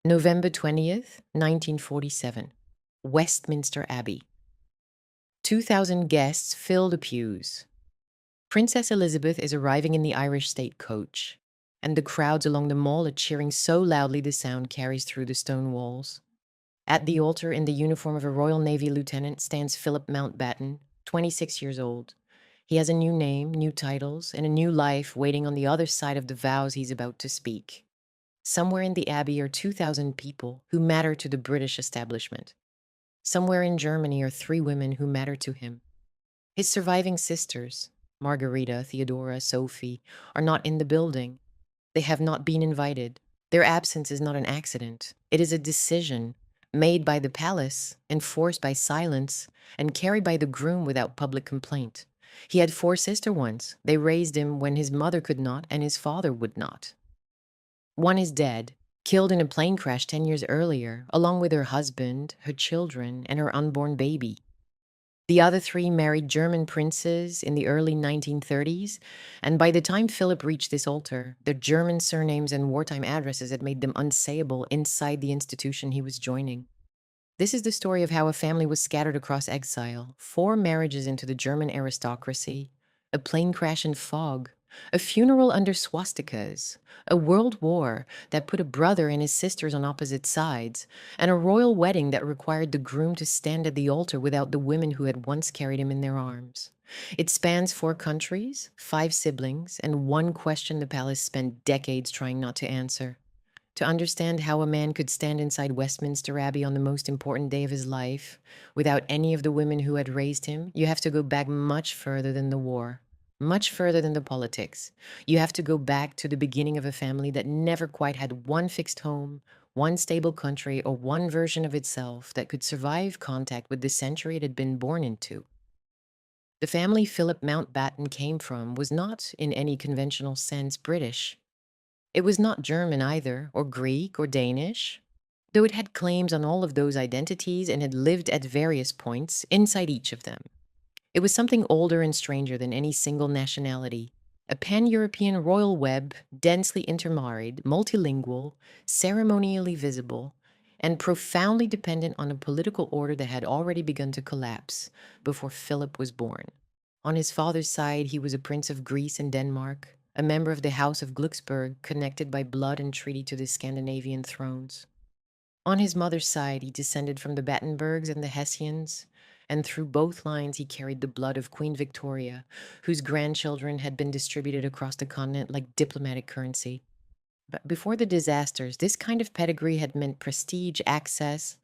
November 20th, 1947. Westminster Abbey. 2,000 guests fill the pews. Princess Elizabeth is arriving in the Irish state coach, and the crowds along the mall are cheering so loudly the sound carries through the stone walls. At the altar, in the uniform of a Royal Navy lieutenant, stands Philip Mountbatten, 26 years old. He has a new name, new titles, and a new life waiting on the other side of the vows he's about to speak. Somewhere in the Abbey are 2,000 people who matter to the British establishment. Somewhere in Germany are 3 women who matter to him. His surviving sisters, Margarita, Theodora, Sophie, are not in the building. They have not been invited. Their absence is not an accident. It is a decision made by the palace, enforced by silence, and carried by the groom without public complaint. He had 4 sister ones. They raised him when his mother could not and his father would not. One is dead, killed in a plane crash 10 years earlier, along with her husband, her children, and her unborn baby. The other 3 married German princes in the early 1930s, and by the time Philip reached this altar, their German surnames and wartime addresses had made them unsayable inside the institution he was joining. This is the story of how a family was scattered across exile, 4 marriages into the German aristocracy, a plane crash in fog, a funeral under swastikas, a world war that put a brother and his sisters on opposite sides, and a royal wedding that required the groom to stand at the altar without the women who had once carried him in their arms. It spans 4 countries, 5 siblings, and one question the palace spent decades trying not to answer. To understand how a man could stand inside Westminster Abbey on the most important day of his life without any of the women who had raised him, you have to go back much further than the war. Much further than the politics. You have to go back to the beginning of a family that never quite had one fixed home, one stable country, or one version of itself that could survive contact with the century it had been born into. The family Philip Mountbatten came from was not, in any conventional sense, British. It was not German either, or Greek, or Danish, though it had claims on all of those identities and had lived at various points inside each of them. It was something older and stranger than any single nationality, a pan-European royal web, densely intermarried, multilingual, ceremonially visible, and profoundly dependent on a political order that had already begun to collapse before Philip was born. On his father's side, he was a prince of Greece and Denmark, a member of the House of Glucksburg, connected by blood and treaty to the Scandinavian thrones. On his mother's side, he descended from the Battenbergs and the Hessians, and through both lines he carried the blood of Queen Victoria, whose grandchildren had been distributed across the continent like diplomatic currency. But before the disasters, this kind of pedigree had meant prestige, access,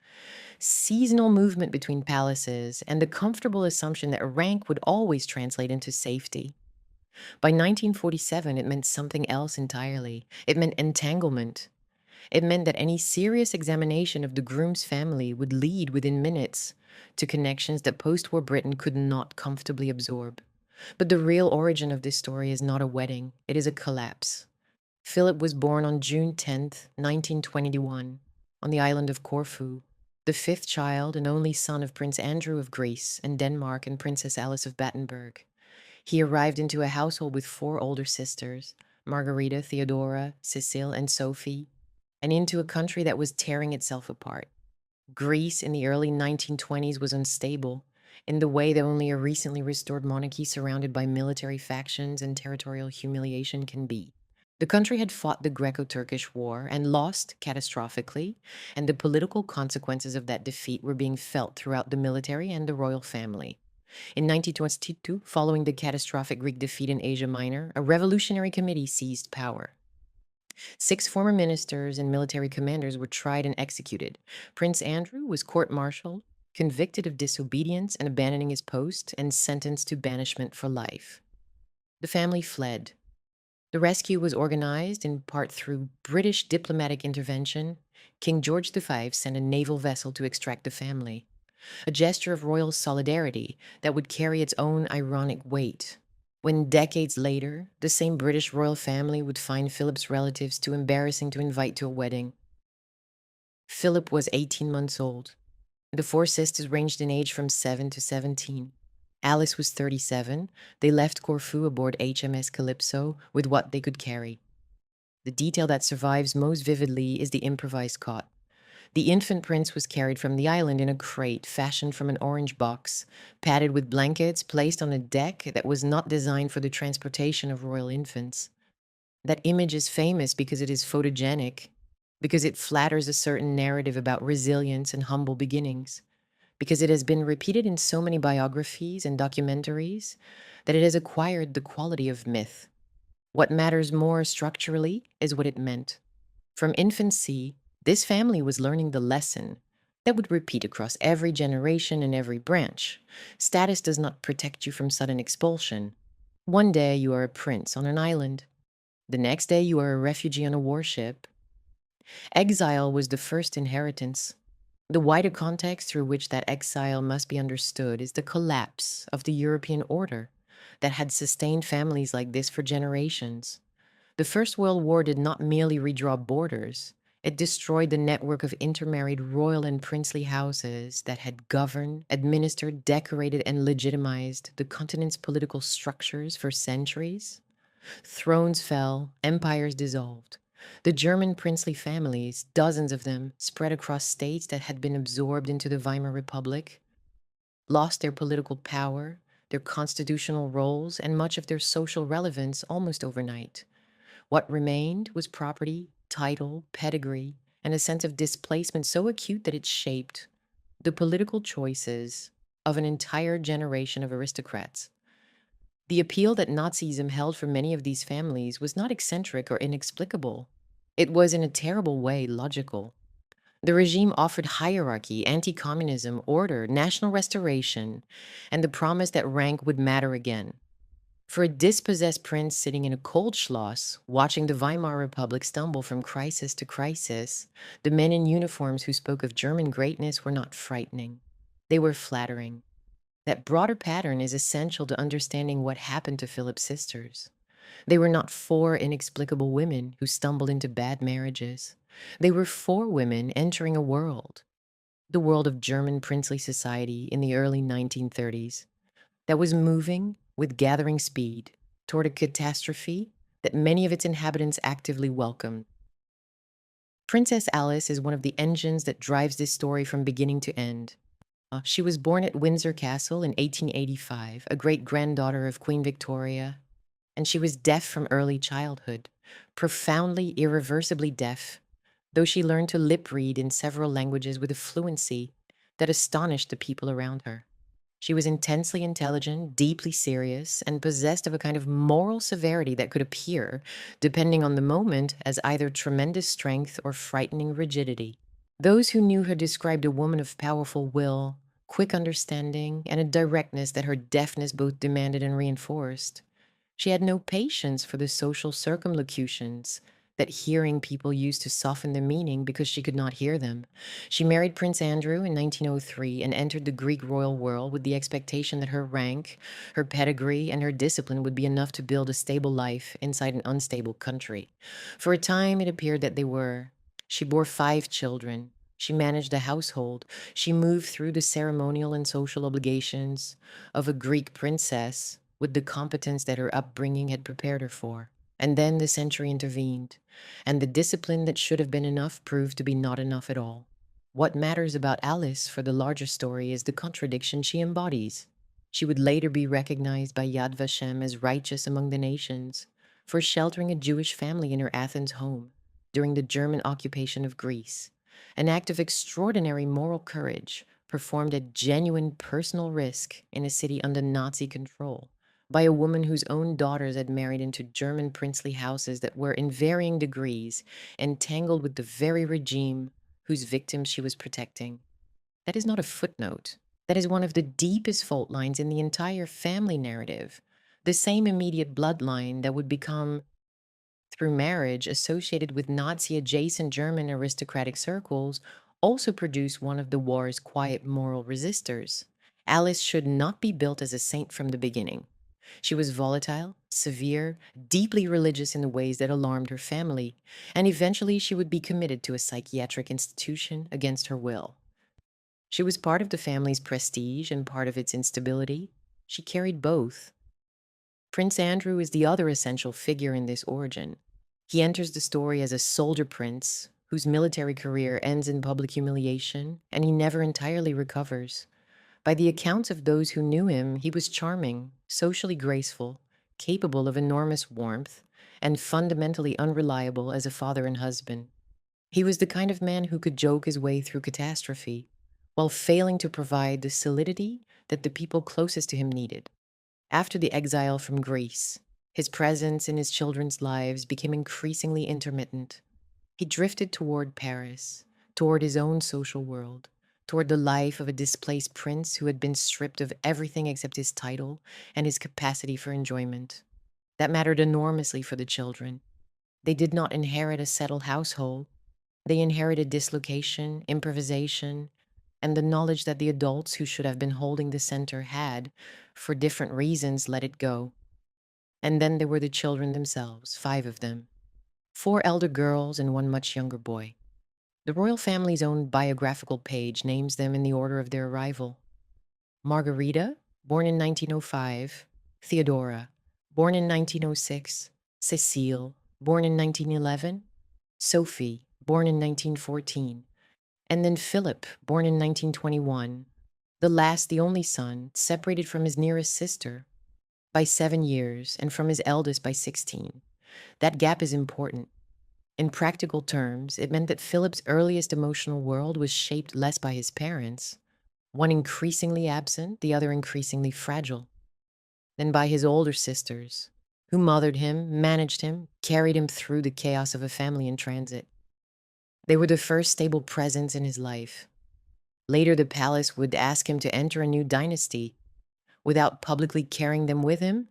seasonal movement between palaces, and the comfortable assumption that rank would always translate into safety. By 1947, it meant something else entirely. It meant entanglement. It meant that any serious examination of the groom's family would lead within minutes to connections that post-war Britain could not comfortably absorb. But the real origin of this story is not a wedding, it is a collapse. Philip was born on June 10th, 1921, on the island of Corfu, the 5th child and only son of Prince Andrew of Greece and Denmark and Princess Alice of Battenberg. He arrived into a household with 4 older sisters, Margarita, Theodora, Cecile, and Sophie, and into a country that was tearing itself apart. Greece in the early 1920s was unstable, in the way that only a recently restored monarchy surrounded by military factions and territorial humiliation can be. The country had fought the Greco-Turkish War and lost catastrophically, and the political consequences of that defeat were being felt throughout the military and the royal family. In 1922, following the catastrophic Greek defeat in Asia Minor, a revolutionary committee seized power. 6 former ministers and military commanders were tried and executed. Prince Andrew was court-martialed, convicted of disobedience and abandoning his post, and sentenced to banishment for life. The family fled. The rescue was organized in part through British diplomatic intervention. King George V sent a naval vessel to extract the family, a gesture of royal solidarity that would carry its own ironic weight when decades later, the same British royal family would find Philip's relatives too embarrassing to invite to a wedding. Philip was 18 months old. The 4 sisters ranged in age from 7 to 17. Alice was 37. They left Corfu aboard HMS Calypso with what they could carry. The detail that survives most vividly is the improvised cot. The infant prince was carried from the island in a crate fashioned from an orange box, padded with blankets, placed on a deck that was not designed for the transportation of royal infants. That image is famous because it is photogenic, because it flatters a certain narrative about resilience and humble beginnings, because it has been repeated in so many biographies and documentaries that it has acquired the quality of myth. What matters more structurally is what it meant. From infancy, this family was learning the lesson that would repeat across every generation and every branch. Status does not protect you from sudden expulsion. One day you are a prince on an island. The next day you are a refugee on a warship. Exile was the first inheritance. The wider context through which that exile must be understood is the collapse of the European order that had sustained families like this for generations. The First World War did not merely redraw borders, it destroyed the network of intermarried royal and princely houses that had governed, administered, decorated, and legitimized the continent's political structures for centuries. Thrones fell, empires dissolved. The German princely families, dozens of them, spread across states that had been absorbed into the Weimar Republic, lost their political power, their constitutional roles, and much of their social relevance almost overnight. What remained was property, title, pedigree, and a sense of displacement so acute that it shaped the political choices of an entire generation of aristocrats. The appeal that Nazism held for many of these families was not eccentric or inexplicable. It was, in a terrible way, logical. The regime offered hierarchy, anti communism, order, national restoration, and the promise that rank would matter again. For a dispossessed prince sitting in a cold Schloss, watching the Weimar Republic stumble from crisis to crisis, the men in uniforms who spoke of German greatness were not frightening. They were flattering. That broader pattern is essential to understanding what happened to Philip's sisters. They were not four inexplicable women who stumbled into bad marriages. They were four women entering a world, the world of German princely society in the early 1930s, that was moving with gathering speed toward a catastrophe that many of its inhabitants actively welcomed. Princess Alice is one of the engines that drives this story from beginning to end. She was born at Windsor Castle in 1885, a great-granddaughter of Queen Victoria, and she was deaf from early childhood, profoundly, irreversibly deaf, though she learned to lip-read in several languages with a fluency that astonished the people around her. She was intensely intelligent, deeply serious, and possessed of a kind of moral severity that could appear, depending on the moment, as either tremendous strength or frightening rigidity. Those who knew her described a woman of powerful will, quick understanding, and a directness that her deafness both demanded and reinforced. She had no patience for the social circumlocutions that hearing people used to soften the meaning because she could not hear them. She married Prince Andrew in 1903 and entered the Greek royal world with the expectation that her rank, her pedigree, and her discipline would be enough to build a stable life inside an unstable country. For a time, it appeared that they were. She bore 5 children. She managed a household. She moved through the ceremonial and social obligations of a Greek princess with the competence that her upbringing had prepared her for. And then the century intervened, and the discipline that should have been enough proved to be not enough at all. What matters about Alice for the larger story is the contradiction she embodies. She would later be recognized by Yad Vashem as righteous among the nations for sheltering a Jewish family in her Athens home during the German occupation of Greece, an act of extraordinary moral courage performed at genuine personal risk in a city under Nazi control by a woman whose own daughters had married into German princely houses that were in varying degrees entangled with the very regime whose victims she was protecting. That is not a footnote. That is one of the deepest fault lines in the entire family narrative. The same immediate bloodline that would become, through marriage, associated with Nazi-adjacent German aristocratic circles also produced one of the war's quiet moral resistors. Alice should not be built as a saint from the beginning. She was volatile, severe, deeply religious in ways that alarmed her family, and eventually she would be committed to a psychiatric institution against her will. She was part of the family's prestige and part of its instability. She carried both. Prince Andrew is the other essential figure in this origin. He enters the story as a soldier prince whose military career ends in public humiliation, and he never entirely recovers. By the accounts of those who knew him, he was charming, socially graceful, capable of enormous warmth, and fundamentally unreliable as a father and husband. He was the kind of man who could joke his way through catastrophe, while failing to provide the solidity that the people closest to him needed. After the exile from Greece, his presence in his children's lives became increasingly intermittent. He drifted toward Paris, toward his own social world, toward the life of a displaced prince who had been stripped of everything except his title and his capacity for enjoyment. That mattered enormously for the children. They did not inherit a settled household. They inherited dislocation, improvisation, and the knowledge that the adults who should have been holding the center had, for different reasons, let it go. And then there were the children themselves, 5 of them, 4 elder girls and 1 much younger boy. The royal family's own biographical page names them in the order of their arrival. Margarita, born in 1905, Theodora, born in 1906, Cecile, born in 1911, Sophie, born in 1914, and then Philip, born in 1921, the last, the only son, separated from his nearest sister by 7 years and from his eldest by 16. That gap is important. In practical terms, it meant that Philip's earliest emotional world was shaped less by his parents, one increasingly absent, the other increasingly fragile, than by his older sisters, who mothered him, managed him, carried him through the chaos of a family in transit. They were the first stable presence in his life. Later, the palace would ask him to enter a new dynasty without publicly carrying them with him.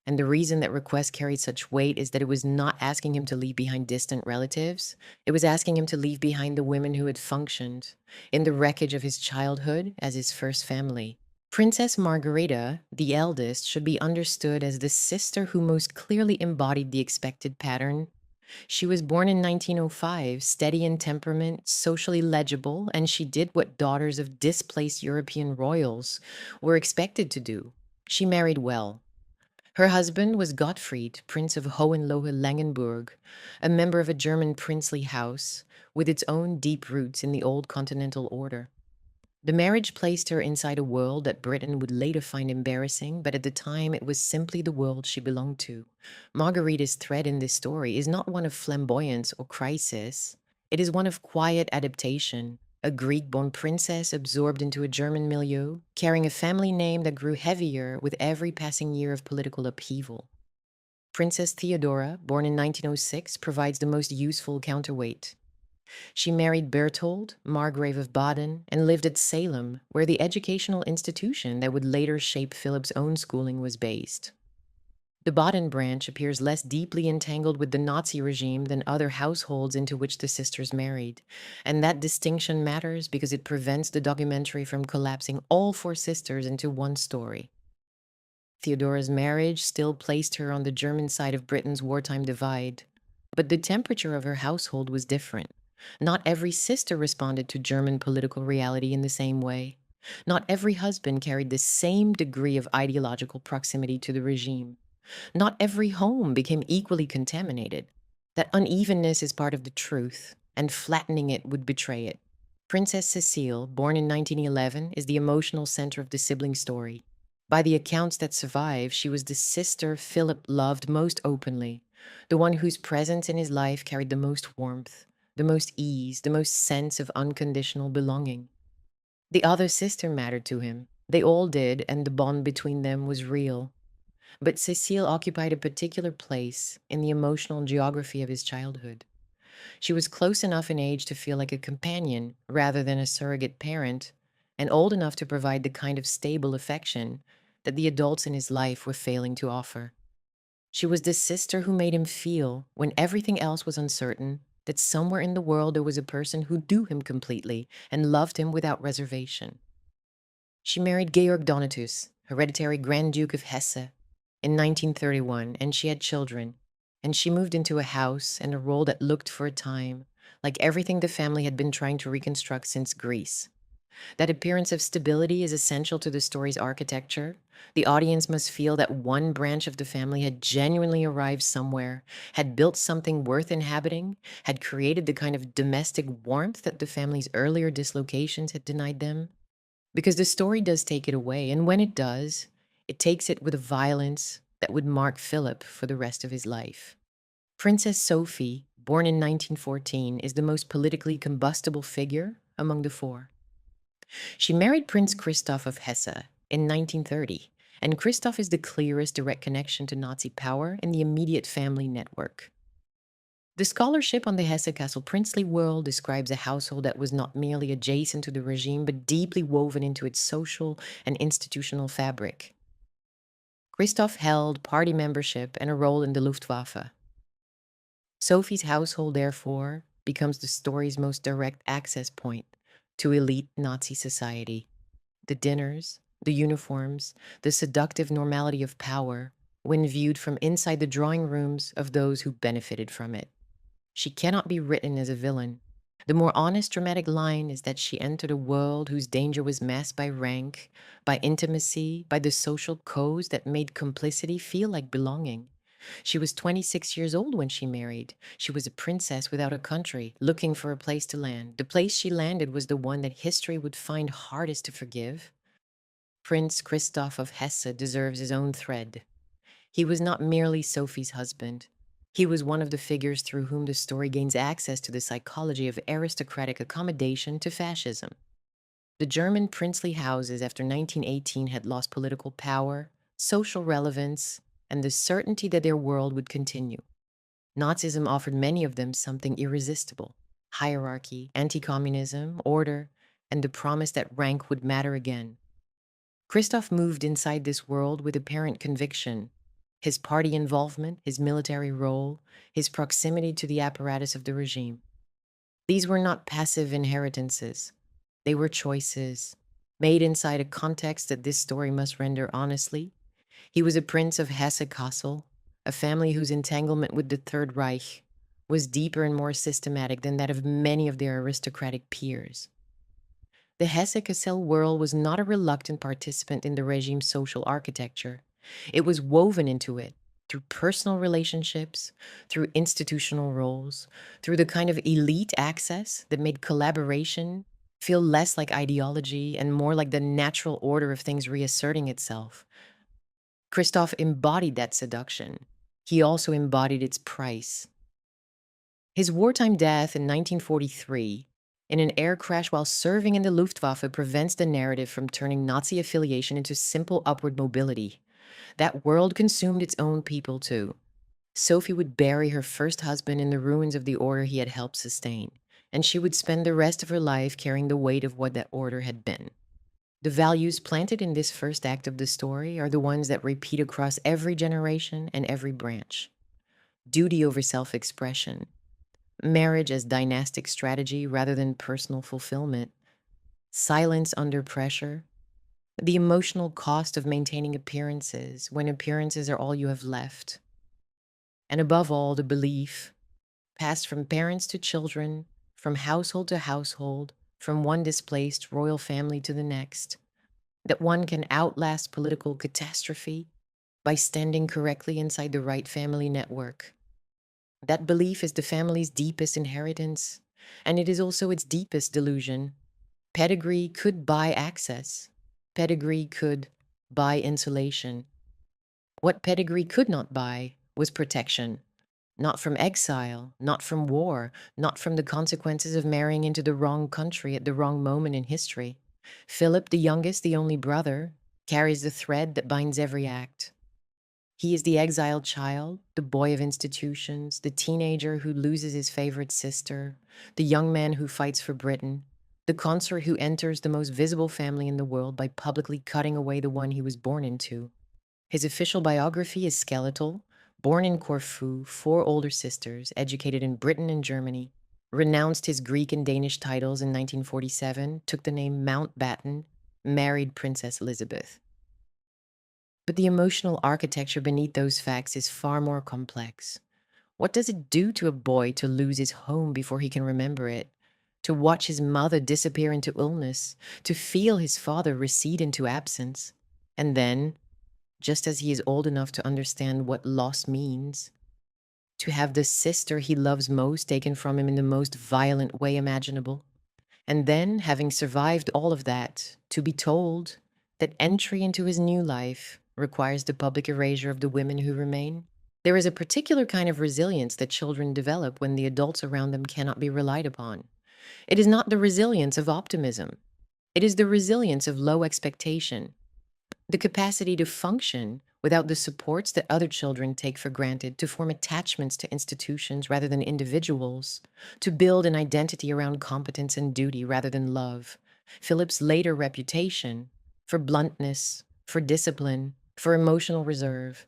And the reason that request carried such weight is that it was not asking him to leave behind distant relatives. It was asking him to leave behind the women who had functioned in the wreckage of his childhood as his first family. Princess Margarita, the eldest, should be understood as the sister who most clearly embodied the expected pattern. She was born in 1905, steady in temperament, socially legible, and she did what daughters of displaced European royals were expected to do. She married well. Her husband was Gottfried, Prince of Hohenlohe-Langenburg, a member of a German princely house with its own deep roots in the old continental order. The marriage placed her inside a world that Britain would later find embarrassing, but at the time it was simply the world she belonged to. Margarita's thread in this story is not one of flamboyance or crisis. It is one of quiet adaptation, a Greek-born princess absorbed into a German milieu, carrying a family name that grew heavier with every passing year of political upheaval. Princess Theodora, born in 1906, provides the most useful counterweight. She married Berthold, Margrave of Baden, and lived at Salem, where the educational institution that would later shape Philip's own schooling was based. The Baden branch appears less deeply entangled with the Nazi regime than other households into which the sisters married, and that distinction matters because it prevents the documentary from collapsing all 4 sisters into one story. Theodora's marriage still placed her on the German side of Britain's wartime divide, but the temperature of her household was different. Not every sister responded to German political reality in the same way. Not every husband carried the same degree of ideological proximity to the regime. Not every home became equally contaminated. That unevenness is part of the truth, and flattening it would betray it. Princess Cecile, born in 1911, is the emotional center of the sibling story. By the accounts that survive, she was the sister Philip loved most openly, the one whose presence in his life carried the most warmth, the most ease, the most sense of unconditional belonging. The other sister mattered to him. They all did, and the bond between them was real. But Cecile occupied a particular place in the emotional geography of his childhood. She was close enough in age to feel like a companion rather than a surrogate parent, and old enough to provide the kind of stable affection that the adults in his life were failing to offer. She was the sister who made him feel, when everything else was uncertain, that somewhere in the world there was a person who knew him completely and loved him without reservation. She married Georg Donatus, hereditary Grand Duke of Hesse, in 1931, and she had children, and she moved into a house and a role that looked for a time like everything the family had been trying to reconstruct since Greece. That appearance of stability is essential to the story's architecture. The audience must feel that one branch of the family had genuinely arrived somewhere, had built something worth inhabiting, had created the kind of domestic warmth that the family's earlier dislocations had denied them. Because the story does take it away, and when it does, it takes it with a violence that would mark Philip for the rest of his life. Princess Sophie, born in 1914, is the most politically combustible figure among the four. She married Prince Christoph of Hesse in 1930, and Christoph is the clearest direct connection to Nazi power in the immediate family network. The scholarship on the Hesse-Kassel princely world describes a household that was not merely adjacent to the regime, but deeply woven into its social and institutional fabric. Christoph held party membership and a role in the Luftwaffe. Sophie's household, therefore, becomes the story's most direct access point to elite Nazi society. The dinners, the uniforms, the seductive normality of power, when viewed from inside the drawing rooms of those who benefited from it. She cannot be written as a villain. The more honest dramatic line is that she entered a world whose danger was masked by rank, by intimacy, by the social codes that made complicity feel like belonging. She was 26 years old when she married. She was a princess without a country, looking for a place to land. The place she landed was the one that history would find hardest to forgive. Prince Christoph of Hesse deserves his own thread. He was not merely Sophie's husband. He was one of the figures through whom the story gains access to the psychology of aristocratic accommodation to fascism. The German princely houses after 1918 had lost political power, social relevance, and the certainty that their world would continue. Nazism offered many of them something irresistible: hierarchy, anti-communism, order, and the promise that rank would matter again. Christoph moved inside this world with apparent conviction. His party involvement, his military role, his proximity to the apparatus of the regime. These were not passive inheritances. They were choices, made inside a context that this story must render honestly. He was a prince of Hesse-Kassel, a family whose entanglement with the Third Reich was deeper and more systematic than that of many of their aristocratic peers. The Hesse-Kassel world was not a reluctant participant in the regime's social architecture. It was woven into it through personal relationships, through institutional roles, through the kind of elite access that made collaboration feel less like ideology and more like the natural order of things reasserting itself. Christoph embodied that seduction. He also embodied its price. His wartime death in 1943 in an air crash while serving in the Luftwaffe prevents the narrative from turning Nazi affiliation into simple upward mobility. That world consumed its own people too. Sophie would bury her first husband in the ruins of the order he had helped sustain, and she would spend the rest of her life carrying the weight of what that order had been. The values planted in this first act of the story are the ones that repeat across every generation and every branch. Duty over self-expression, marriage as dynastic strategy rather than personal fulfillment, silence under pressure, the emotional cost of maintaining appearances when appearances are all you have left, and above all, the belief, passed from parents to children, from household to household, from one displaced royal family to the next, that one can outlast political catastrophe by standing correctly inside the right family network. That belief is the family's deepest inheritance, and it is also its deepest delusion. Pedigree could buy access. Pedigree could buy insulation. What pedigree could not buy was protection. Not from exile, not from war, not from the consequences of marrying into the wrong country at the wrong moment in history. Philip, the youngest, the only brother, carries the thread that binds every act. He is the exiled child, the boy of institutions, the teenager who loses his favorite sister, the young man who fights for Britain, the consort who enters the most visible family in the world by publicly cutting away the one he was born into. His official biography is skeletal. Born in Corfu, 4 older sisters, educated in Britain and Germany, renounced his Greek and Danish titles in 1947, took the name Mountbatten, married Princess Elizabeth. But the emotional architecture beneath those facts is far more complex. What does it do to a boy to lose his home before he can remember it? to watch his mother disappear into illness, to feel his father recede into absence. And then, just as he is old enough to understand what loss means, to have the sister he loves most taken from him in the most violent way imaginable. And then, having survived all of that, to be told that entry into his new life requires the public erasure of the women who remain. There is a particular kind of resilience that children develop when the adults around them cannot be relied upon. It is not the resilience of optimism. It is the resilience of low expectation, the capacity to function without the supports that other children take for granted, to form attachments to institutions rather than individuals, to build an identity around competence and duty rather than love. Philip's later reputation for bluntness, for discipline, for emotional reserve,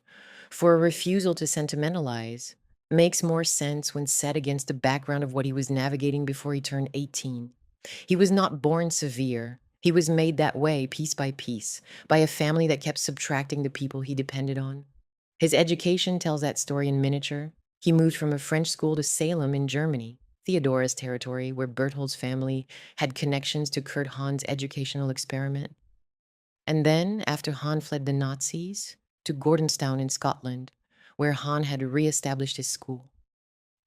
for a refusal to sentimentalize makes more sense when set against the background of what he was navigating before he turned 18. He was not born severe. He was made that way piece by piece by a family that kept subtracting the people he depended on. His education tells that story in miniature. He moved from a French school to Salem in Germany, Theodora's territory, where Berthold's family had connections to Kurt Hahn's educational experiment. And then, after Hahn fled the Nazis, to Gordonstown in Scotland, where Hahn had re-established his school.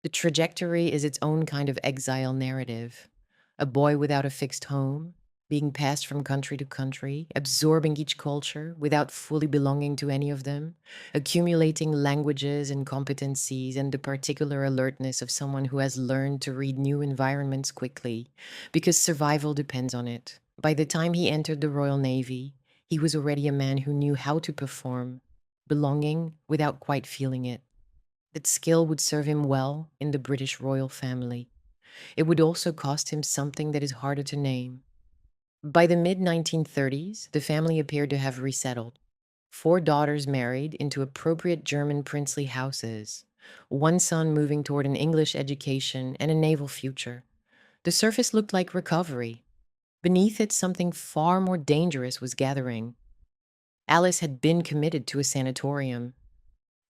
The trajectory is its own kind of exile narrative. A boy without a fixed home, being passed from country to country, absorbing each culture without fully belonging to any of them, accumulating languages and competencies and the particular alertness of someone who has learned to read new environments quickly, because survival depends on it. By the time he entered the Royal Navy, he was already a man who knew how to perform, belonging without quite feeling it. That skill would serve him well in the British royal family. It would also cost him something that is harder to name. By the mid-1930s, the family appeared to have resettled. 4 daughters married into appropriate German princely houses, 1 son moving toward an English education and a naval future. The surface looked like recovery. Beneath it, something far more dangerous was gathering. Alice had been committed to a sanatorium.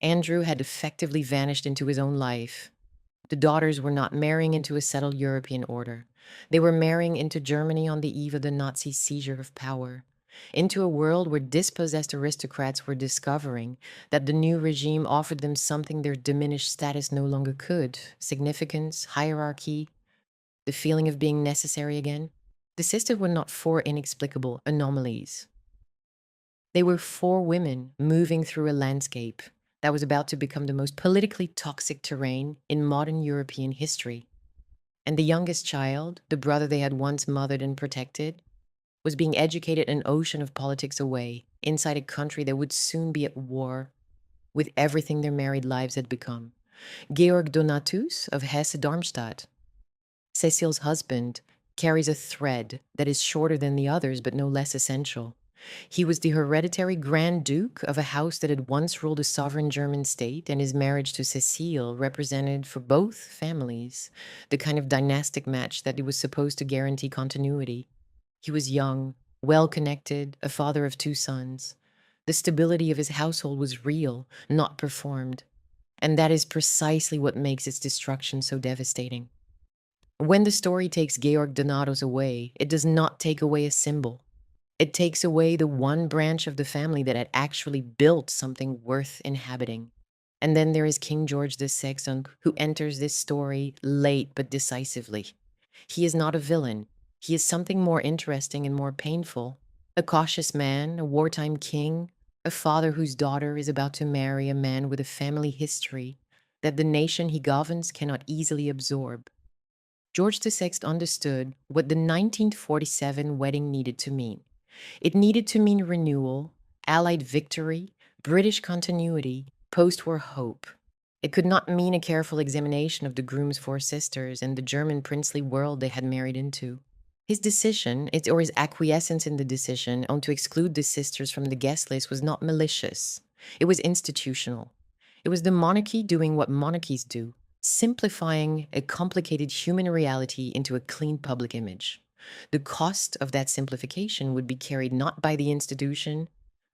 Andrew had effectively vanished into his own life. The daughters were not marrying into a settled European order. They were marrying into Germany on the eve of the Nazi seizure of power, into a world where dispossessed aristocrats were discovering that the new regime offered them something their diminished status no longer could: significance, hierarchy, the feeling of being necessary again. The sisters were not 4 inexplicable anomalies. They were 4 women moving through a landscape that was about to become the most politically toxic terrain in modern European history. And the youngest child, the brother they had once mothered and protected, was being educated an ocean of politics away, inside a country that would soon be at war with everything their married lives had become. Georg Donatus of Hesse-Darmstadt, Cecile's husband, carries a thread that is shorter than the others but no less essential. He was the hereditary Grand Duke of a house that had once ruled a sovereign German state, and his marriage to Cecile represented for both families the kind of dynastic match that it was supposed to guarantee continuity. He was young, well-connected, a father of 2 sons. The stability of his household was real, not performed. And that is precisely what makes its destruction so devastating. When the story takes Georg Donatus away, it does not take away a symbol. It takes away the one branch of the family that had actually built something worth inhabiting. And then there is King George VI, who enters this story late but decisively. He is not a villain. He is something more interesting and more painful. A cautious man, a wartime king, a father whose daughter is about to marry a man with a family history that the nation he governs cannot easily absorb. George VI understood what the 1947 wedding needed to mean. It needed to mean renewal, Allied victory, British continuity, post-war hope. It could not mean a careful examination of the groom's 4 sisters and the German princely world they had married into. His decision, or his acquiescence in the decision to exclude the sisters from the guest list, was not malicious. It was institutional. It was the monarchy doing what monarchies do, simplifying a complicated human reality into a clean public image. The cost of that simplification would be carried not by the institution,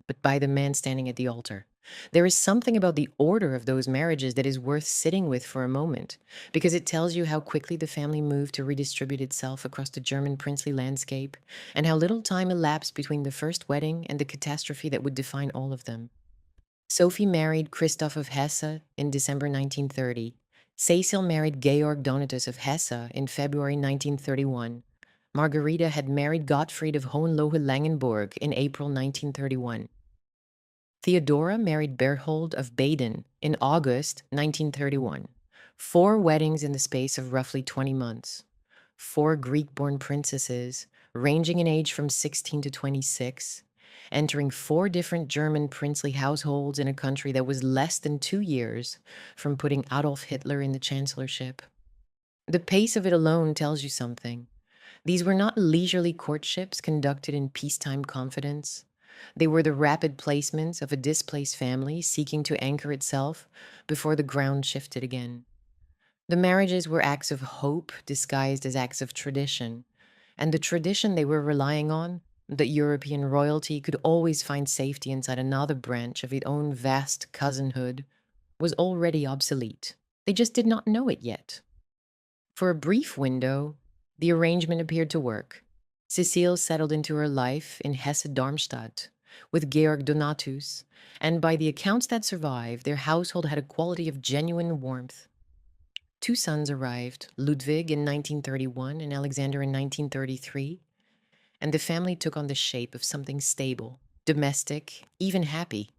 but by the man standing at the altar. There is something about the order of those marriages that is worth sitting with for a moment, because it tells you how quickly the family moved to redistribute itself across the German princely landscape, and how little time elapsed between the first wedding and the catastrophe that would define all of them. Sophie married Christoph of Hesse in December 1930. Cecil married Georg Donatus of Hesse in February 1931. Margarita had married Gottfried of Hohenlohe-Langenburg in April 1931. Theodora married Berthold of Baden in August 1931. 4 weddings in the space of roughly 20 months. 4 Greek-born princesses, ranging in age from 16 to 26, entering 4 different German princely households in a country that was less than 2 years from putting Adolf Hitler in the chancellorship. The pace of it alone tells you something. These were not leisurely courtships conducted in peacetime confidence. They were the rapid placements of a displaced family seeking to anchor itself before the ground shifted again. The marriages were acts of hope disguised as acts of tradition, and the tradition they were relying on, that European royalty could always find safety inside another branch of its own vast cousinhood, was already obsolete. They just did not know it yet. For a brief window, the arrangement appeared to work. Cecile settled into her life in Hesse-Darmstadt with Georg Donatus, and by the accounts that survive, their household had a quality of genuine warmth. 2 sons arrived, Ludwig in 1931 and Alexander in 1933, and the family took on the shape of something stable, domestic, even happy.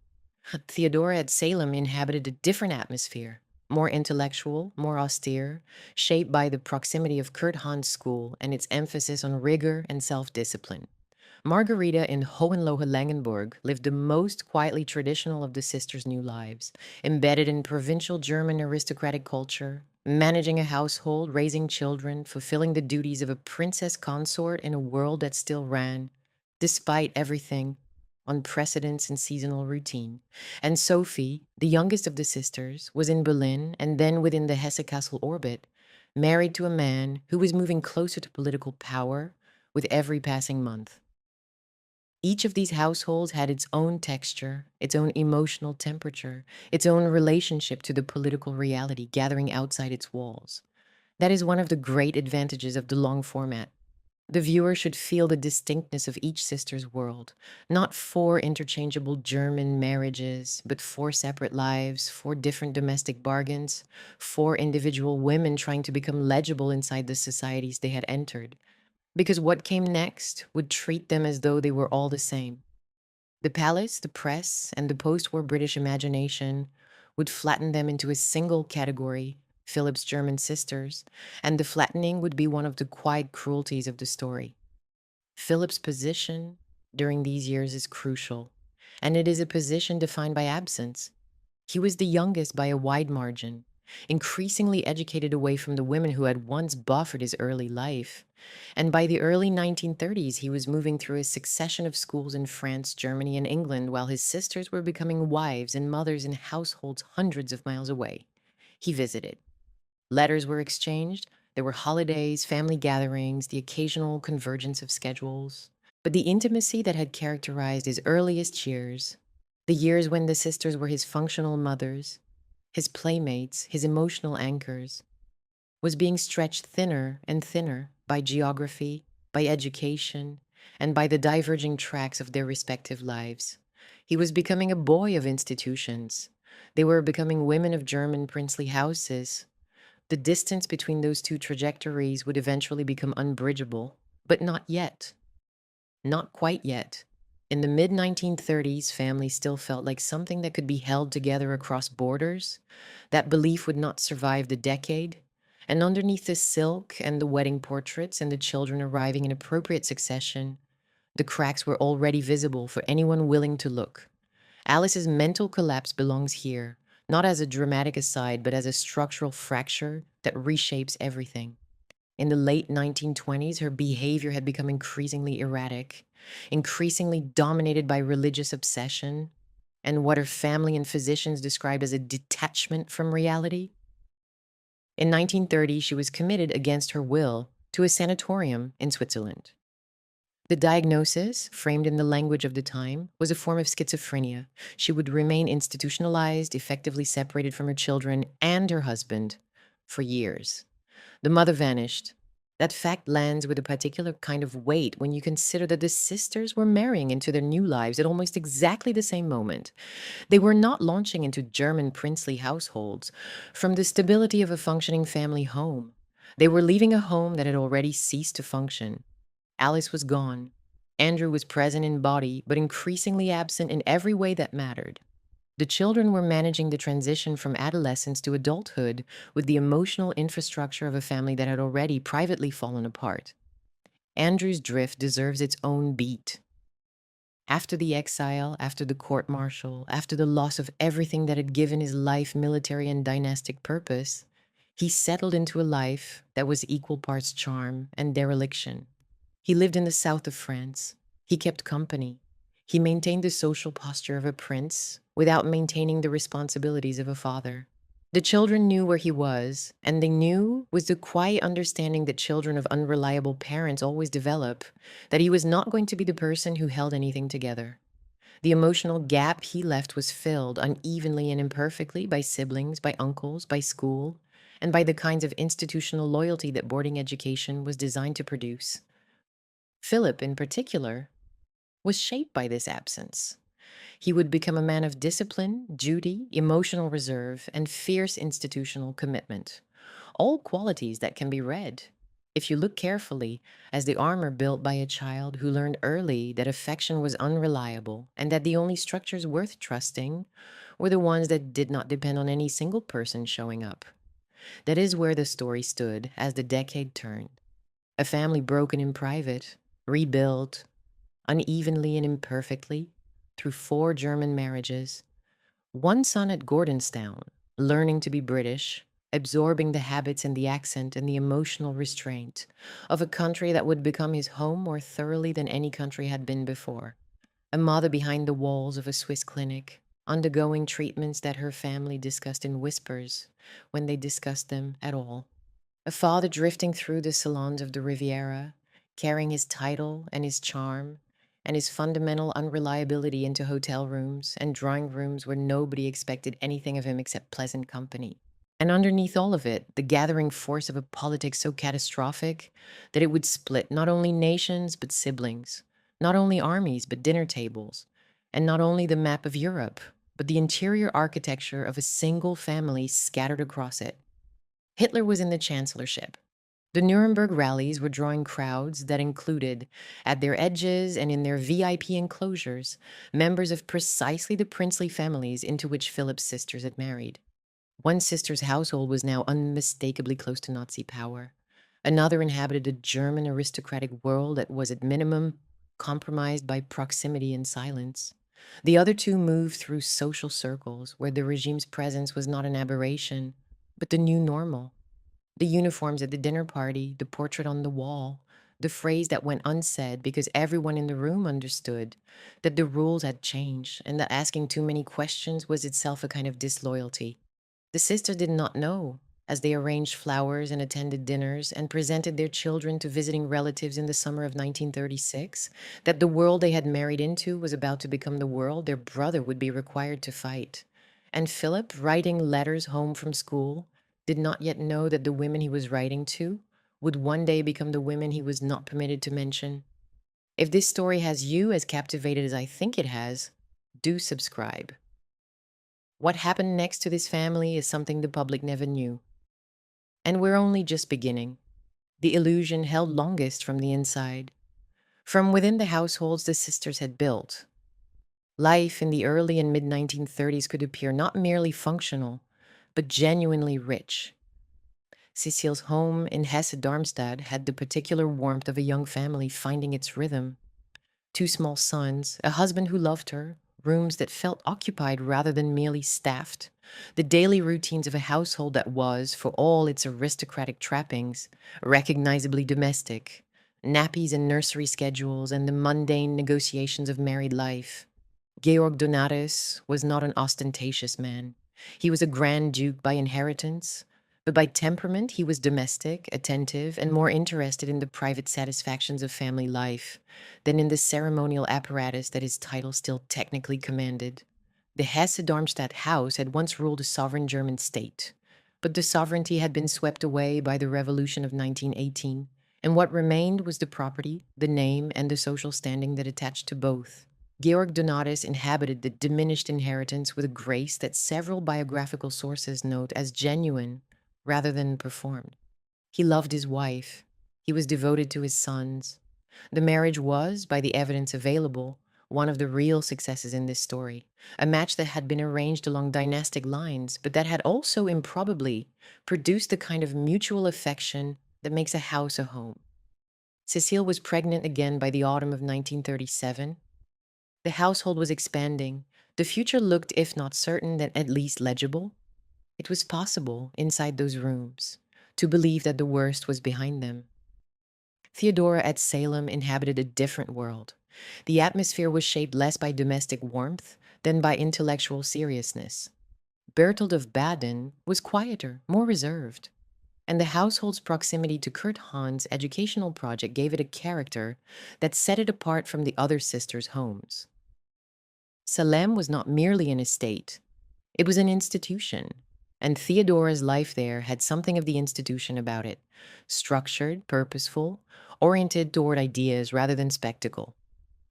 Theodora at Salem inhabited a different atmosphere, more intellectual, more austere, shaped by the proximity of Kurt Hahn's school and its emphasis on rigor and self-discipline. Margarita in Hohenlohe-Langenburg lived the most quietly traditional of the sisters' new lives, embedded in provincial German aristocratic culture, managing a household, raising children, fulfilling the duties of a princess consort in a world that still ran, despite everything, on precedents and seasonal routine. And Sophie, the youngest of the sisters, was in Berlin and then within the Hesse-Kassel orbit, married to a man who was moving closer to political power with every passing month. Each of these households had its own texture, its own emotional temperature, its own relationship to the political reality gathering outside its walls. That is one of the great advantages of the long format. The viewer should feel the distinctness of each sister's world, not 4 interchangeable German marriages, but 4 separate lives, 4 different domestic bargains, 4 individual women trying to become legible inside the societies they had entered. Because what came next would treat them as though they were all the same. The palace, the press, and the post-war British imagination would flatten them into a single category, Philip's German sisters, and the flattening would be one of the quiet cruelties of the story. Philip's position during these years is crucial, and it is a position defined by absence. He was the youngest by a wide margin, increasingly educated away from the women who had once buffered his early life. And by the early 1930s, he was moving through a succession of schools in France, Germany, and England, while his sisters were becoming wives and mothers in households hundreds of miles away. He visited. Letters were exchanged. There were holidays, family gatherings, the occasional convergence of schedules. But the intimacy that had characterized his earliest years, the years when the sisters were his functional mothers, his playmates, his emotional anchors, was being stretched thinner and thinner by geography, by education, and by the diverging tracks of their respective lives. He was becoming a boy of institutions. They were becoming women of German princely houses. The distance between those 2 trajectories would eventually become unbridgeable, but not yet. Not quite yet. In the mid-1930s, family still felt like something that could be held together across borders. That belief would not survive the decade. And underneath the silk and the wedding portraits and the children arriving in appropriate succession, the cracks were already visible for anyone willing to look. Alice's mental collapse belongs here, not as a dramatic aside, but as a structural fracture that reshapes everything. In the late 1920s, her behavior had become increasingly erratic, increasingly dominated by religious obsession, and what her family and physicians described as a detachment from reality. In 1930, she was committed against her will to a sanatorium in Switzerland. The diagnosis, framed in the language of the time, was a form of schizophrenia. She would remain institutionalized, effectively separated from her children and her husband for years. The mother vanished. That fact lands with a particular kind of weight when you consider that the sisters were marrying into their new lives at almost exactly the same moment. They were not launching into German princely households from the stability of a functioning family home. They were leaving a home that had already ceased to function. Alice was gone. Andrew was present in body, but increasingly absent in every way that mattered. The children were managing the transition from adolescence to adulthood with the emotional infrastructure of a family that had already privately fallen apart. Andrew's drift deserves its own beat. After the exile, after the court-martial, after the loss of everything that had given his life military and dynastic purpose, he settled into a life that was equal parts charm and dereliction. He lived in the south of France. He kept company. He maintained the social posture of a prince without maintaining the responsibilities of a father. The children knew where he was, and they knew, with the quiet understanding that children of unreliable parents always develop, that he was not going to be the person who held anything together. The emotional gap he left was filled unevenly and imperfectly by siblings, by uncles, by school, and by the kinds of institutional loyalty that boarding education was designed to produce. Philip, in particular, was shaped by this absence. He would become a man of discipline, duty, emotional reserve, and fierce institutional commitment. All qualities that can be read, if you look carefully, as the armor built by a child who learned early that affection was unreliable and that the only structures worth trusting were the ones that did not depend on any single person showing up. That is where the story stood as the decade turned. A family broken in private, rebuilt, unevenly and imperfectly, through 4 German marriages, one son at Gordonstown, learning to be British, absorbing the habits and the accent and the emotional restraint of a country that would become his home more thoroughly than any country had been before. A mother behind the walls of a Swiss clinic, undergoing treatments that her family discussed in whispers when they discussed them at all. A father drifting through the salons of the Riviera, carrying his title and his charm and his fundamental unreliability into hotel rooms and drawing rooms where nobody expected anything of him except pleasant company. And underneath all of it, the gathering force of a politics so catastrophic that it would split not only nations but siblings, not only armies but dinner tables, and not only the map of Europe, but the interior architecture of a single family scattered across it. Hitler was in the chancellorship. The Nuremberg rallies were drawing crowds that included, at their edges and in their VIP enclosures, members of precisely the princely families into which Philip's sisters had married. One sister's household was now unmistakably close to Nazi power. Another inhabited a German aristocratic world that was at minimum compromised by proximity and silence. The other two moved through social circles where the regime's presence was not an aberration, but the new normal. The uniforms at the dinner party, the portrait on the wall, the phrase that went unsaid because everyone in the room understood that the rules had changed and that asking too many questions was itself a kind of disloyalty. The sisters did not know, as they arranged flowers and attended dinners and presented their children to visiting relatives in the summer of 1936, that the world they had married into was about to become the world their brother would be required to fight. And Philip, writing letters home from school, did not yet know that the women he was writing to would one day become the women he was not permitted to mention. If this story has you as captivated as I think it has, do subscribe. What happened next to this family is something the public never knew. And we're only just beginning. The illusion held longest from the inside, from within the households the sisters had built. Life in the early and mid-1930s could appear not merely functional, but genuinely rich. Cecile's home in Hesse-Darmstadt had the particular warmth of a young family finding its rhythm. 2 small sons, a husband who loved her, rooms that felt occupied rather than merely staffed, the daily routines of a household that was, for all its aristocratic trappings, recognizably domestic, nappies and nursery schedules and the mundane negotiations of married life. Georg Donatus was not an ostentatious man. He was a Grand Duke by inheritance, But by temperament, he was domestic, attentive, and more interested in the private satisfactions of family life than in the ceremonial apparatus that his title still technically commanded. The Hesse-Darmstadt house had once ruled a sovereign German state, but the sovereignty had been swept away by the Revolution of 1918, and what remained was the property, the name, and the social standing that attached to both. Georg Donatus inhabited the diminished inheritance with a grace that several biographical sources note as genuine rather than performed. He loved his wife. He was devoted to his sons. The marriage was, by the evidence available, one of the real successes in this story, a match that had been arranged along dynastic lines, but that had also improbably produced the kind of mutual affection that makes a house a home. Cécile was pregnant again by the autumn of 1937. The household was expanding. The future looked, if not certain, then at least legible. It was possible, inside those rooms, to believe that the worst was behind them. Theodora at Salem inhabited a different world. The atmosphere was shaped less by domestic warmth than by intellectual seriousness. Bertold of Baden was quieter, more reserved, and the household's proximity to Kurt Hahn's educational project gave it a character that set it apart from the other sisters' homes. Salem was not merely an estate, it was an institution, and Theodora's life there had something of the institution about it, structured, purposeful, oriented toward ideas rather than spectacle.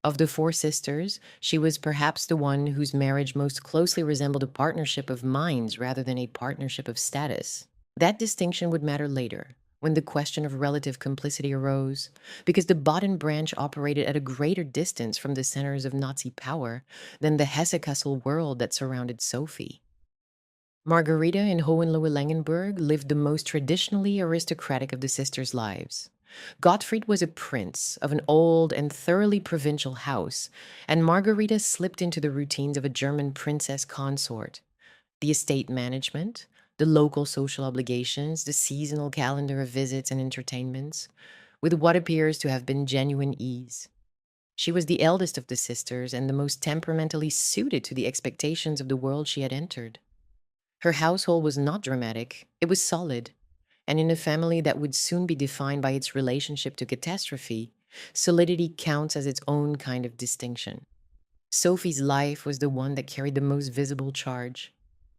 Of the four sisters, she was perhaps the one whose marriage most closely resembled a partnership of minds rather than a partnership of status. That distinction would matter later, when the question of relative complicity arose, because the Baden branch operated at a greater distance from the centers of Nazi power than the Hesse-Kassel world that surrounded Sophie. Margarita in Hohenlohe-Langenburg lived the most traditionally aristocratic of the sisters' lives. Gottfried was a prince of an old and thoroughly provincial house, and Margarita slipped into the routines of a German princess consort. The estate management, the local social obligations, the seasonal calendar of visits and entertainments, with what appears to have been genuine ease. She was the eldest of the sisters and the most temperamentally suited to the expectations of the world she had entered. Her household was not dramatic, it was solid, and in a family that would soon be defined by its relationship to catastrophe, solidity counts as its own kind of distinction. Sophie's life was the one that carried the most visible charge.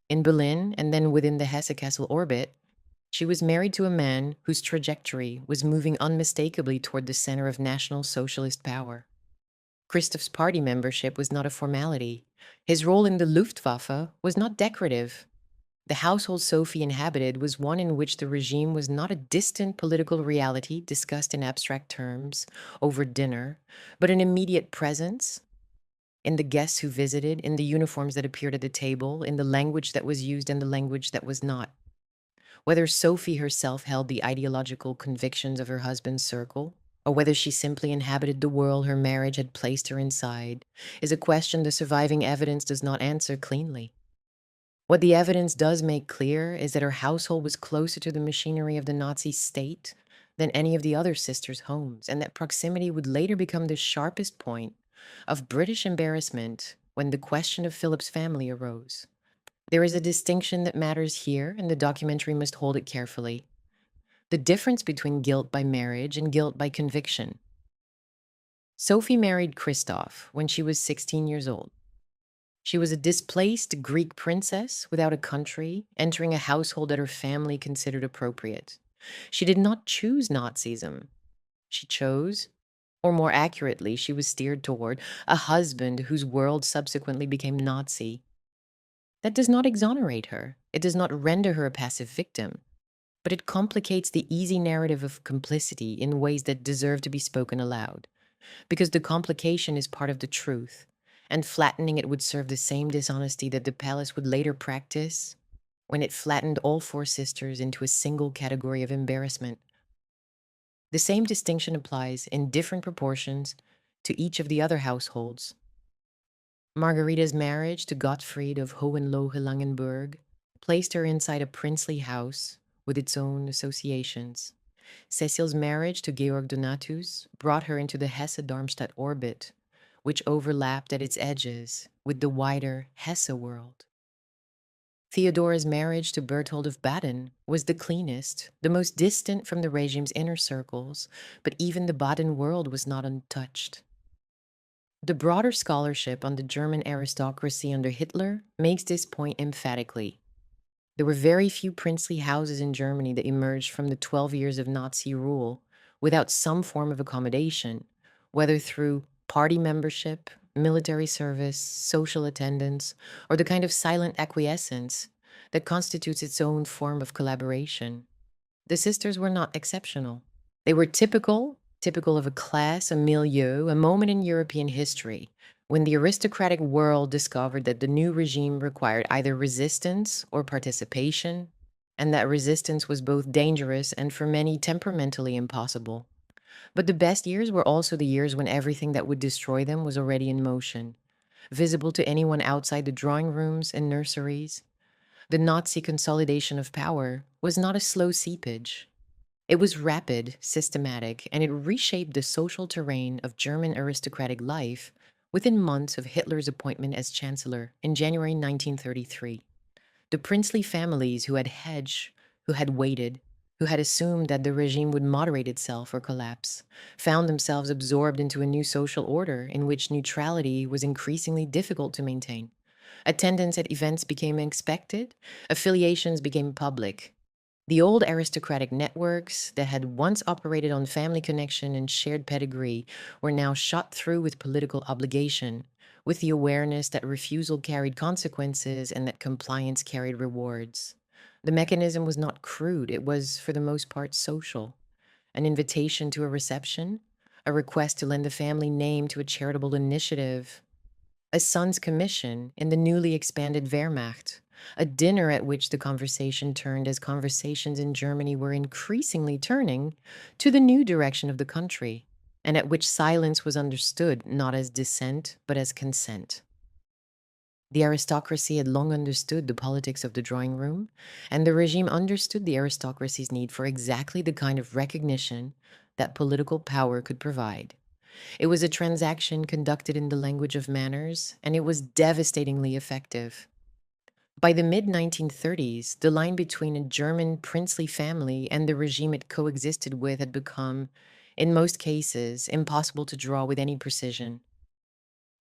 In Berlin, and then within the Hesse-Kassel orbit, she was married to a man whose trajectory was moving unmistakably toward the center of National Socialist power. Christoph's party membership was not a formality. His role in the Luftwaffe was not decorative. The household Sophie inhabited was one in which the regime was not a distant political reality discussed in abstract terms over dinner, but an immediate presence in the guests who visited, in the uniforms that appeared at the table, in the language that was used and the language that was not. Whether Sophie herself held the ideological convictions of her husband's circle, or whether she simply inhabited the world her marriage had placed her inside, is a question the surviving evidence does not answer cleanly. What the evidence does make clear is that her household was closer to the machinery of the Nazi state than any of the other sisters' homes, and that proximity would later become the sharpest point of British embarrassment when the question of Philip's family arose. There is a distinction that matters here, and the documentary must hold it carefully. The difference between guilt by marriage and guilt by conviction. Sophie married Christoph when she was 16 years old. She was a displaced Greek princess without a country, entering a household that her family considered appropriate. She did not choose Nazism. She chose, or more accurately, she was steered toward, a husband whose world subsequently became Nazi. That does not exonerate her. It does not render her a passive victim. But it complicates the easy narrative of complicity in ways that deserve to be spoken aloud. Because the complication is part of the truth, and flattening it would serve the same dishonesty that the palace would later practice when it flattened all four sisters into a single category of embarrassment. The same distinction applies in different proportions to each of the other households. Margarita's marriage to Gottfried of Hohenlohe-Langenburg placed her inside a princely house with its own associations. Cécile's marriage to Georg Donatus brought her into the Hesse-Darmstadt orbit, which overlapped at its edges with the wider Hesse world. Theodora's marriage to Berthold of Baden was the cleanest, the most distant from the regime's inner circles, but even the Baden world was not untouched. The broader scholarship on the German aristocracy under Hitler makes this point emphatically. There were very few princely houses in Germany that emerged from the 12 years of Nazi rule without some form of accommodation, whether through party membership, military service, social attendance, or the kind of silent acquiescence that constitutes its own form of collaboration. The sisters were not exceptional. They were typical of a class, a milieu, a moment in European history when the aristocratic world discovered that the new regime required either resistance or participation, and that resistance was both dangerous and for many temperamentally impossible. But the best years were also the years when everything that would destroy them was already in motion, visible to anyone outside the drawing rooms and nurseries. The Nazi consolidation of power was not a slow seepage. It was rapid, systematic, and it reshaped the social terrain of German aristocratic life within months of Hitler's appointment as chancellor in January 1933. The princely families who had hedged, who had waited, who had assumed that the regime would moderate itself or collapse, found themselves absorbed into a new social order in which neutrality was increasingly difficult to maintain. Attendance at events became expected, affiliations became public. The old aristocratic networks that had once operated on family connection and shared pedigree were now shot through with political obligation, with the awareness that refusal carried consequences and that compliance carried rewards. The mechanism was not crude, it was, for the most part, social. An invitation to a reception, a request to lend a family name to a charitable initiative, a son's commission in the newly expanded Wehrmacht, a dinner at which the conversation turned as conversations in Germany were increasingly turning to the new direction of the country, and at which silence was understood not as dissent but as consent. The aristocracy had long understood the politics of the drawing room, and the regime understood the aristocracy's need for exactly the kind of recognition that political power could provide. It was a transaction conducted in the language of manners, and it was devastatingly effective. By the mid 1930s, the line between a German princely family and the regime it coexisted with had become, in most cases, impossible to draw with any precision.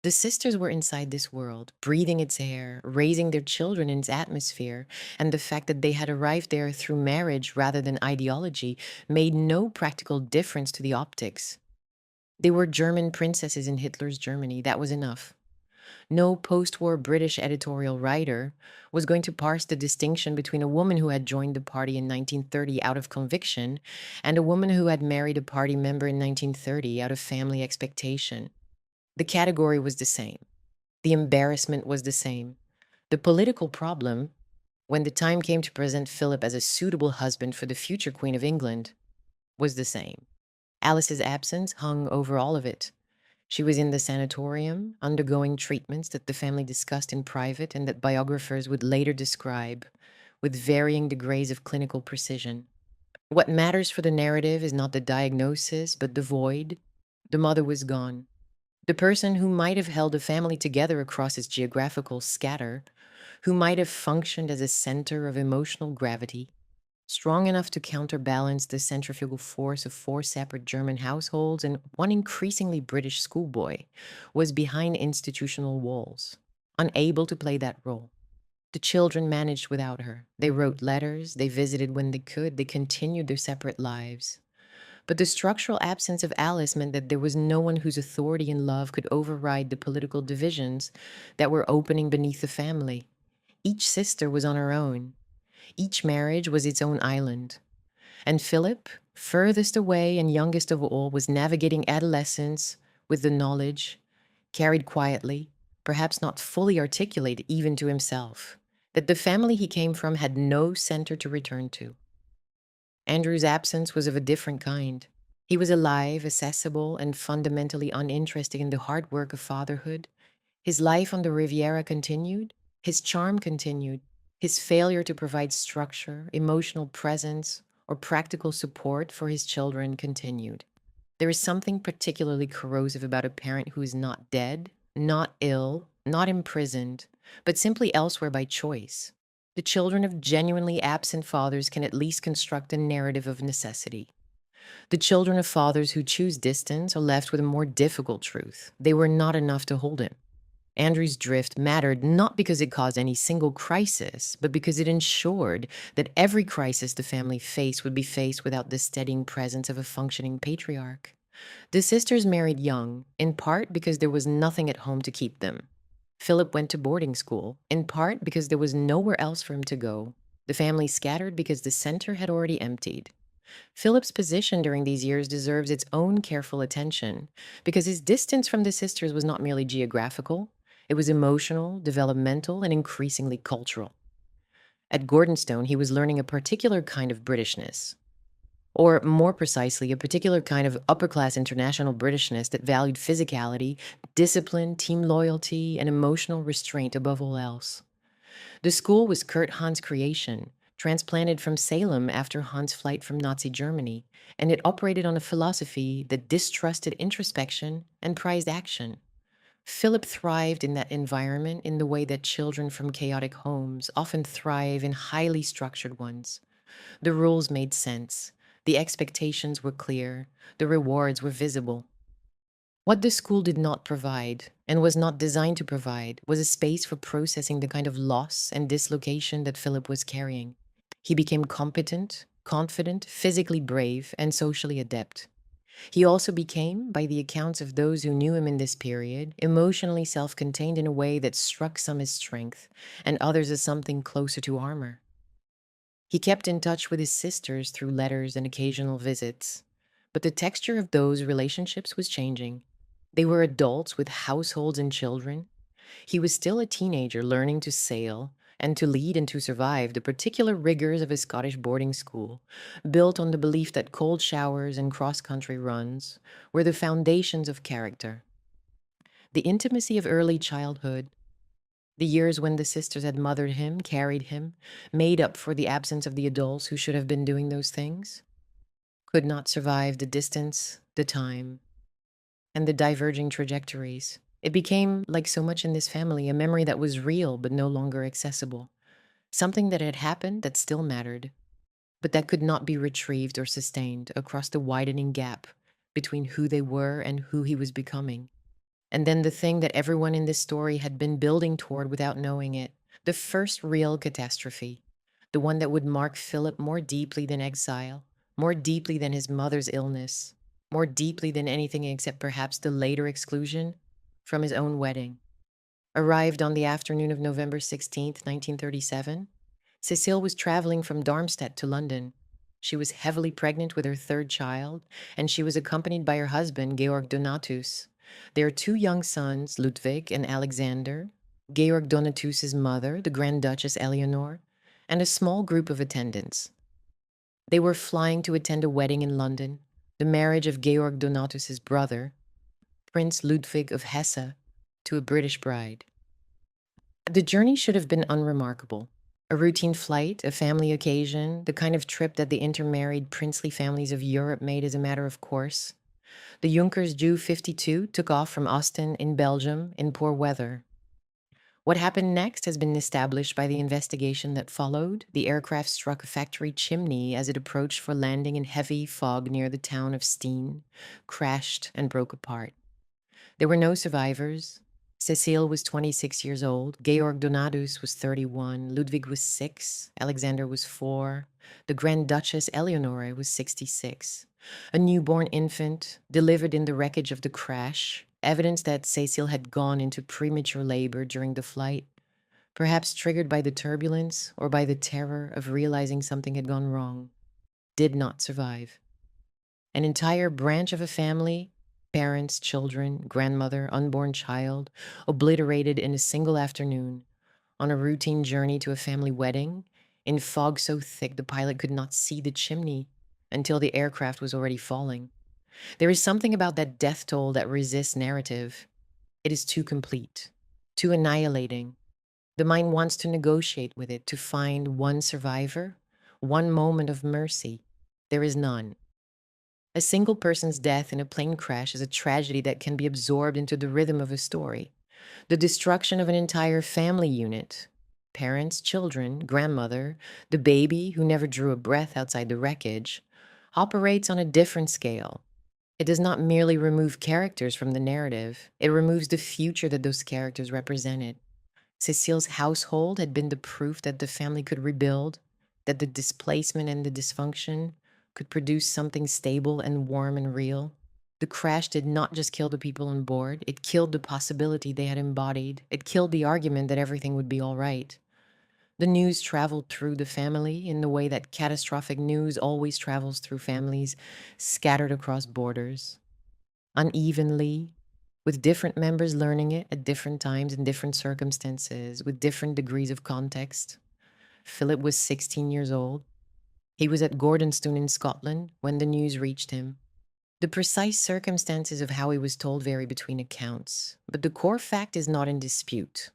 The sisters were inside this world, breathing its air, raising their children in its atmosphere, and the fact that they had arrived there through marriage rather than ideology made no practical difference to the optics. They were German princesses in Hitler's Germany. That was enough. No post-war British editorial writer was going to parse the distinction between a woman who had joined the party in 1930 out of conviction and a woman who had married a party member in 1930 out of family expectation. The category was the same. The embarrassment was the same. The political problem, when the time came to present Philip as a suitable husband for the future Queen of England, was the same. Alice's absence hung over all of it. She was in the sanatorium, undergoing treatments that the family discussed in private and that biographers would later describe with varying degrees of clinical precision. What matters for the narrative is not the diagnosis, but the void. The mother was gone. The person who might have held a family together across its geographical scatter, who might have functioned as a center of emotional gravity, strong enough to counterbalance the centrifugal force of 4 separate German households and one increasingly British schoolboy, was behind institutional walls, unable to play that role. The children managed without her. They wrote letters, they visited when they could, they continued their separate lives. But the structural absence of Alice meant that there was no one whose authority and love could override the political divisions that were opening beneath the family. Each sister was on her own. Each marriage was its own island. And Philip, furthest away and youngest of all, was navigating adolescence with the knowledge, carried quietly, perhaps not fully articulate even to himself, that the family he came from had no center to return to. Andrew's absence was of a different kind. He was alive, accessible, and fundamentally uninterested in the hard work of fatherhood. His life on the Riviera continued. His charm continued. His failure to provide structure, emotional presence, or practical support for his children continued. There is something particularly corrosive about a parent who is not dead, not ill, not imprisoned, but simply elsewhere by choice. The children of genuinely absent fathers can at least construct a narrative of necessity. The children of fathers who choose distance are left with a more difficult truth. They were not enough to hold him. Andrew's drift mattered not because it caused any single crisis, but because it ensured that every crisis the family faced would be faced without the steadying presence of a functioning patriarch. The sisters married young, in part because there was nothing at home to keep them. Philip went to boarding school, in part because there was nowhere else for him to go. The family scattered because the center had already emptied. Philip's position during these years deserves its own careful attention because his distance from the sisters was not merely geographical, it was emotional, developmental, and increasingly cultural. At Gordonstone, he was learning a particular kind of Britishness, or more precisely, a particular kind of upper-class international Britishness that valued physicality, discipline, team loyalty, and emotional restraint above all else. The school was Kurt Hahn's creation, transplanted from Salem after Hahn's flight from Nazi Germany, and it operated on a philosophy that distrusted introspection and prized action. Philip thrived in that environment in the way that children from chaotic homes often thrive in highly structured ones. The rules made sense, the expectations were clear, the rewards were visible. What the school did not provide, and was not designed to provide, was a space for processing the kind of loss and dislocation that Philip was carrying. He became competent, confident, physically brave, and socially adept. He also became, by the accounts of those who knew him in this period, emotionally self-contained in a way that struck some as strength, and others as something closer to armor. He kept in touch with his sisters through letters and occasional visits, but the texture of those relationships was changing. They were adults with households and children. He was still a teenager learning to sail and to lead and to survive the particular rigors of a Scottish boarding school, built on the belief that cold showers and cross-country runs were the foundations of character. The intimacy of early childhood, the years when the sisters had mothered him, carried him, made up for the absence of the adults who should have been doing those things, could not survive the distance, the time, and the diverging trajectories. It became, like so much in this family, a memory that was real but no longer accessible. Something that had happened that still mattered, but that could not be retrieved or sustained across the widening gap between who they were and who he was becoming. And then the thing that everyone in this story had been building toward without knowing it, the first real catastrophe, the one that would mark Philip more deeply than exile, more deeply than his mother's illness, more deeply than anything except perhaps the later exclusion from his own wedding. Arrived on the afternoon of November 16th, 1937, Cecile was traveling from Darmstadt to London. She was heavily pregnant with her third child, and she was accompanied by her husband, Georg Donatus. Their two young sons, Ludwig and Alexander, Georg Donatus's mother, the Grand Duchess Eleanor, and a small group of attendants. They were flying to attend a wedding in London, the marriage of Georg Donatus's brother, Prince Ludwig of Hesse, to a British bride. The journey should have been unremarkable. A routine flight, a family occasion, the kind of trip that the intermarried princely families of Europe made as a matter of course. The Junkers Ju 52 took off from Ostend in Belgium in poor weather. What happened next has been established by the investigation that followed. The aircraft struck a factory chimney as it approached for landing in heavy fog near the town of Steen, crashed and broke apart. There were no survivors. Cecile was 26 years old, Georg Donatus was 31, Ludwig was 6, Alexander was 4, the Grand Duchess Eleonore was 66. A newborn infant, delivered in the wreckage of the crash, evidence that Cecile had gone into premature labor during the flight, perhaps triggered by the turbulence or by the terror of realizing something had gone wrong, did not survive. An entire branch of a family, parents, children, grandmother, unborn child, obliterated in a single afternoon, on a routine journey to a family wedding, in fog so thick the pilot could not see the chimney until the aircraft was already falling. There is something about that death toll that resists narrative. It is too complete, too annihilating. The mind wants to negotiate with it, to find one survivor, one moment of mercy. There is none. A single person's death in a plane crash is a tragedy that can be absorbed into the rhythm of a story. The destruction of an entire family unit, Parents, children, grandmother, the baby who never drew a breath outside the wreckage, operates on a different scale. It does not merely remove characters from the narrative, it removes the future that those characters represented. Cecile's household had been the proof that the family could rebuild, that the displacement and the dysfunction could produce something stable and warm and real. The crash did not just kill the people on board, it killed the possibility they had embodied. It killed the argument that everything would be all right. The news traveled through the family in the way that catastrophic news always travels through families scattered across borders, unevenly, with different members learning it at different times in different circumstances, with different degrees of context. Philip was 16 years old. He was at Gordonstoun in Scotland when the news reached him. The precise circumstances of how he was told vary between accounts, but the core fact is not in dispute.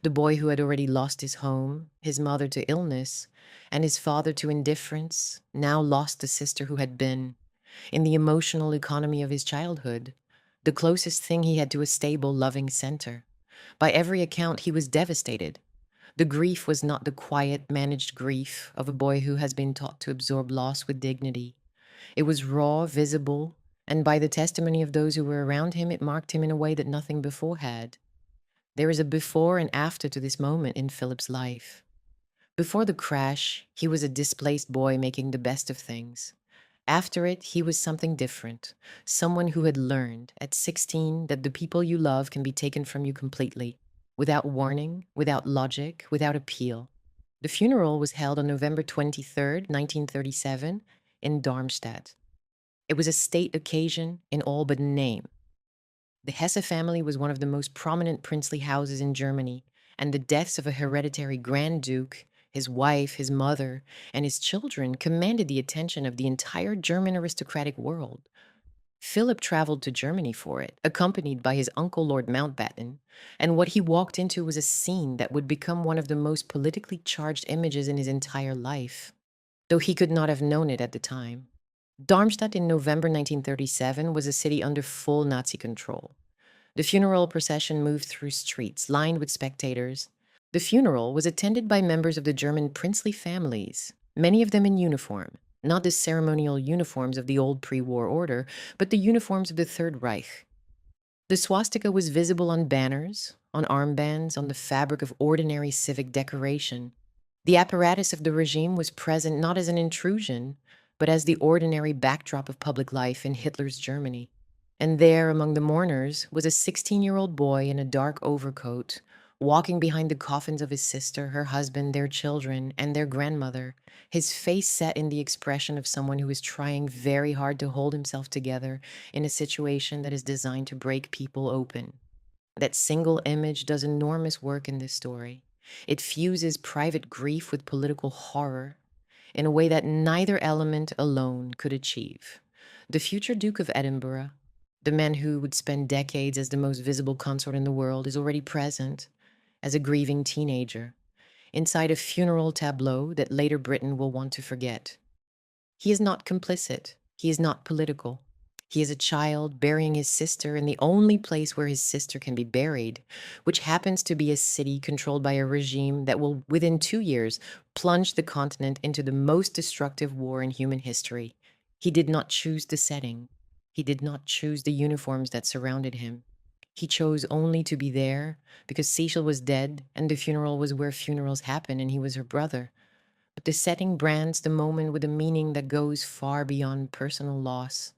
The boy who had already lost his home, his mother to illness, and his father to indifference, now lost the sister who had been, in the emotional economy of his childhood, the closest thing he had to a stable, loving center. By every account, he was devastated. The grief was not the quiet, managed grief of a boy who has been taught to absorb loss with dignity. It was raw, visible, and by the testimony of those who were around him, it marked him in a way that nothing before had. There is a before and after to this moment in Philip's life. Before the crash, he was a displaced boy making the best of things. After it, he was something different, someone who had learned at 16 that the people you love can be taken from you completely, without warning, without logic, without appeal. The funeral was held on November 23rd, 1937, in Darmstadt. It was a state occasion in all but name. The Hesse family was one of the most prominent princely houses in Germany, and the deaths of a hereditary Grand Duke, his wife, his mother, and his children commanded the attention of the entire German aristocratic world. Philip traveled to Germany for it, accompanied by his uncle Lord Mountbatten, and what he walked into was a scene that would become one of the most politically charged images in his entire life, though he could not have known it at the time. Darmstadt in November 1937 was a city under full Nazi control. The funeral procession moved through streets lined with spectators. The funeral was attended by members of the German princely families, many of them in uniform, not the ceremonial uniforms of the old pre-war order, but the uniforms of the Third Reich. The swastika was visible on banners, on armbands, on the fabric of ordinary civic decoration. The apparatus of the regime was present not as an intrusion, but as the ordinary backdrop of public life in Hitler's Germany. And there, among the mourners, was a 16-year-old boy in a dark overcoat, walking behind the coffins of his sister, her husband, their children, and their grandmother, his face set in the expression of someone who is trying very hard to hold himself together in a situation that is designed to break people open. That single image does enormous work in this story. It fuses private grief with political horror in a way that neither element alone could achieve. The future Duke of Edinburgh, the man who would spend decades as the most visible consort in the world, is already present as a grieving teenager inside a funeral tableau that later Britain will want to forget. He is not complicit. He is not political. He is a child burying his sister in the only place where his sister can be buried, which happens to be a city controlled by a regime that will, within 2 years, plunge the continent into the most destructive war in human history. He did not choose the setting. He did not choose the uniforms that surrounded him. He chose only to be there because Cecil was dead and the funeral was where funerals happen and he was her brother. But the setting brands the moment with a meaning that goes far beyond personal loss.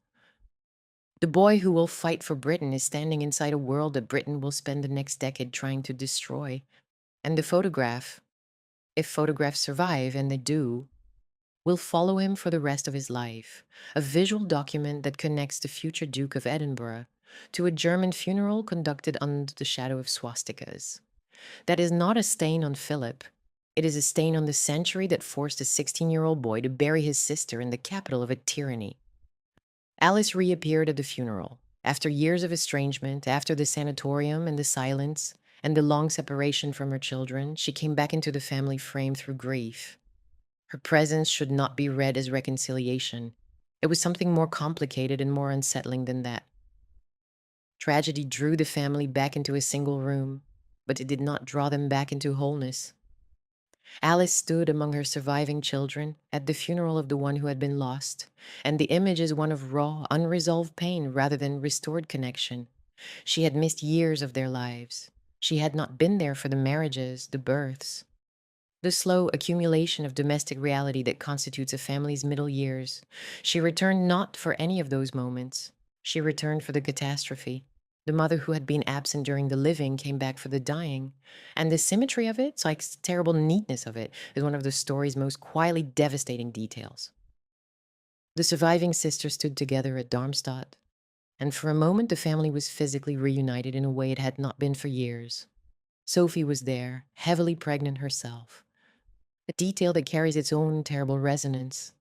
The boy who will fight for Britain is standing inside a world that Britain will spend the next decade trying to destroy. And the photograph, if photographs survive, and they do, will follow him for the rest of his life. A visual document that connects the future Duke of Edinburgh to a German funeral conducted under the shadow of swastikas. That is not a stain on Philip. It is a stain on the century that forced a 16-year-old boy to bury his sister in the capital of a tyranny. Alice reappeared at the funeral. After years of estrangement, after the sanatorium and the silence, and the long separation from her children, she came back into the family frame through grief. Her presence should not be read as reconciliation. It was something more complicated and more unsettling than that. Tragedy drew the family back into a single room, but it did not draw them back into wholeness. Alice stood among her surviving children at the funeral of the one who had been lost, and the image is one of raw, unresolved pain rather than restored connection. She had missed years of their lives. She had not been there for the marriages, the births, the slow accumulation of domestic reality that constitutes a family's middle years. She returned not for any of those moments. She returned for the catastrophe. The mother who had been absent during the living came back for the dying. And the symmetry of it, like terrible neatness of it, is one of the story's most quietly devastating details. The surviving sisters stood together at Darmstadt, and for a moment the family was physically reunited in a way it had not been for years. Sophie was there, heavily pregnant herself, a detail that carries its own terrible resonance,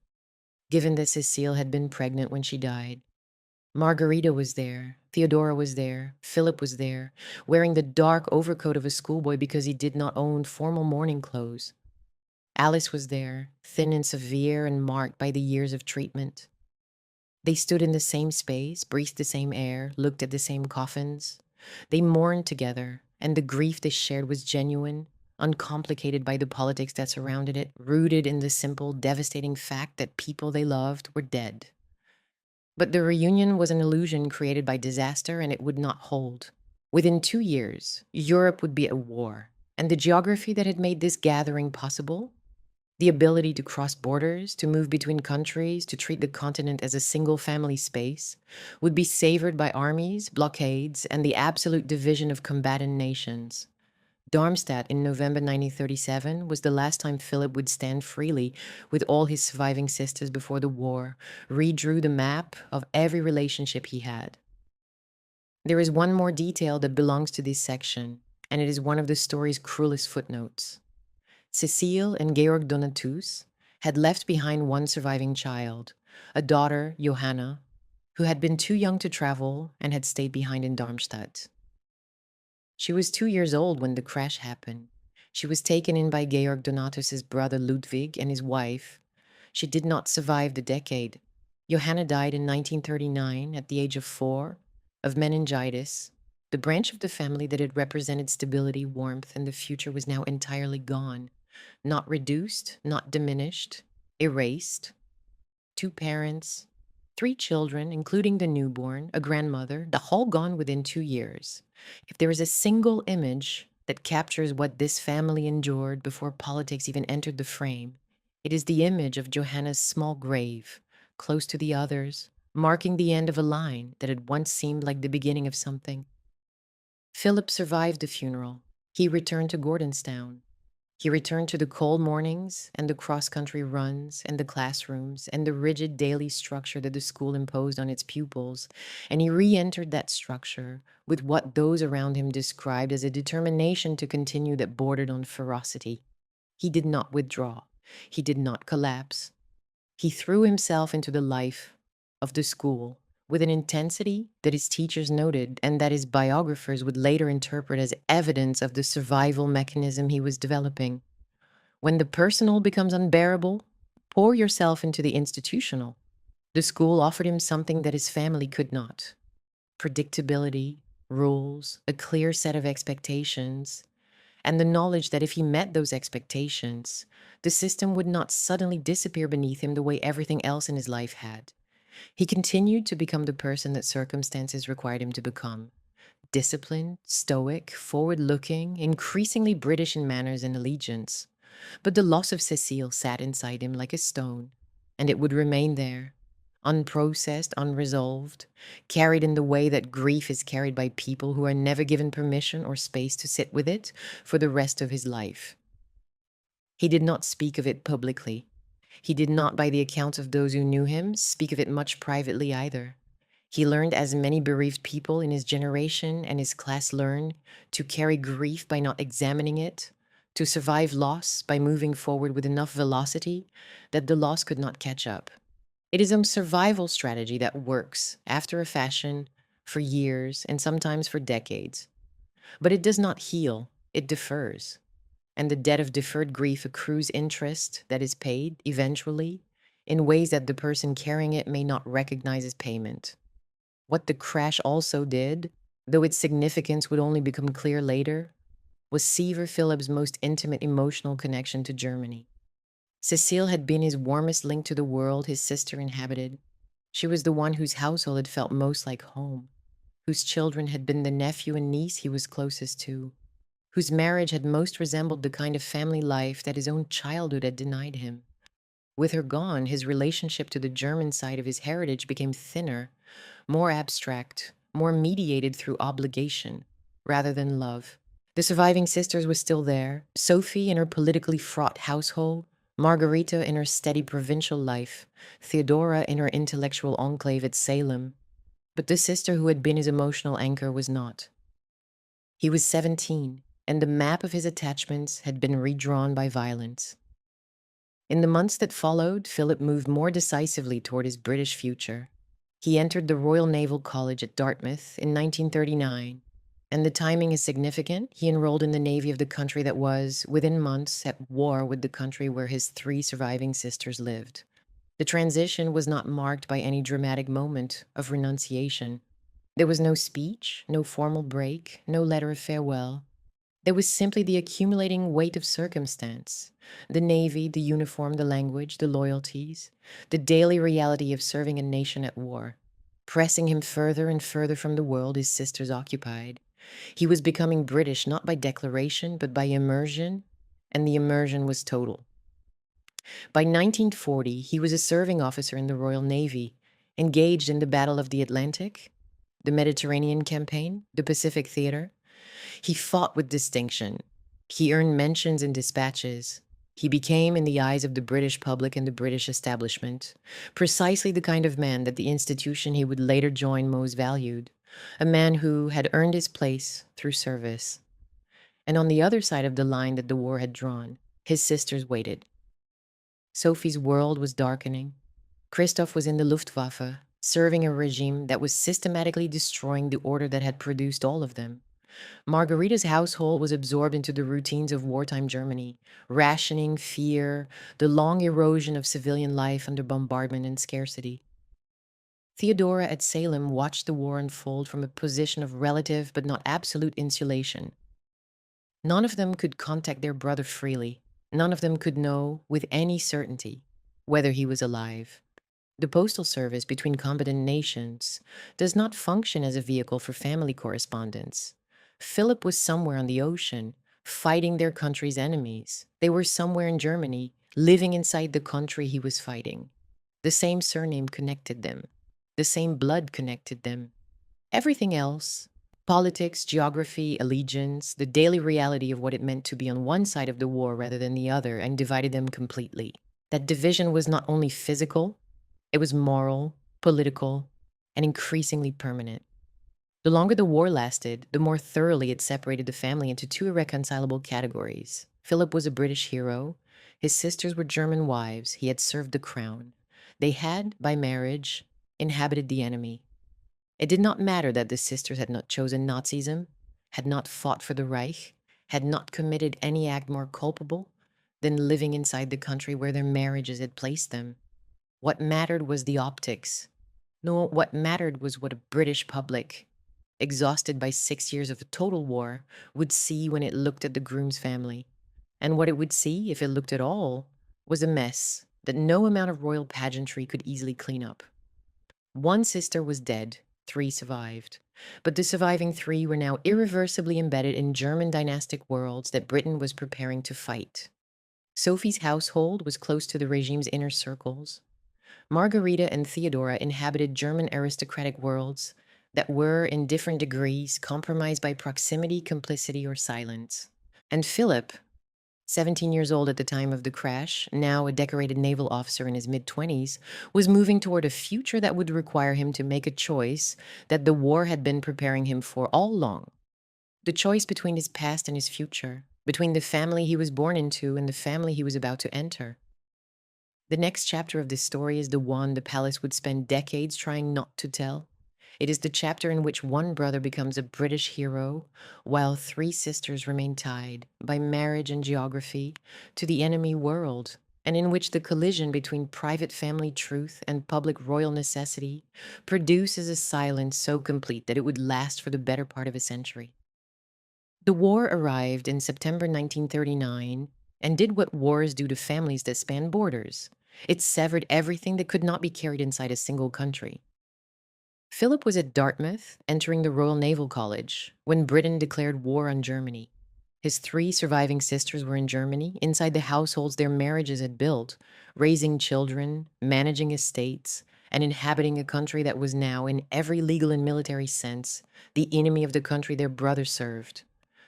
given that Cecile had been pregnant when she died. Margarita was there, Theodora was there, Philip was there, wearing the dark overcoat of a schoolboy because he did not own formal mourning clothes. Alice was there, thin and severe and marked by the years of treatment. They stood in the same space, breathed the same air, looked at the same coffins. They mourned together, and the grief they shared was genuine, uncomplicated by the politics that surrounded it, rooted in the simple, devastating fact that people they loved were dead. But the reunion was an illusion created by disaster, and it would not hold. Within 2 years, Europe would be at war, and the geography that had made this gathering possible, the ability to cross borders, to move between countries, to treat the continent as a single family space, would be savored by armies, blockades, and the absolute division of combatant nations. Darmstadt in November 1937 was the last time Philip would stand freely with all his surviving sisters before the war, redrew the map of every relationship he had. There is one more detail that belongs to this section, and it is one of the story's cruelest footnotes. Cecile and Georg Donatus had left behind one surviving child, a daughter, Johanna, who had been too young to travel and had stayed behind in Darmstadt. She was 2 years old when the crash happened. She was taken in by Georg Donatus's brother Ludwig and his wife. She did not survive the decade. Johanna died in 1939 at the age of 4 of meningitis. The branch of the family that had represented stability, warmth, and the future was now entirely gone. Not reduced, not diminished, erased. 2 parents, 3 children, including the newborn, a grandmother, the whole gone within 2 years. If there is a single image that captures what this family endured before politics even entered the frame, it is the image of Johanna's small grave, close to the others, marking the end of a line that had once seemed like the beginning of something. Philip survived the funeral. He returned to Gordonstown. He returned to the cold mornings and the cross-country runs and the classrooms and the rigid daily structure that the school imposed on its pupils, and he re-entered that structure with what those around him described as a determination to continue that bordered on ferocity. He did not withdraw. He did not collapse. He threw himself into the life of the school with an intensity that his teachers noted and that his biographers would later interpret as evidence of the survival mechanism he was developing. When the personal becomes unbearable, pour yourself into the institutional. The school offered him something that his family could not: predictability, rules, a clear set of expectations, and the knowledge that if he met those expectations, the system would not suddenly disappear beneath him the way everything else in his life had. He continued to become the person that circumstances required him to become: disciplined, stoic, forward-looking, increasingly British in manners and allegiance. But the loss of Cecile sat inside him like a stone, and it would remain there, unprocessed, unresolved, carried in the way that grief is carried by people who are never given permission or space to sit with it for the rest of his life. He did not speak of it publicly. He did not, by the accounts of those who knew him, speak of it much privately either. He learned, as many bereaved people in his generation and his class learn, to carry grief by not examining it, to survive loss by moving forward with enough velocity that the loss could not catch up. It is a survival strategy that works, after a fashion, for years and sometimes for decades. But it does not heal, it defers. And the debt of deferred grief accrues interest that is paid, eventually, in ways that the person carrying it may not recognize as payment. What the crash also did, though its significance would only become clear later, was Sever Philip's most intimate emotional connection to Germany. Cecile had been his warmest link to the world his sister inhabited. She was the one whose household had felt most like home, whose children had been the nephew and niece he was closest to, whose marriage had most resembled the kind of family life that his own childhood had denied him. With her gone, his relationship to the German side of his heritage became thinner, more abstract, more mediated through obligation rather than love. The surviving sisters were still there, Sophie in her politically fraught household, Margarita in her steady provincial life, Theodora in her intellectual enclave at Salem. But the sister who had been his emotional anchor was not. He was 17, and the map of his attachments had been redrawn by violence. In the months that followed, Philip moved more decisively toward his British future. He entered the Royal Naval College at Dartmouth in 1939, and the timing is significant. He enrolled in the Navy of the country that was, within months, at war with the country where his three surviving sisters lived. The transition was not marked by any dramatic moment of renunciation. There was no speech, no formal break, no letter of farewell. There was simply the accumulating weight of circumstance, the Navy, the uniform, the language, the loyalties, the daily reality of serving a nation at war, pressing him further and further from the world his sisters occupied. He was becoming British not by declaration, but by immersion, and the immersion was total. By 1940, he was a serving officer in the Royal Navy, engaged in the Battle of the Atlantic, the Mediterranean Campaign, the Pacific Theater. He fought with distinction. He earned mentions in dispatches. He became, in the eyes of the British public and the British establishment, precisely the kind of man that the institution he would later join most valued, a man who had earned his place through service. And on the other side of the line that the war had drawn, his sisters waited. Sophie's world was darkening. Christoph was in the Luftwaffe, serving a regime that was systematically destroying the order that had produced all of them. Margarita's household was absorbed into the routines of wartime Germany, rationing, fear, the long erosion of civilian life under bombardment and scarcity. Theodora at Salem watched the war unfold from a position of relative but not absolute insulation. None of them could contact their brother freely. None of them could know with any certainty whether he was alive. The postal service between combatant nations does not function as a vehicle for family correspondence. Philip was somewhere on the ocean, fighting their country's enemies. They were somewhere in Germany, living inside the country he was fighting. The same surname connected them. The same blood connected them. Everything else, politics, geography, allegiance, the daily reality of what it meant to be on one side of the war rather than the other, and divided them completely. That division was not only physical, it was moral, political, and increasingly permanent. The longer the war lasted, the more thoroughly it separated the family into two irreconcilable categories. Philip was a British hero. His sisters were German wives. He had served the crown. They had, by marriage, inhabited the enemy. It did not matter that the sisters had not chosen Nazism, had not fought for the Reich, had not committed any act more culpable than living inside the country where their marriages had placed them. What mattered was the optics. No, what mattered was what a British public, exhausted by 6 years of a total war, would see when it looked at the groom's family. And what it would see, if it looked at all, was a mess that no amount of royal pageantry could easily clean up. One sister was dead, 3 survived. But the surviving 3 were now irreversibly embedded in German dynastic worlds that Britain was preparing to fight. Sophie's household was close to the regime's inner circles. Margarita and Theodora inhabited German aristocratic worlds that were, in different degrees, compromised by proximity, complicity, or silence. And Philip, 17 years old at the time of the crash, now a decorated naval officer in his mid-20s, was moving toward a future that would require him to make a choice that the war had been preparing him for all along. The choice between his past and his future, between the family he was born into and the family he was about to enter. The next chapter of this story is the one the palace would spend decades trying not to tell. It is the chapter in which one brother becomes a British hero, while 3 sisters remain tied, by marriage and geography, to the enemy world, and in which the collision between private family truth and public royal necessity produces a silence so complete that it would last for the better part of a century. The war arrived in September 1939 and did what wars do to families that span borders. It severed everything that could not be carried inside a single country. Philip was at Dartmouth, entering the Royal Naval College, when Britain declared war on Germany. His three surviving sisters were in Germany, inside the households their marriages had built, raising children, managing estates, and inhabiting a country that was now, in every legal and military sense, the enemy of the country their brother served.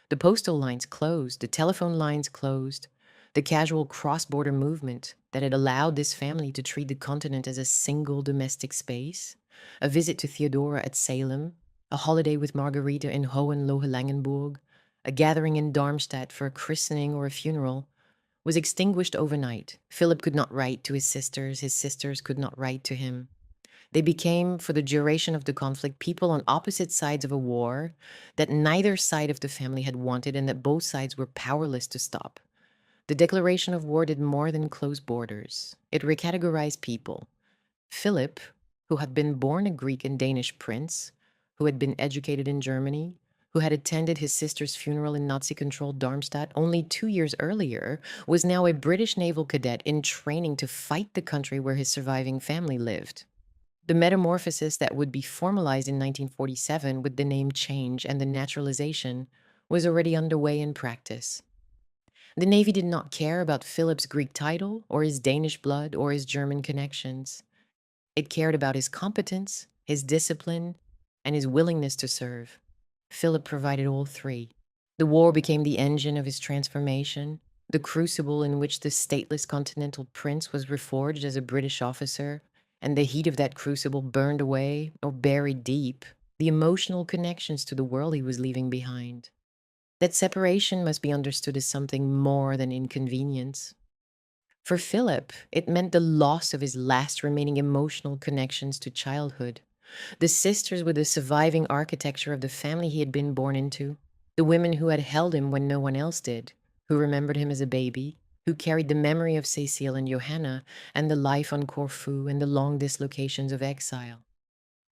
The postal lines closed, the telephone lines closed, the casual cross-border movement that had allowed this family to treat the continent as a single domestic space, a visit to Theodora at Salem, a holiday with Margarita in Hohenlohe-Langenburg, a gathering in Darmstadt for a christening or a funeral, was extinguished overnight. Philip could not write to his sisters could not write to him. They became, for the duration of the conflict, people on opposite sides of a war that neither side of the family had wanted and that both sides were powerless to stop. The declaration of war did more than close borders. It recategorized people. Philip, who had been born a Greek and Danish prince, who had been educated in Germany, who had attended his sister's funeral in Nazi-controlled Darmstadt only 2 years earlier, was now a British naval cadet in training to fight the country where his surviving family lived. The metamorphosis that would be formalized in 1947 with the name change and the naturalization was already underway in practice. The Navy did not care about Philip's Greek title or his Danish blood or his German connections. It cared about his competence, his discipline, and his willingness to serve. Philip provided all three. The war became the engine of his transformation, the crucible in which the stateless continental prince was reforged as a British officer, and the heat of that crucible burned away or buried deep the emotional connections to the world he was leaving behind. That separation must be understood as something more than inconvenience. For Philip, it meant the loss of his last remaining emotional connections to childhood. The sisters were the surviving architecture of the family he had been born into, the women who had held him when no one else did, who remembered him as a baby, who carried the memory of Cecile and Johanna and the life on Corfu and the long dislocations of exile.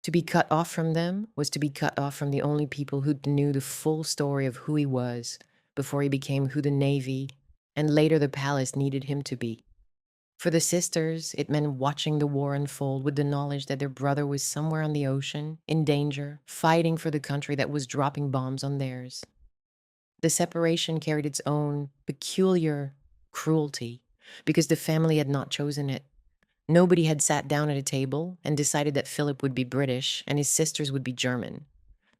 To be cut off from them was to be cut off from the only people who knew the full story of who he was before he became who the Navy and later the palace needed him to be. For the sisters, it meant watching the war unfold with the knowledge that their brother was somewhere on the ocean, in danger, fighting for the country that was dropping bombs on theirs. The separation carried its own peculiar cruelty because the family had not chosen it. Nobody had sat down at a table and decided that Philip would be British and his sisters would be German.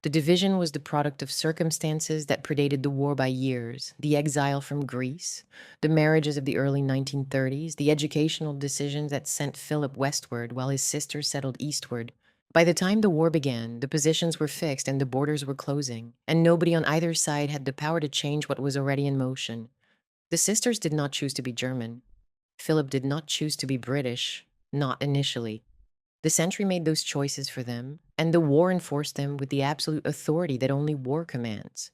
The division was the product of circumstances that predated the war by years: the exile from Greece, the marriages of the early 1930s, the educational decisions that sent Philip westward while his sisters settled eastward. By the time the war began, the positions were fixed and the borders were closing, and nobody on either side had the power to change what was already in motion. The sisters did not choose to be German. Philip did not choose to be British, not initially. The century made those choices for them, and the war enforced them with the absolute authority that only war commands.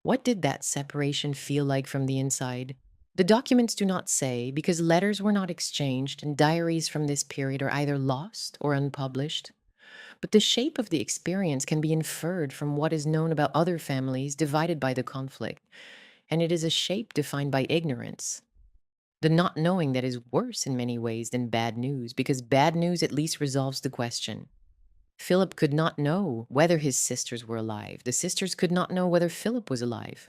What did that separation feel like from the inside? The documents do not say, because letters were not exchanged and diaries from this period are either lost or unpublished. But the shape of the experience can be inferred from what is known about other families divided by the conflict, and it is a shape defined by ignorance. The not knowing that is worse in many ways than bad news, because bad news at least resolves the question. Philip could not know whether his sisters were alive. The sisters could not know whether Philip was alive.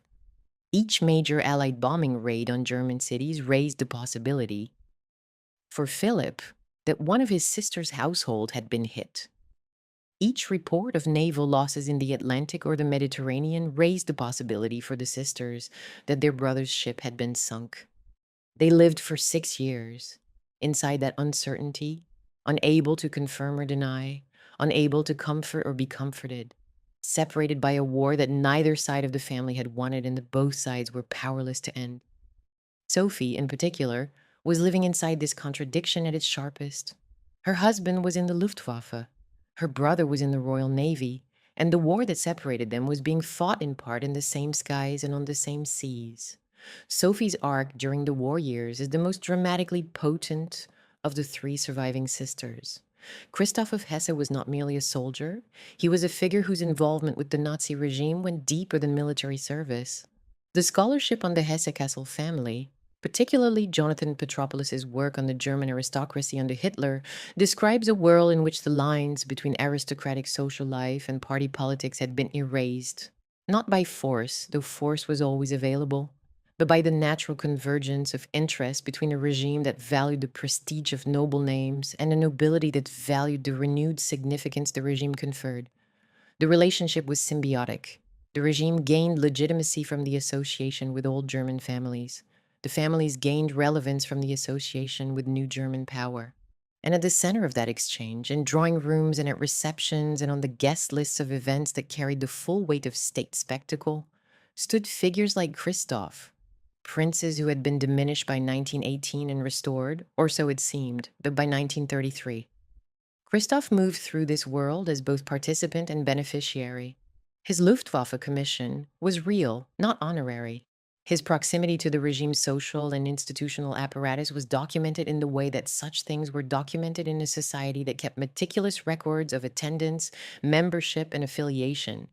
Each major Allied bombing raid on German cities raised the possibility, for Philip, that one of his sisters' household had been hit. Each report of naval losses in the Atlantic or the Mediterranean raised the possibility for the sisters that their brother's ship had been sunk. They lived for 6 years inside that uncertainty, unable to confirm or deny, unable to comfort or be comforted, separated by a war that neither side of the family had wanted and that both sides were powerless to end. Sophie, in particular, was living inside this contradiction at its sharpest. Her husband was in the Luftwaffe. Her brother was in the Royal Navy, and the war that separated them was being fought in part in the same skies and on the same seas. Sophie's arc during the war years is the most dramatically potent of the three surviving sisters. Christoph of Hesse was not merely a soldier, he was a figure whose involvement with the Nazi regime went deeper than military service. The scholarship on the Hesse-Kassel family, particularly Jonathan Petropoulos' work on the German aristocracy under Hitler, describes a world in which the lines between aristocratic social life and party politics had been erased, not by force, though force was always available, but by the natural convergence of interest between a regime that valued the prestige of noble names and a nobility that valued the renewed significance the regime conferred. The relationship was symbiotic. The regime gained legitimacy from the association with old German families. The families gained relevance from the association with new German power. And at the center of that exchange, in drawing rooms and at receptions and on the guest lists of events that carried the full weight of state spectacle, stood figures like Christoph, princes who had been diminished by 1918 and restored, or so it seemed, but by 1933. Christoph moved through this world as both participant and beneficiary. His Luftwaffe commission was real, not honorary. His proximity to the regime's social and institutional apparatus was documented in the way that such things were documented in a society that kept meticulous records of attendance, membership, and affiliation.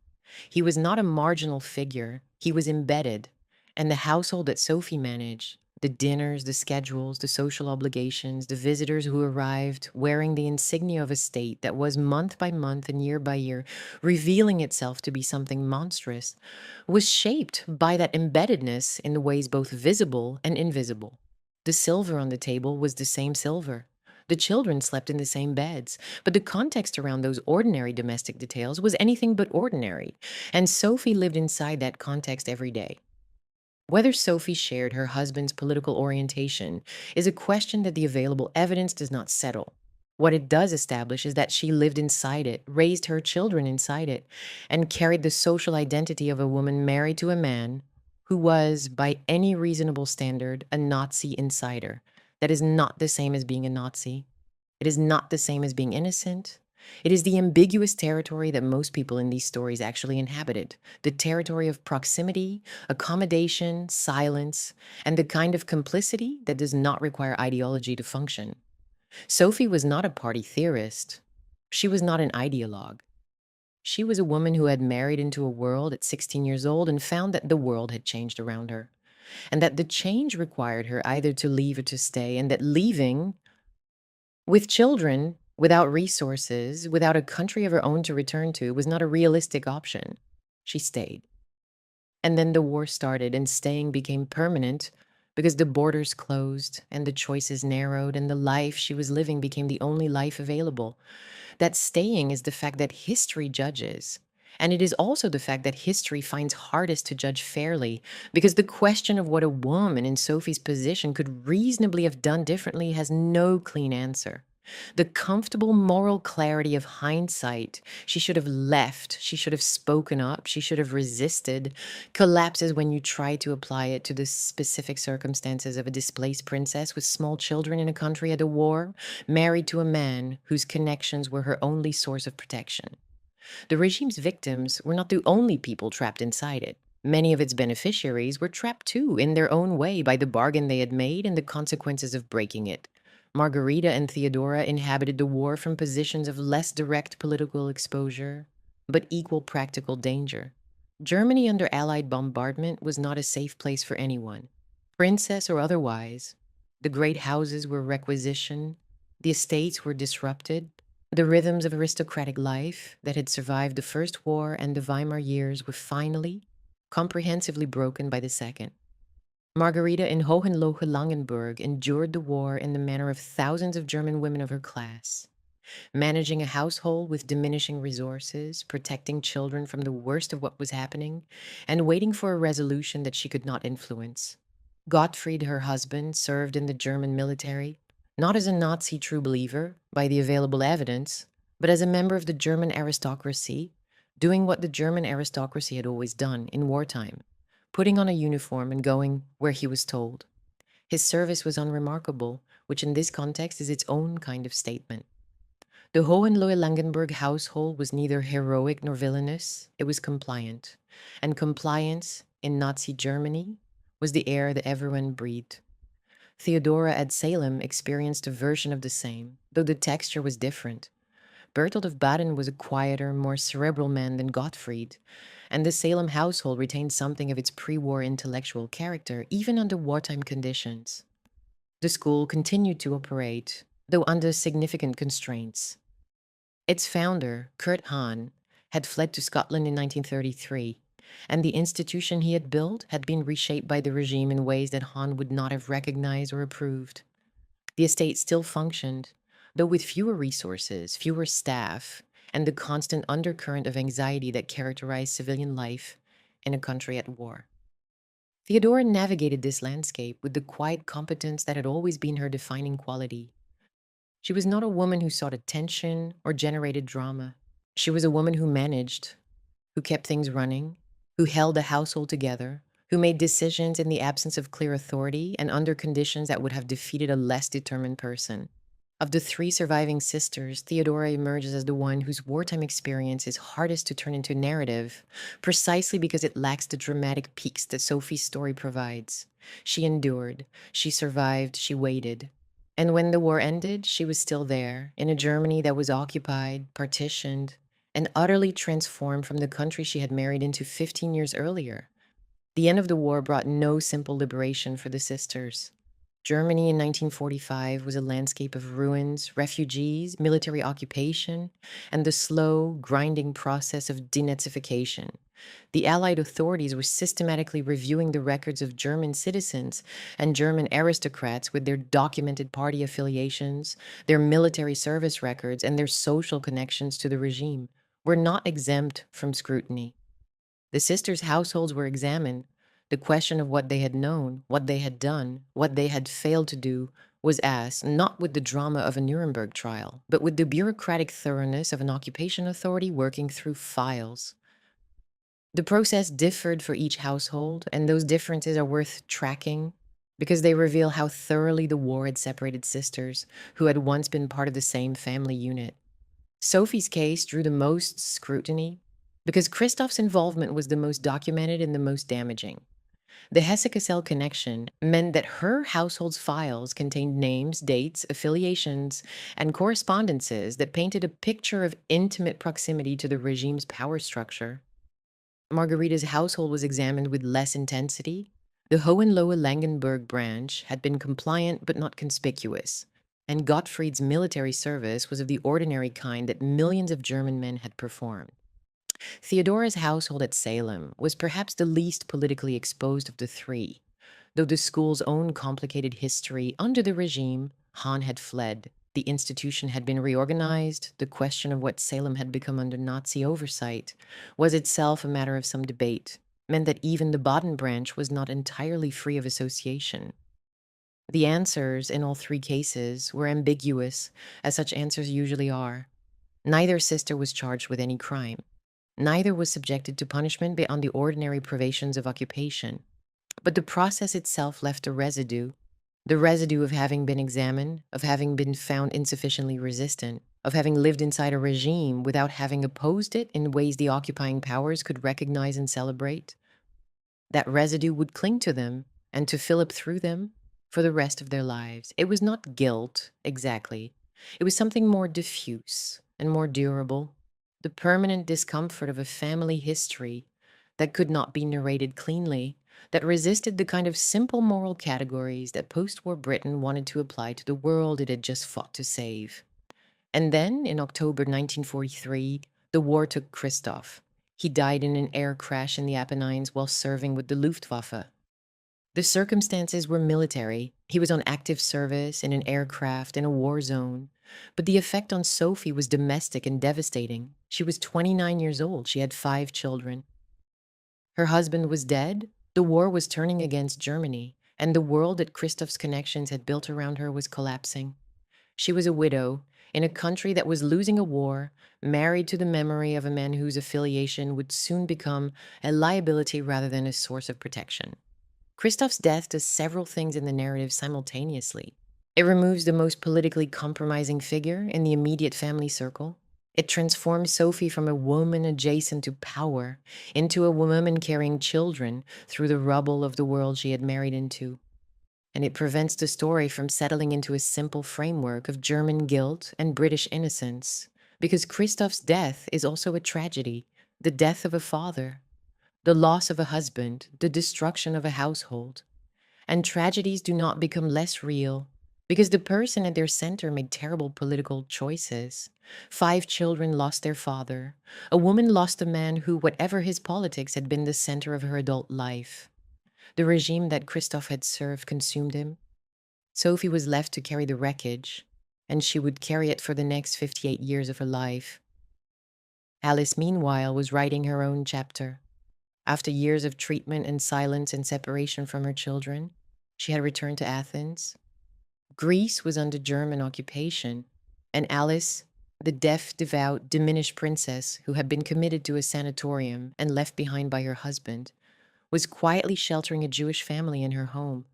He was not a marginal figure, he was embedded. And the household that Sophie managed, the dinners, the schedules, the social obligations, the visitors who arrived wearing the insignia of a state that was month by month and year by year revealing itself to be something monstrous, was shaped by that embeddedness in the ways both visible and invisible. The silver on the table was the same silver. The children slept in the same beds, but the context around those ordinary domestic details was anything but ordinary, and Sophie lived inside that context every day. Whether Sophie shared her husband's political orientation is a question that the available evidence does not settle. What it does establish is that she lived inside it, raised her children inside it, and carried the social identity of a woman married to a man who was, by any reasonable standard, a Nazi insider. That is not the same as being a Nazi. It is not the same as being innocent. It is the ambiguous territory that most people in these stories actually inhabited, the territory of proximity, accommodation, silence, and the kind of complicity that does not require ideology to function. Sophie was not a party theorist. She was not an ideologue. She was a woman who had married into a world at 16 years old and found that the world had changed around her, and that the change required her either to leave or to stay, and that leaving with children, without resources, without a country of her own to return to, was not a realistic option. She stayed. And then the war started, and staying became permanent because the borders closed and the choices narrowed, and the life she was living became the only life available. That staying is the fact that history judges. And it is also the fact that history finds hardest to judge fairly, because the question of what a woman in Sophie's position could reasonably have done differently has no clean answer. The comfortable moral clarity of hindsight, she should have left, she should have spoken up, she should have resisted, collapses when you try to apply it to the specific circumstances of a displaced princess with small children in a country at a war, married to a man whose connections were her only source of protection. The regime's victims were not the only people trapped inside it. Many of its beneficiaries were trapped too, in their own way, by the bargain they had made and the consequences of breaking it. Margarita and Theodora inhabited the war from positions of less direct political exposure, but equal practical danger. Germany under Allied bombardment was not a safe place for anyone, princess or otherwise. The great houses were requisitioned, the estates were disrupted, the rhythms of aristocratic life that had survived the First War and the Weimar years were finally, comprehensively broken by the Second. Margarita in Hohenlohe-Langenburg endured the war in the manner of thousands of German women of her class, managing a household with diminishing resources, protecting children from the worst of what was happening, and waiting for a resolution that she could not influence. Gottfried, her husband, served in the German military, not as a Nazi true believer, by the available evidence, but as a member of the German aristocracy, doing what the German aristocracy had always done in wartime, putting on a uniform and going where he was told. His service was unremarkable, which in this context is its own kind of statement. The Hohenlohe-Langenburg household was neither heroic nor villainous, it was compliant. And compliance, in Nazi Germany, was the air that everyone breathed. Theodora at Salem experienced a version of the same, though the texture was different. Bertold of Baden was a quieter, more cerebral man than Gottfried, and the Salem household retained something of its pre-war intellectual character, even under wartime conditions. The school continued to operate, though under significant constraints. Its founder, Kurt Hahn, had fled to Scotland in 1933, and the institution he had built had been reshaped by the regime in ways that Hahn would not have recognized or approved. The estate still functioned, though with fewer resources, fewer staff, and the constant undercurrent of anxiety that characterized civilian life in a country at war. Theodora navigated this landscape with the quiet competence that had always been her defining quality. She was not a woman who sought attention or generated drama. She was a woman who managed, who kept things running, who held the household together, who made decisions in the absence of clear authority and under conditions that would have defeated a less determined person. Of the three surviving sisters, Theodora emerges as the one whose wartime experience is hardest to turn into narrative, precisely because it lacks the dramatic peaks that Sophie's story provides. She endured, she survived, she waited. And when the war ended, she was still there, in a Germany that was occupied, partitioned, and utterly transformed from the country she had married into 15 years earlier. The end of the war brought no simple liberation for the sisters. Germany in 1945 was a landscape of ruins, refugees, military occupation, and the slow, grinding process of denazification. The Allied authorities were systematically reviewing the records of German citizens and German aristocrats with their documented party affiliations, their military service records, and their social connections to the regime were not exempt from scrutiny. The sisters' households were examined. The question of what they had known, what they had done, what they had failed to do was asked, not with the drama of a Nuremberg trial, but with the bureaucratic thoroughness of an occupation authority working through files. The process differed for each household, and those differences are worth tracking because they reveal how thoroughly the war had separated sisters who had once been part of the same family unit. Sophie's case drew the most scrutiny because Christoph's involvement was the most documented and the most damaging. The Hesse-Kassel connection meant that her household's files contained names, dates, affiliations, and correspondences that painted a picture of intimate proximity to the regime's power structure. Margarita's household was examined with less intensity. The Hohenlohe-Langenburg branch had been compliant but not conspicuous, and Gottfried's military service was of the ordinary kind that millions of German men had performed. Theodora's household at Salem was perhaps the least politically exposed of the three, though the school's own complicated history under the regime, Hahn had fled, the institution had been reorganized, the question of what Salem had become under Nazi oversight was itself a matter of some debate, meant that even the Baden branch was not entirely free of association. The answers in all three cases were ambiguous, as such answers usually are. Neither sister was charged with any crime. Neither was subjected to punishment beyond the ordinary privations of occupation. But the process itself left a residue, the residue of having been examined, of having been found insufficiently resistant, of having lived inside a regime without having opposed it in ways the occupying powers could recognize and celebrate. That residue would cling to them and to fillip through them for the rest of their lives. It was not guilt, exactly. It was something more diffuse and more durable. The permanent discomfort of a family history that could not be narrated cleanly, that resisted the kind of simple moral categories that post-war Britain wanted to apply to the world it had just fought to save. And then, in October 1943, the war took Christoph. He died in an air crash in the Apennines while serving with the Luftwaffe. The circumstances were military. He was on active service in an aircraft in a war zone. But the effect on Sophie was domestic and devastating. She was 29 years old. She had 5 children. Her husband was dead. The war was turning against Germany, and the world that Christoph's connections had built around her was collapsing. She was a widow in a country that was losing a war, married to the memory of a man whose affiliation would soon become a liability rather than a source of protection. Christoph's death does several things in the narrative simultaneously. It removes the most politically compromising figure in the immediate family circle. It transforms Sophie from a woman adjacent to power into a woman carrying children through the rubble of the world she had married into. and it prevents the story from settling into a simple framework of German guilt and British innocence, because Christoph's death is also a tragedy, the death of a father, the loss of a husband, the destruction of a household. And tragedies do not become less real because the person at their center made terrible political choices. 5 children lost their father. A woman lost a man who, whatever his politics, had been the center of her adult life. The regime that Christoph had served consumed him. Sophie was left to carry the wreckage, and she would carry it for the next 58 years of her life. Alice, meanwhile, was writing her own chapter. After years of treatment and silence and separation from her children, she had returned to Athens. Greece was under German occupation, and Alice, the deaf, devout, diminished princess who had been committed to a sanatorium and left behind by her husband, was quietly sheltering a Jewish family in her home.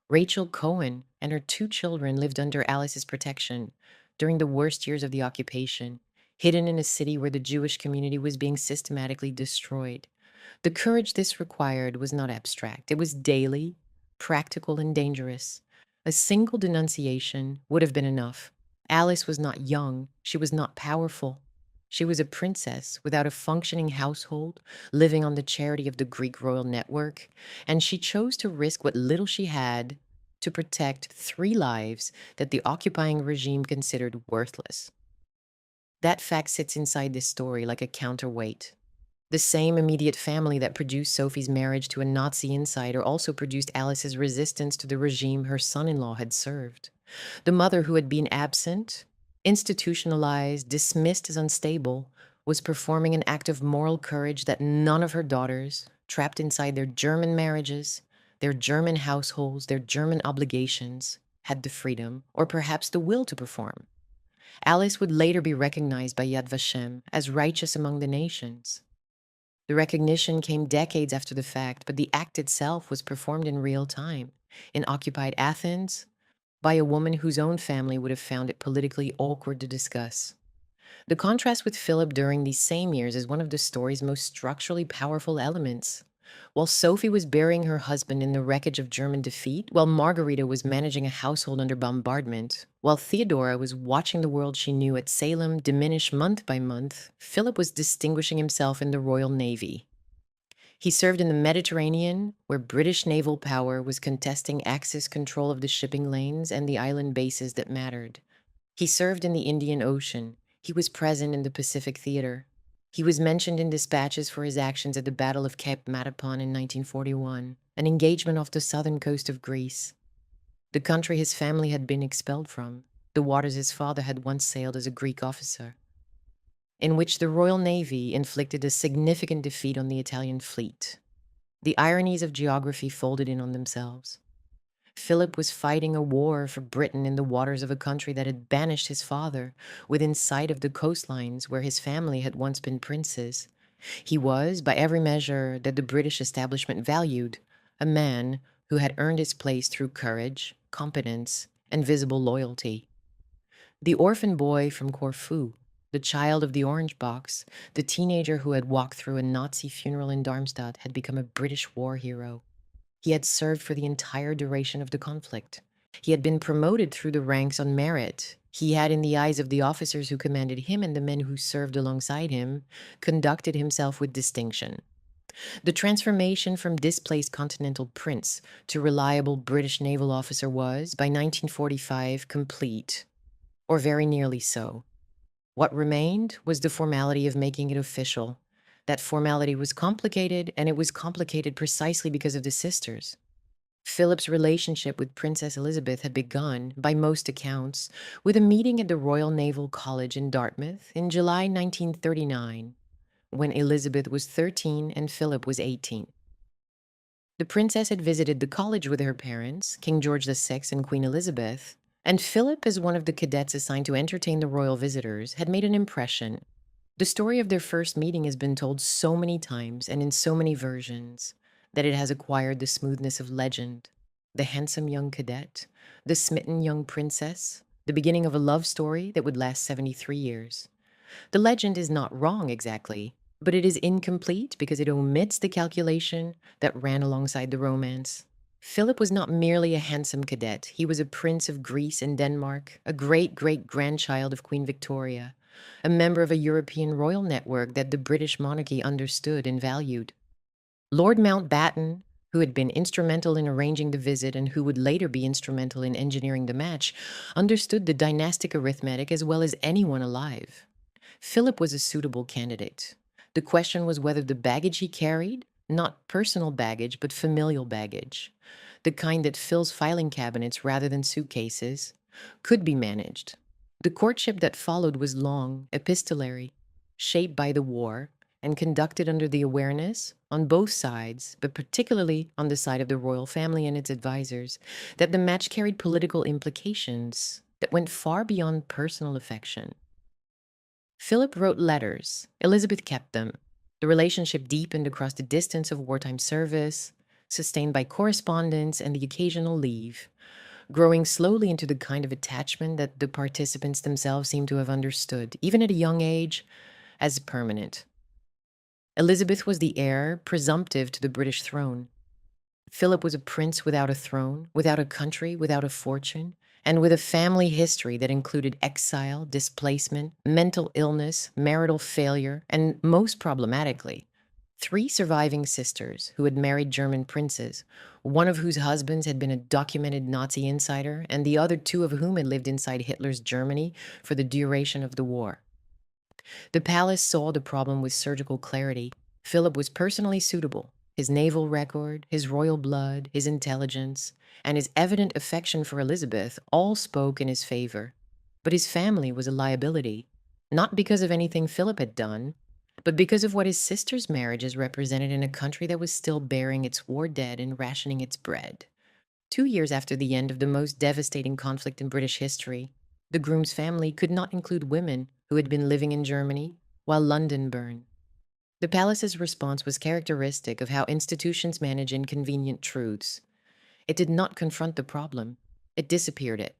Rachel Cohen and her 2 children lived under Alice's protection during the worst years of the occupation, hidden in a city where the Jewish community was being systematically destroyed. The courage this required was not abstract. It was daily, practical, and dangerous. A single denunciation would have been enough. Alice was not young. She was not powerful. She was a princess without a functioning household, living on the charity of the Greek royal network, and she chose to risk what little she had to protect 3 lives that the occupying regime considered worthless. That fact sits inside this story like a counterweight. The same immediate family that produced Sophie's marriage to a Nazi insider also produced Alice's resistance to the regime her son-in-law had served. The mother who had been absent, institutionalized, dismissed as unstable, was performing an act of moral courage that none of her daughters, trapped inside their German marriages, their German households, their German obligations, had the freedom or perhaps the will to perform. Alice would later be recognized by Yad Vashem as righteous among the nations. The recognition came decades after the fact, but the act itself was performed in real time, in occupied Athens, by a woman whose own family would have found it politically awkward to discuss. The contrast with Philip during these same years is one of the story's most structurally powerful elements. While Sophie was burying her husband in the wreckage of German defeat, while Margarita was managing a household under bombardment, while Theodora was watching the world she knew at Salem diminish month by month, Philip was distinguishing himself in the Royal Navy. He served in the Mediterranean, where British naval power was contesting Axis control of the shipping lanes and the island bases that mattered. He served in the Indian Ocean. He was present in the Pacific Theater. He was mentioned in dispatches for his actions at the Battle of Cape Matapon in 1941, an engagement off the southern coast of Greece. The country his family had been expelled from, the waters his father had once sailed as a Greek officer, in which the Royal Navy inflicted a significant defeat on the Italian fleet. The ironies of geography folded in on themselves. Philip was fighting a war for Britain in the waters of a country that had banished his father, within sight of the coastlines where his family had once been princes. He was, by every measure that the British establishment valued, a man who had earned his place through courage, competence, and visible loyalty. The orphan boy from Corfu, the child of the orange box, the teenager who had walked through a Nazi funeral in Darmstadt, had become a British war hero. He had served for the entire duration of the conflict. He had been promoted through the ranks on merit. He had, in the eyes of the officers who commanded him and the men who served alongside him, conducted himself with distinction. The transformation from displaced continental prince to reliable British naval officer was, by 1945, complete, or very nearly so. What remained was the formality of making it official. That formality was complicated, and it was complicated precisely because of the sisters. Philip's relationship with Princess Elizabeth had begun, by most accounts, with a meeting at the Royal Naval College in Dartmouth in July 1939, when Elizabeth was 13 and Philip was 18. The princess had visited the college with her parents, King George VI and Queen Elizabeth, and Philip, as one of the cadets assigned to entertain the royal visitors, had made an impression. The story of their first meeting has been told so many times and in so many versions that it has acquired the smoothness of legend. The handsome young cadet, the smitten young princess, the beginning of a love story that would last 73 years. The legend is not wrong exactly, but it is incomplete because it omits the calculation that ran alongside the romance. Philip was not merely a handsome cadet. He was a prince of Greece and Denmark, a great-great-grandchild of Queen Victoria, a member of a European royal network that the British monarchy understood and valued. Lord Mountbatten, who had been instrumental in arranging the visit and who would later be instrumental in engineering the match, understood the dynastic arithmetic as well as anyone alive. Philip was a suitable candidate. The question was whether the baggage he carried, not personal baggage, but familial baggage, the kind that fills filing cabinets rather than suitcases, could be managed. The courtship that followed was long, epistolary, shaped by the war, and conducted under the awareness, on both sides, but particularly on the side of the royal family and its advisors, that the match carried political implications that went far beyond personal affection. Philip wrote letters. Elizabeth kept them. The relationship deepened across the distance of wartime service, sustained by correspondence and the occasional leave, growing slowly into the kind of attachment that the participants themselves seem to have understood, even at a young age, as permanent. Elizabeth was the heir presumptive to the British throne. Philip was a prince without a throne, without a country, without a fortune, and with a family history that included exile, displacement, mental illness, marital failure, and most problematically, 3 surviving sisters who had married German princes, one of whose husbands had been a documented Nazi insider, and the other 2 of whom had lived inside Hitler's Germany for the duration of the war. The palace saw the problem with surgical clarity. Philip was personally suitable. His naval record, his royal blood, his intelligence, and his evident affection for Elizabeth all spoke in his favor. But his family was a liability, not because of anything Philip had done, but because of what his sister's marriages represented in a country that was still burying its war dead and rationing its bread. 2 years after the end of the most devastating conflict in British history, the groom's family could not include women who had been living in Germany while London burned. The palace's response was characteristic of how institutions manage inconvenient truths. It did not confront the problem. It disappeared it.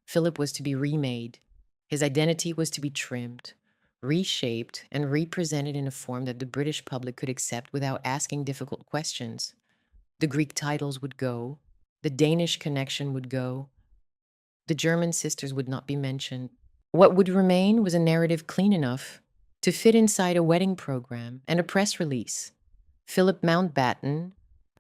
Philip was to be remade. His identity was to be trimmed, reshaped, and represented in a form that the British public could accept without asking difficult questions. The Greek titles would go. The Danish connection would go. The German sisters would not be mentioned. What would remain was a narrative clean enough to fit inside a wedding program and a press release. Philip Mountbatten,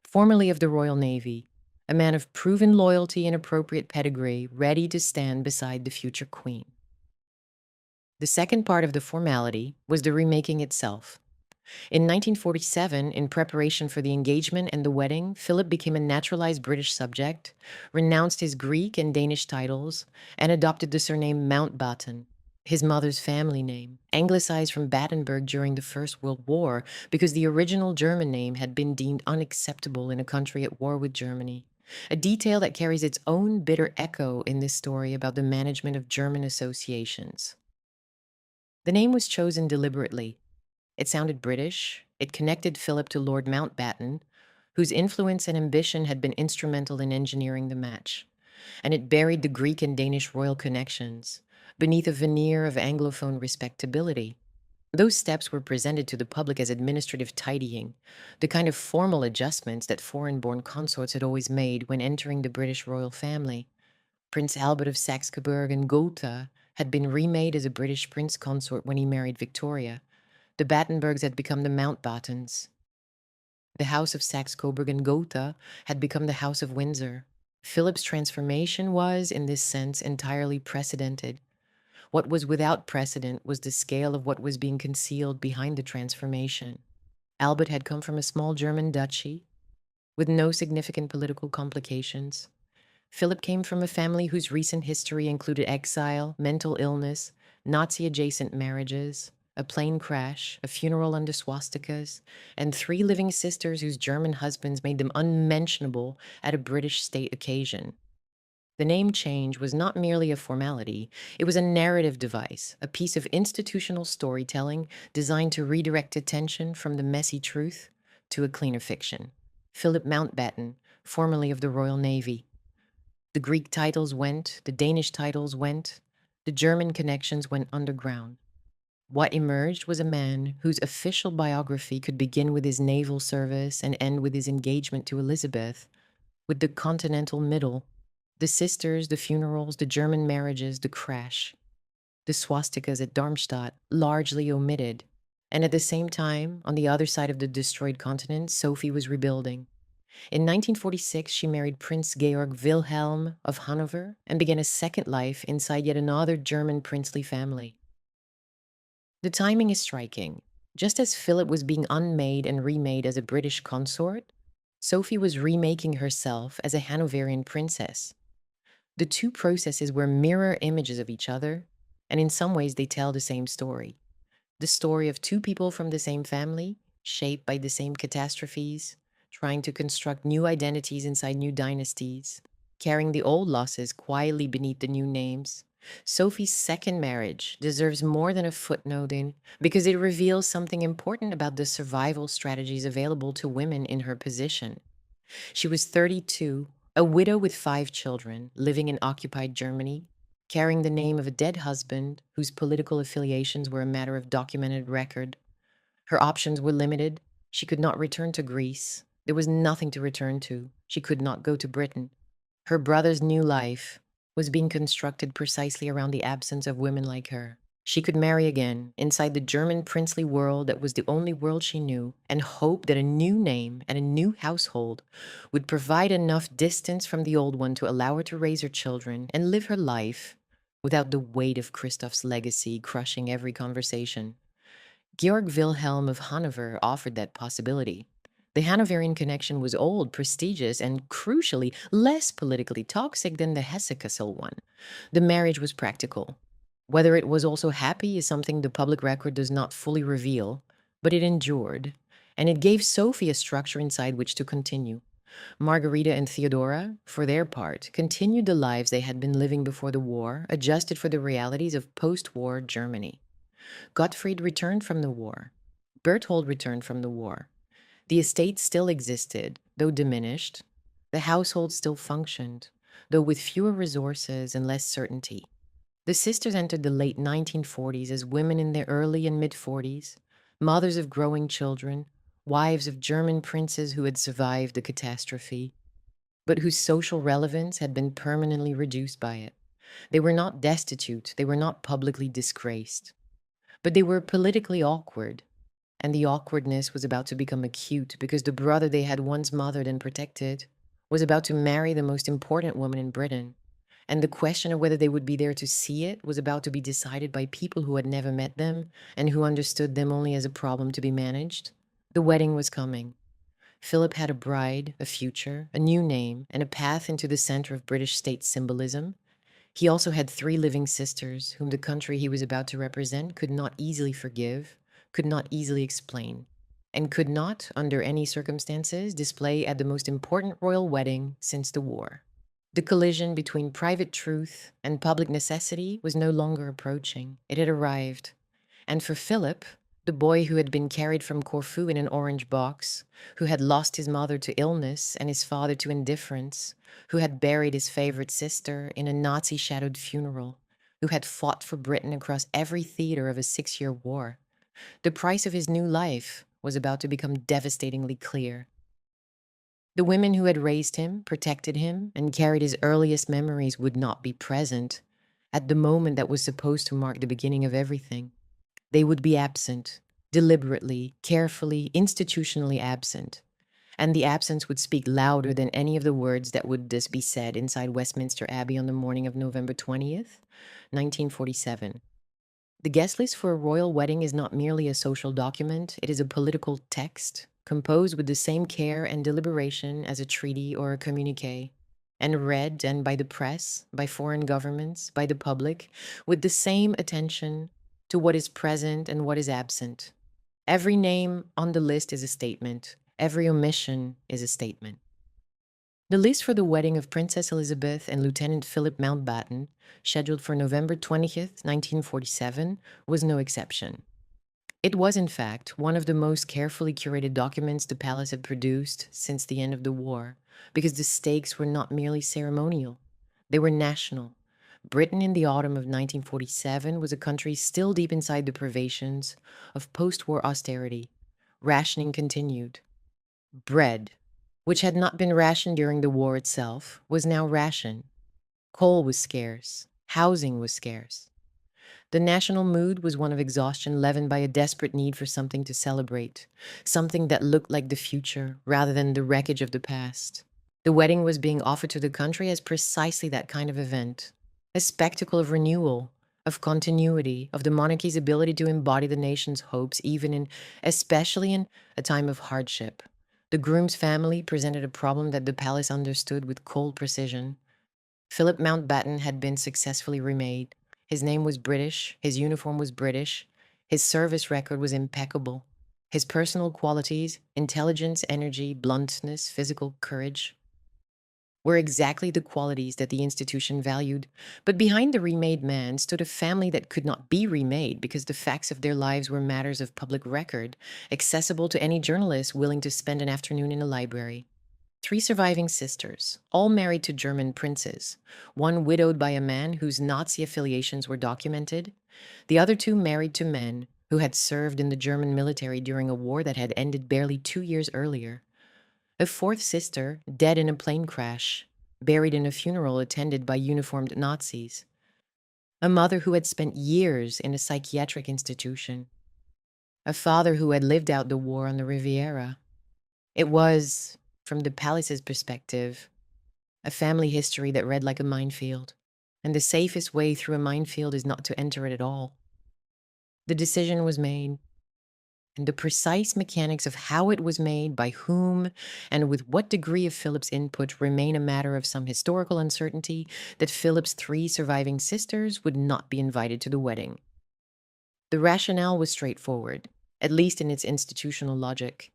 formerly of the Royal Navy, a man of proven loyalty and appropriate pedigree, ready to stand beside the future queen. The second part of the formality was the remaking itself. In 1947, in preparation for the engagement and the wedding, Philip became a naturalized British subject, renounced his Greek and Danish titles, and adopted the surname Mountbatten, his mother's family name, anglicized from Battenberg during the First World War because the original German name had been deemed unacceptable in a country at war with Germany. A detail that carries its own bitter echo in this story about the management of German associations. The name was chosen deliberately. It sounded British. It connected Philip to Lord Mountbatten, whose influence and ambition had been instrumental in engineering the match. And it buried the Greek and Danish royal connections beneath a veneer of Anglophone respectability. Those steps were presented to the public as administrative tidying, the kind of formal adjustments that foreign-born consorts had always made when entering the British royal family. Prince Albert of Saxe-Coburg and Gotha had been remade as a British prince consort when he married Victoria. The Battenbergs had become the Mountbattens. The House of Saxe-Coburg and Gotha had become the House of Windsor. Philip's transformation was, in this sense, entirely precedented. What was without precedent was the scale of what was being concealed behind the transformation. Albert had come from a small German duchy with no significant political complications. Philip came from a family whose recent history included exile, mental illness, Nazi-adjacent marriages, a plane crash, a funeral under swastikas, and 3 living sisters whose German husbands made them unmentionable at a British state occasion. The name change was not merely a formality, it was a narrative device, a piece of institutional storytelling designed to redirect attention from the messy truth to a cleaner fiction. Philip Mountbatten, formerly of the Royal Navy. The Greek titles went, the Danish titles went, the German connections went underground. What emerged was a man whose official biography could begin with his naval service and end with his engagement to Elizabeth, with the continental middle, the sisters, the funerals, the German marriages, the crash, the swastikas at Darmstadt largely omitted. And at the same time, on the other side of the destroyed continent, Sophie was rebuilding. In 1946, she married Prince Georg Wilhelm of Hanover and began a second life inside yet another German princely family. The timing is striking. Just as Philip was being unmade and remade as a British consort, Sophie was remaking herself as a Hanoverian princess. The two processes were mirror images of each other, and in some ways they tell the same story. The story of two people from the same family, shaped by the same catastrophes, trying to construct new identities inside new dynasties, carrying the old losses quietly beneath the new names. Sophie's second marriage deserves more than a footnote in because it reveals something important about the survival strategies available to women in her position. She was 32, a widow with 5 children, living in occupied Germany, carrying the name of a dead husband whose political affiliations were a matter of documented record. Her options were limited. She could not return to Greece. There was nothing to return to. She could not go to Britain. Her brother's new life was being constructed precisely around the absence of women like her. She could marry again inside the German princely world that was the only world she knew, and hope that a new name and a new household would provide enough distance from the old one to allow her to raise her children and live her life without the weight of Christoph's legacy crushing every conversation. Georg Wilhelm of Hanover offered that possibility. The Hanoverian connection was old, prestigious, and crucially less politically toxic than the Hesse-Kassel one. The marriage was practical. Whether it was also happy is something the public record does not fully reveal, but it endured, and it gave Sophie a structure inside which to continue. Margarita and Theodora, for their part, continued the lives they had been living before the war, adjusted for the realities of post-war Germany. Gottfried returned from the war. Berthold returned from the war. The estate still existed, though diminished. The household still functioned, though with fewer resources and less certainty. The sisters entered the late 1940s as women in their early and mid-40s, mothers of growing children, wives of German princes who had survived the catastrophe, but whose social relevance had been permanently reduced by it. They were not destitute, they were not publicly disgraced, but they were politically awkward, and the awkwardness was about to become acute because the brother they had once mothered and protected was about to marry the most important woman in Britain. And the question of whether they would be there to see it was about to be decided by people who had never met them and who understood them only as a problem to be managed. The wedding was coming. Philip had a bride, a future, a new name, and a path into the center of British state symbolism. He also had 3 living sisters whom the country he was about to represent could not easily forgive, could not easily explain, and could not, under any circumstances, display at the most important royal wedding since the war. The collision between private truth and public necessity was no longer approaching. It had arrived. And for Philip, the boy who had been carried from Corfu in an orange box, who had lost his mother to illness and his father to indifference, who had buried his favorite sister in a Nazi-shadowed funeral, who had fought for Britain across every theater of a 6-year war, the price of his new life was about to become devastatingly clear. The women who had raised him, protected him, and carried his earliest memories would not be present at the moment that was supposed to mark the beginning of everything. They would be absent, deliberately, carefully, institutionally absent. And the absence would speak louder than any of the words that would thus be said inside Westminster Abbey on the morning of November 20th, 1947. The guest list for a royal wedding is not merely a social document, it is a political text, composed with the same care and deliberation as a treaty or a communiqué, and read and by the press, by foreign governments, by the public, with the same attention to what is present and what is absent. Every name on the list is a statement. Every omission is a statement. The list for the wedding of Princess Elizabeth and Lieutenant Philip Mountbatten, scheduled for November 20th, 1947, was no exception. It was, in fact, one of the most carefully curated documents the palace had produced since the end of the war, because the stakes were not merely ceremonial. They were national. Britain in the autumn of 1947 was a country still deep inside the privations of post-war austerity. Rationing continued. Bread, which had not been rationed during the war itself, was now rationed. Coal was scarce. Housing was scarce. The national mood was one of exhaustion leavened by a desperate need for something to celebrate, something that looked like the future rather than the wreckage of the past. The wedding was being offered to the country as precisely that kind of event, a spectacle of renewal, of continuity, of the monarchy's ability to embody the nation's hopes, even in, especially in, a time of hardship. The groom's family presented a problem that the palace understood with cold precision. Philip Mountbatten had been successfully remade. His name was British, his uniform was British, his service record was impeccable. His personal qualities, intelligence, energy, bluntness, physical courage, were exactly the qualities that the institution valued. But behind the remade man stood a family that could not be remade because the facts of their lives were matters of public record, accessible to any journalist willing to spend an afternoon in a library. 3 surviving sisters, all married to German princes, one widowed by a man whose Nazi affiliations were documented, the other 2 married to men who had served in the German military during a war that had ended barely 2 years earlier. A 4th sister, dead in a plane crash, buried in a funeral attended by uniformed Nazis. A mother who had spent years in a psychiatric institution. A father who had lived out the war on the Riviera. It was, from the palace's perspective, a family history that read like a minefield. And the safest way through a minefield is not to enter it at all. The decision was made. And the precise mechanics of how it was made, by whom, and with what degree of Philip's input remain a matter of some historical uncertainty that Philip's 3 surviving sisters would not be invited to the wedding. The rationale was straightforward, at least in its institutional logic.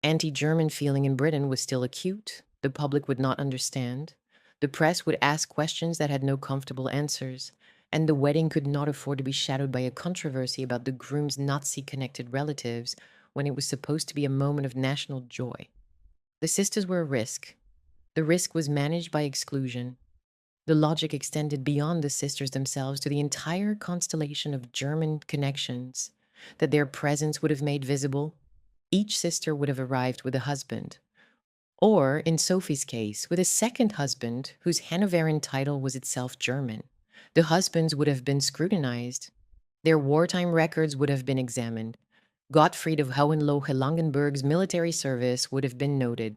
Anti-German feeling in Britain was still acute, the public would not understand, the press would ask questions that had no comfortable answers, and the wedding could not afford to be shadowed by a controversy about the groom's Nazi-connected relatives when it was supposed to be a moment of national joy. The sisters were a risk. The risk was managed by exclusion. The logic extended beyond the sisters themselves to the entire constellation of German connections that their presence would have made visible. Each sister would have arrived with a husband, or, in Sophie's case, with a second husband whose Hanoverian title was itself German. The husbands would have been scrutinized. Their wartime records would have been examined. Gottfried of Hohenlohe-Langenburg's military service would have been noted.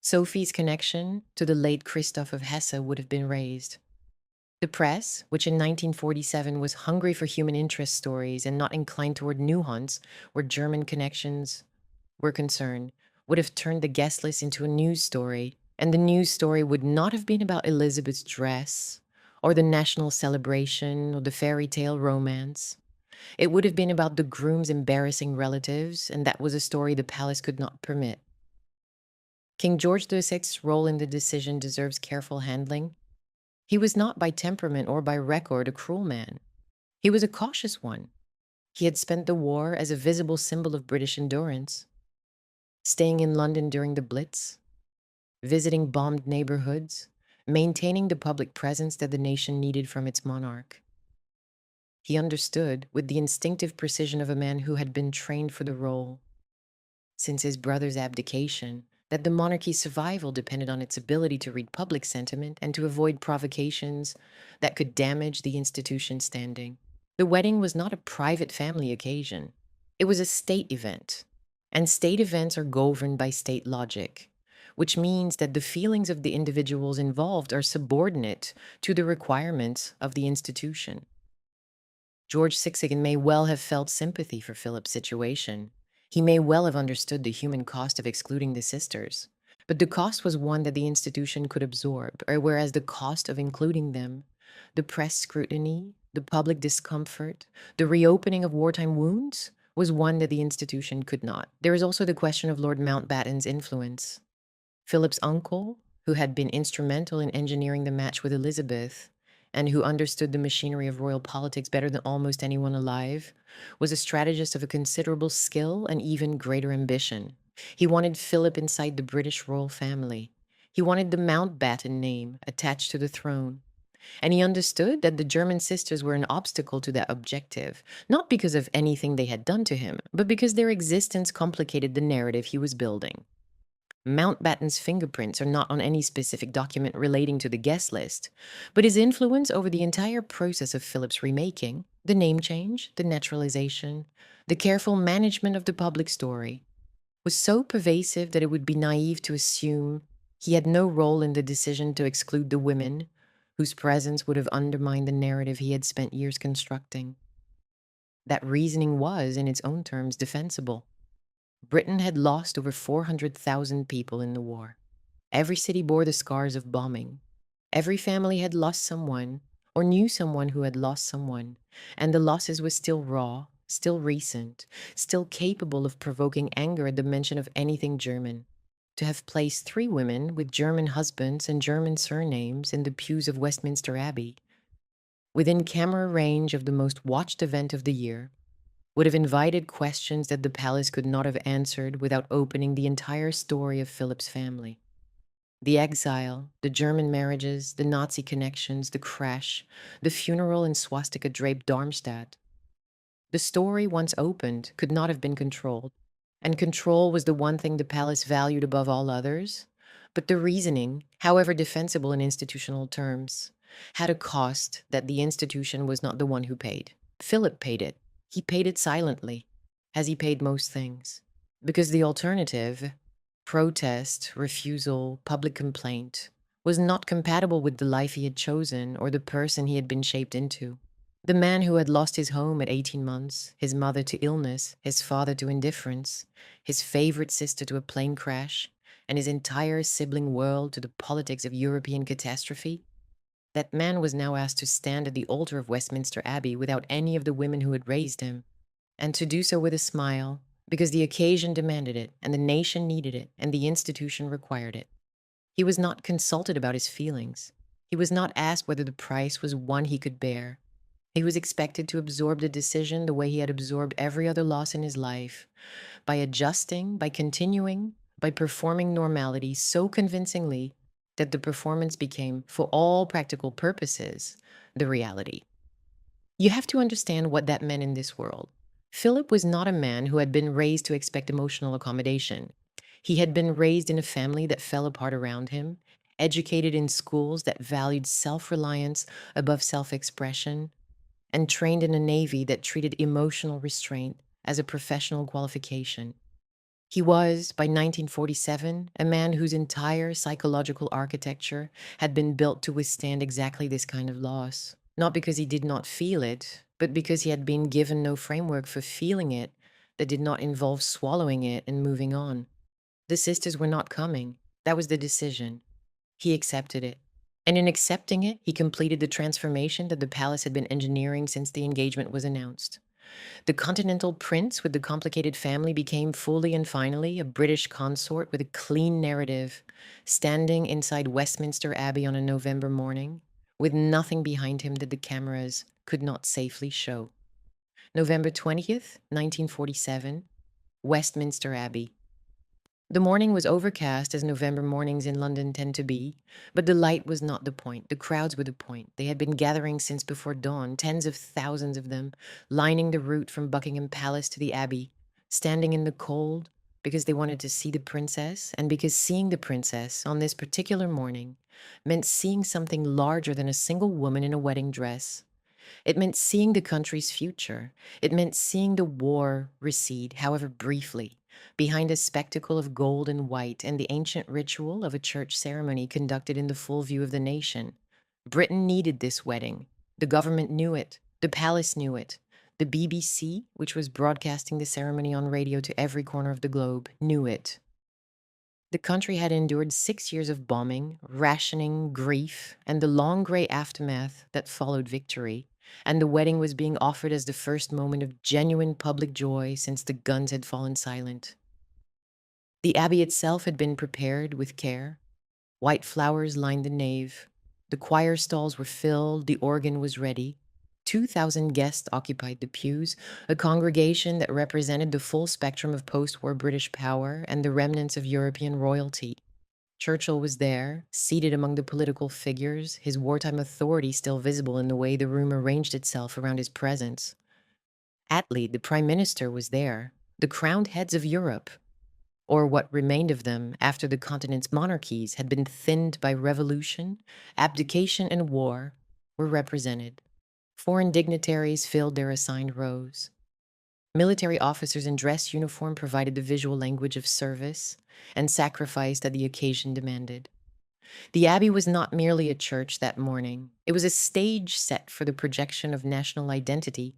Sophie's connection to the late Christoph of Hesse would have been raised. The press, which in 1947 was hungry for human interest stories and not inclined toward nuance where German connections were concerned, would have turned the guest list into a news story, and the news story would not have been about Elizabeth's dress, or the national celebration, or the fairy tale romance. It would have been about the groom's embarrassing relatives, and that was a story the palace could not permit. King George VI's role in the decision deserves careful handling. He was not by temperament or by record a cruel man. He was a cautious one. He had spent the war as a visible symbol of British endurance, staying in London during the Blitz, visiting bombed neighborhoods, maintaining the public presence that the nation needed from its monarch. He understood, with the instinctive precision of a man who had been trained for the role, since his brother's abdication, that the monarchy's survival depended on its ability to read public sentiment and to avoid provocations that could damage the institution's standing. The wedding was not a private family occasion. It was a state event, and state events are governed by state logic, which means that the feelings of the individuals involved are subordinate to the requirements of the institution. George VI may well have felt sympathy for Philip's situation. He may well have understood the human cost of excluding the sisters, but the cost was one that the institution could absorb, whereas the cost of including them, the press scrutiny, the public discomfort, the reopening of wartime wounds, was one that the institution could not. There is also the question of Lord Mountbatten's influence. Philip's uncle, who had been instrumental in engineering the match with Elizabeth, and who understood the machinery of royal politics better than almost anyone alive, was a strategist of a considerable skill and even greater ambition. He wanted Philip inside the British royal family. He wanted the Mountbatten name attached to the throne. And he understood that the German sisters were an obstacle to that objective, not because of anything they had done to him, but because their existence complicated the narrative he was building. Mountbatten's fingerprints are not on any specific document relating to the guest list, but his influence over the entire process of Philip's remaking, the name change, the naturalization, the careful management of the public story, was so pervasive that it would be naive to assume he had no role in the decision to exclude the women whose presence would have undermined the narrative he had spent years constructing. That reasoning was, in its own terms, defensible. Britain had lost over 400,000 people in the war. Every city bore the scars of bombing. Every family had lost someone or knew someone who had lost someone, and the losses were still raw, still recent, still capable of provoking anger at the mention of anything German. To have placed 3 women with German husbands and German surnames in the pews of Westminster Abbey, within camera range of the most watched event of the year, would have invited questions that the palace could not have answered without opening the entire story of Philip's family. The exile, the German marriages, the Nazi connections, the crash, the funeral in swastika-draped Darmstadt. The story, once opened, could not have been controlled, and control was the one thing the palace valued above all others. But the reasoning, however defensible in institutional terms, had a cost that the institution was not the one who paid. Philip paid it. He paid it silently, as he paid most things. Because the alternative, protest, refusal, public complaint, was not compatible with the life he had chosen or the person he had been shaped into. The man who had lost his home at 18 months, his mother to illness, his father to indifference, his favorite sister to a plane crash, and his entire sibling world to the politics of European catastrophe, that man was now asked to stand at the altar of Westminster Abbey without any of the women who had raised him, and to do so with a smile, because the occasion demanded it, and the nation needed it, and the institution required it. He was not consulted about his feelings. He was not asked whether the price was one he could bear. He was expected to absorb the decision the way he had absorbed every other loss in his life, by adjusting, by continuing, by performing normality so convincingly that the performance became, for all practical purposes, the reality. You have to understand what that meant in this world. Philip was not a man who had been raised to expect emotional accommodation. He had been raised in a family that fell apart around him, educated in schools that valued self-reliance above self-expression, and trained in a navy that treated emotional restraint as a professional qualification. He was, by 1947, a man whose entire psychological architecture had been built to withstand exactly this kind of loss. Not because he did not feel it, but because he had been given no framework for feeling it that did not involve swallowing it and moving on. The sisters were not coming. That was the decision. He accepted it. And in accepting it, he completed the transformation that the palace had been engineering since the engagement was announced. The continental prince with the complicated family became fully and finally a British consort with a clean narrative, standing inside Westminster Abbey on a November morning, with nothing behind him that the cameras could not safely show. November 20th, 1947, Westminster Abbey. The morning was overcast, as November mornings in London tend to be, but the light was not the point. The crowds were the point. They had been gathering since before dawn, tens of thousands of them, lining the route from Buckingham Palace to the Abbey, standing in the cold because they wanted to see the princess, and because seeing the princess on this particular morning meant seeing something larger than a single woman in a wedding dress. It meant seeing the country's future. It meant seeing the war recede, however briefly, behind a spectacle of gold and white and the ancient ritual of a church ceremony conducted in the full view of the nation. Britain needed this wedding. The government knew it. The palace knew it. The BBC, which was broadcasting the ceremony on radio to every corner of the globe, knew it. The country had endured 6 years of bombing, rationing, grief, and the long gray aftermath that followed victory, and the wedding was being offered as the first moment of genuine public joy since the guns had fallen silent. The abbey itself had been prepared with care. White flowers lined the nave. The choir stalls were filled. The organ was ready. 2,000 guests occupied the pews, a congregation that represented the full spectrum of post-war British power and the remnants of European royalty. Churchill was there, seated among the political figures, his wartime authority still visible in the way the room arranged itself around his presence. Attlee, the Prime Minister, was there, the crowned heads of Europe. or what remained of them after the continent's monarchies had been thinned by revolution, abdication, and war, were represented. Foreign dignitaries filled their assigned rows. Military officers in dress uniform provided the visual language of service and sacrifice that the occasion demanded. The Abbey was not merely a church that morning. It was a stage set for the projection of national identity,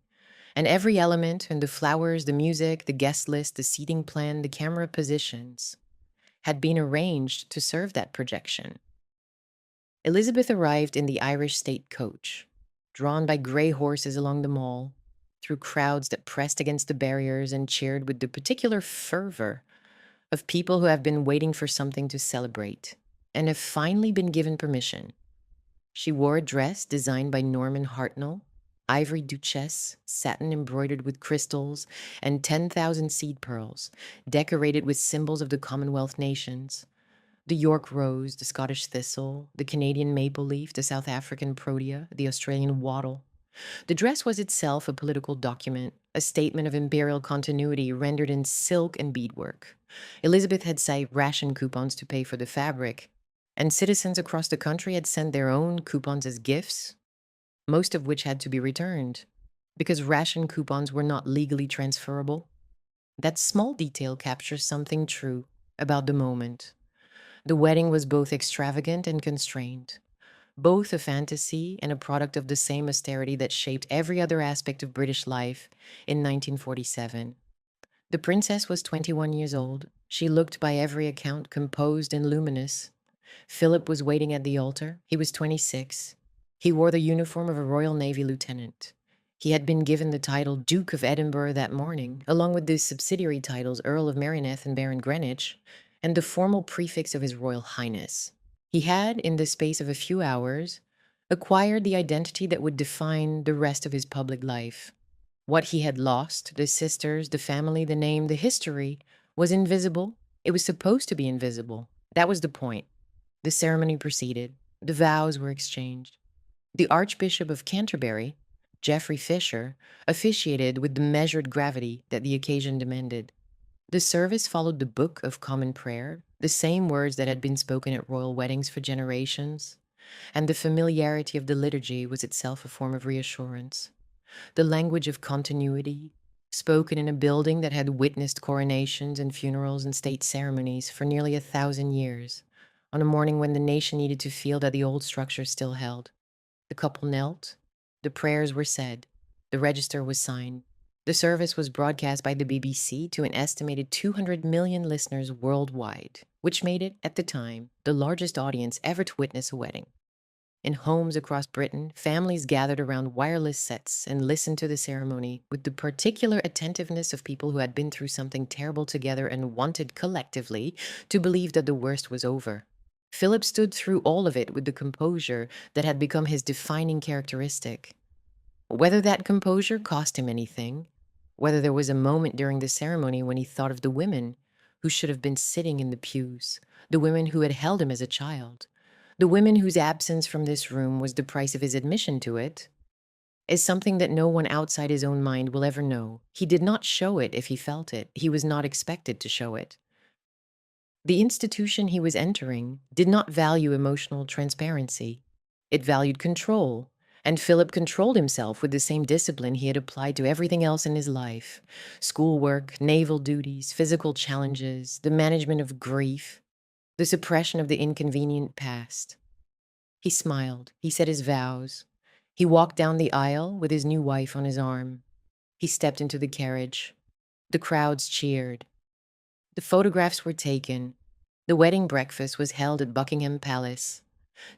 and every element, and the flowers, the music, the guest list, the seating plan, the camera positions, had been arranged to serve that projection. Elizabeth arrived in the Irish state coach, drawn by gray horses along the mall, through crowds that pressed against the barriers and cheered with the particular fervor of people who have been waiting for something to celebrate and have finally been given permission. She wore a dress designed by Norman Hartnell, ivory duchesse, satin embroidered with crystals, and 10,000 seed pearls, decorated with symbols of the Commonwealth nations: the York rose, the Scottish thistle, the Canadian maple leaf, the South African protea, the Australian wattle. The dress was itself a political document, a statement of imperial continuity rendered in silk and beadwork. Elizabeth had saved ration coupons to pay for the fabric, and citizens across the country had sent their own coupons as gifts, most of which had to be returned, because ration coupons were not legally transferable. That small detail captures something true about the moment. The wedding was both extravagant and constrained, both a fantasy and a product of the same austerity that shaped every other aspect of British life in 1947. The princess was 21 years old. She looked, by every account, composed and luminous. Philip was waiting at the altar. He was 26. He wore the uniform of a Royal Navy lieutenant. He had been given the title Duke of Edinburgh that morning, along with the subsidiary titles Earl of Merioneth and Baron Greenwich, and the formal prefix of His Royal Highness. He had, in the space of a few hours, acquired the identity that would define the rest of his public life. What he had lost, the sisters, the family, the name, the history, was invisible. It was supposed to be invisible. That was the point. The ceremony proceeded. The vows were exchanged. The Archbishop of Canterbury, Geoffrey Fisher, officiated with the measured gravity that the occasion demanded. The service followed the Book of Common Prayer, the same words that had been spoken at royal weddings for generations, and the familiarity of the liturgy was itself a form of reassurance. The language of continuity, spoken in a building that had witnessed coronations and funerals and state ceremonies for nearly 1,000 years, on a morning when the nation needed to feel that the old structure still held. The couple knelt, the prayers were said, the register was signed. The service was broadcast by the BBC to an estimated 200 million listeners worldwide, which made it, at the time, the largest audience ever to witness a wedding. In homes across Britain, families gathered around wireless sets and listened to the ceremony with the particular attentiveness of people who had been through something terrible together and wanted collectively to believe that the worst was over. Philip stood through all of it with the composure that had become his defining characteristic. Whether that composure cost him anything, whether there was a moment during the ceremony when he thought of the women who should have been sitting in the pews, the women who had held him as a child, the women whose absence from this room was the price of his admission to it, is something that no one outside his own mind will ever know. He did not show it if he felt it. He was not expected to show it. The institution he was entering did not value emotional transparency. It valued control, and Philip controlled himself with the same discipline he had applied to everything else in his life: schoolwork, naval duties, physical challenges, the management of grief, the suppression of the inconvenient past. He smiled. He said his vows. He walked down the aisle with his new wife on his arm. He stepped into the carriage. The crowds cheered. The photographs were taken. The wedding breakfast was held at Buckingham Palace.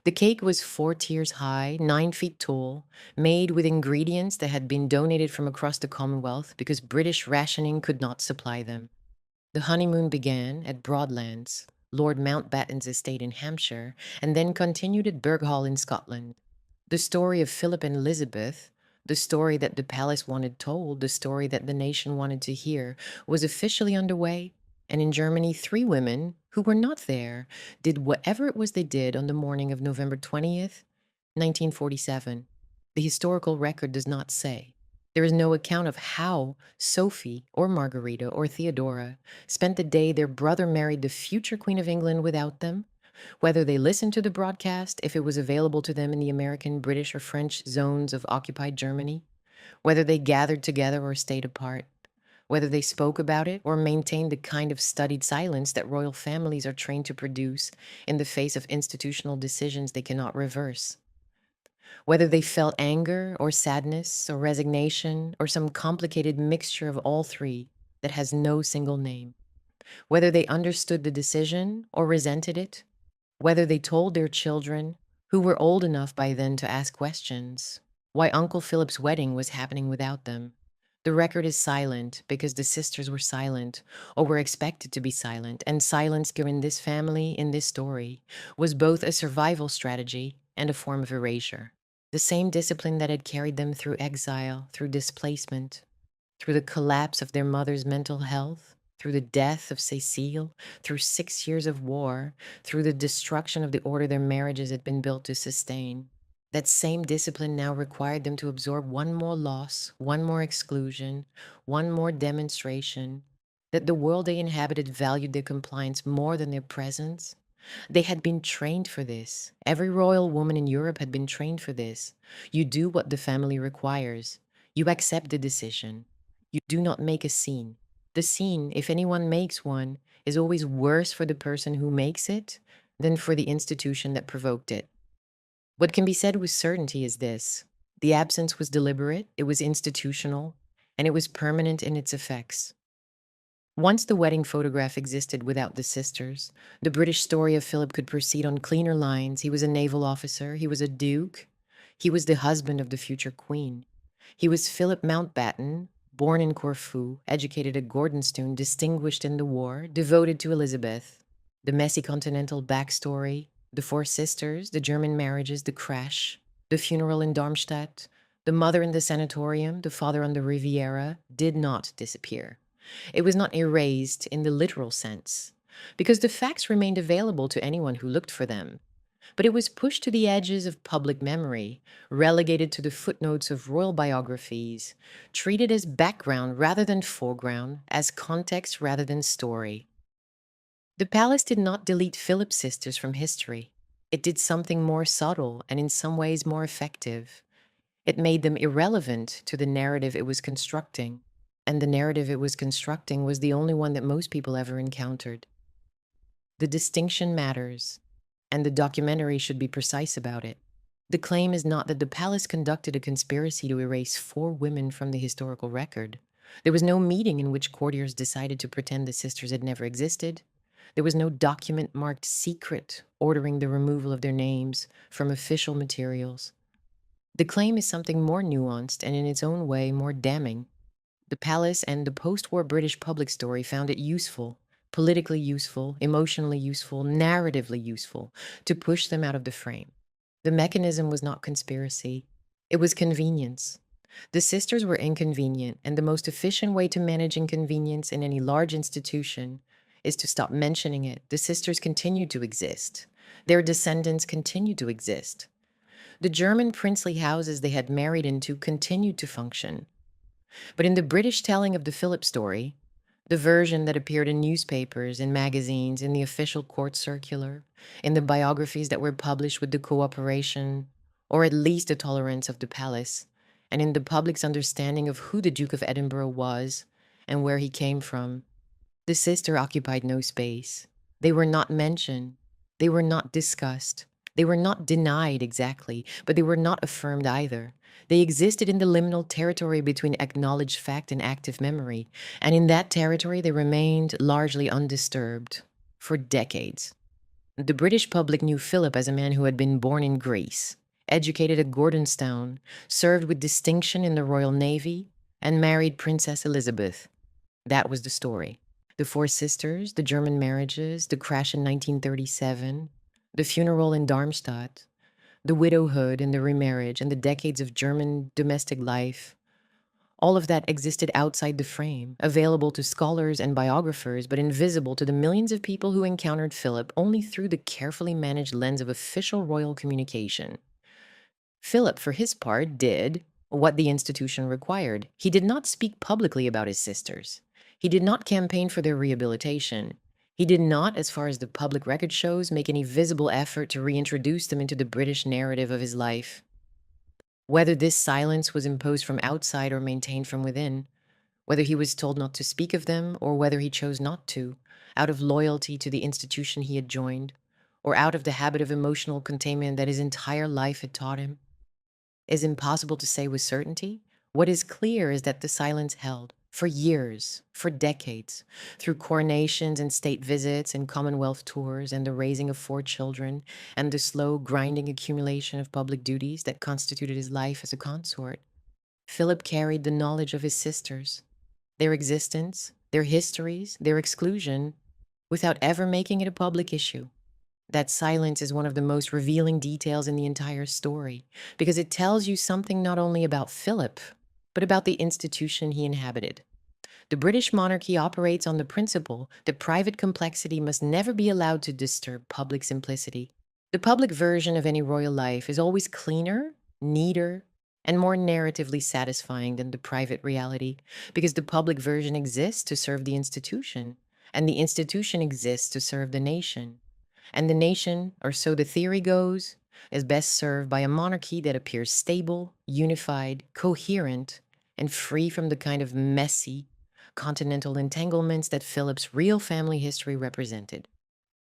The cake was 4 tiers high, 9 feet tall, made with ingredients that had been donated from across the Commonwealth because British rationing could not supply them. The honeymoon began at Broadlands, Lord Mountbatten's estate in Hampshire, and then continued at Burghall in Scotland. The story of Philip and Elizabeth, the story that the palace wanted told, the story that the nation wanted to hear, was officially underway, and in Germany 3 women, who were not there, did whatever it was they did on the morning of November 20th, 1947. The historical record does not say. There is no account of how Sophie or Margarita or Theodora spent the day their brother married the future Queen of England without them, whether they listened to the broadcast if it was available to them in the American, British, or French zones of occupied Germany, whether they gathered together or stayed apart, whether they spoke about it or maintained the kind of studied silence that royal families are trained to produce in the face of institutional decisions they cannot reverse, whether they felt anger or sadness or resignation or some complicated mixture of all three that has no single name, whether they understood the decision or resented it, whether they told their children, who were old enough by then to ask questions, why Uncle Philip's wedding was happening without them. The record is silent because the sisters were silent or were expected to be silent, and silence given this family in this story was both a survival strategy and a form of erasure. The same discipline that had carried them through exile, through displacement, through the collapse of their mother's mental health, through the death of Cecile, through 6 years of war, through the destruction of the order their marriages had been built to sustain. That same discipline now required them to absorb one more loss, one more exclusion, one more demonstration that the world they inhabited valued their compliance more than their presence. They had been trained for this. Every royal woman in Europe had been trained for this. You do what the family requires. You accept the decision. You do not make a scene. The scene, if anyone makes one, is always worse for the person who makes it than for the institution that provoked it. What can be said with certainty is this: the absence was deliberate, it was institutional, and it was permanent in its effects. Once the wedding photograph existed without the sisters, the British story of Philip could proceed on cleaner lines. He was a naval officer, he was a duke, he was the husband of the future queen. He was Philip Mountbatten, born in Corfu, educated at Gordonstoun, distinguished in the war, devoted to Elizabeth. The messy continental backstory, the four sisters, the German marriages, the crash, the funeral in Darmstadt, the mother in the sanatorium, the father on the Riviera, did not disappear. It was not erased in the literal sense, because the facts remained available to anyone who looked for them. But it was pushed to the edges of public memory, relegated to the footnotes of royal biographies, treated as background rather than foreground, as context rather than story. The palace did not delete Philip's sisters from history. It did something more subtle and in some ways more effective. It made them irrelevant to the narrative it was constructing. And the narrative it was constructing was the only one that most people ever encountered. The distinction matters, and the documentary should be precise about it. The claim is not that the palace conducted a conspiracy to erase 4 women from the historical record. There was no meeting in which courtiers decided to pretend the sisters had never existed. There was no document marked secret ordering the removal of their names from official materials. The claim is something more nuanced and in its own way more damning. The palace and the post-war British public story found it useful, politically useful, emotionally useful, narratively useful, to push them out of the frame. The mechanism was not conspiracy. It was convenience. The sisters were inconvenient, and the most efficient way to manage inconvenience in any large institution is to stop mentioning it. The sisters continued to exist. Their descendants continued to exist. The German princely houses they had married into continued to function. But in the British telling of the Philip story, the version that appeared in newspapers, in magazines, in the official court circular, in the biographies that were published with the cooperation, or at least the tolerance of the palace, and in the public's understanding of who the Duke of Edinburgh was and where he came from, the sister occupied no space. They were not mentioned. They were not discussed. They were not denied exactly, but they were not affirmed either. They existed in the liminal territory between acknowledged fact and active memory, and in that territory they remained largely undisturbed for decades. The British public knew Philip as a man who had been born in Greece, educated at Gordonstoun, served with distinction in the Royal Navy, and married Princess Elizabeth. That was the story. The 4 sisters, the German marriages, the crash in 1937, the funeral in Darmstadt, the widowhood and the remarriage, and the decades of German domestic life, all of that existed outside the frame, available to scholars and biographers, but invisible to the millions of people who encountered Philip only through the carefully managed lens of official royal communication. Philip, for his part, did, what the institution required. He did not speak publicly about his sisters. He did not campaign for their rehabilitation. He did not, as far as the public record shows, make any visible effort to reintroduce them into the British narrative of his life. Whether this silence was imposed from outside or maintained from within, whether he was told not to speak of them or whether he chose not to, out of loyalty to the institution he had joined, or out of the habit of emotional containment that his entire life had taught him, is impossible to say with certainty. What is clear is that the silence held for years, for decades, through coronations and state visits and Commonwealth tours and the raising of 4 children and the slow, grinding accumulation of public duties that constituted his life as a consort. Philip carried the knowledge of his sisters, their existence, their histories, their exclusion, without ever making it a public issue. That silence is one of the most revealing details in the entire story, because it tells you something not only about Philip, but about the institution he inhabited. The British monarchy operates on the principle that private complexity must never be allowed to disturb public simplicity. The public version of any royal life is always cleaner, neater, and more narratively satisfying than the private reality, because the public version exists to serve the institution, and the institution exists to serve the nation. And the nation, or so the theory goes, is best served by a monarchy that appears stable, unified, coherent, and free from the kind of messy, continental entanglements that Philip's real family history represented.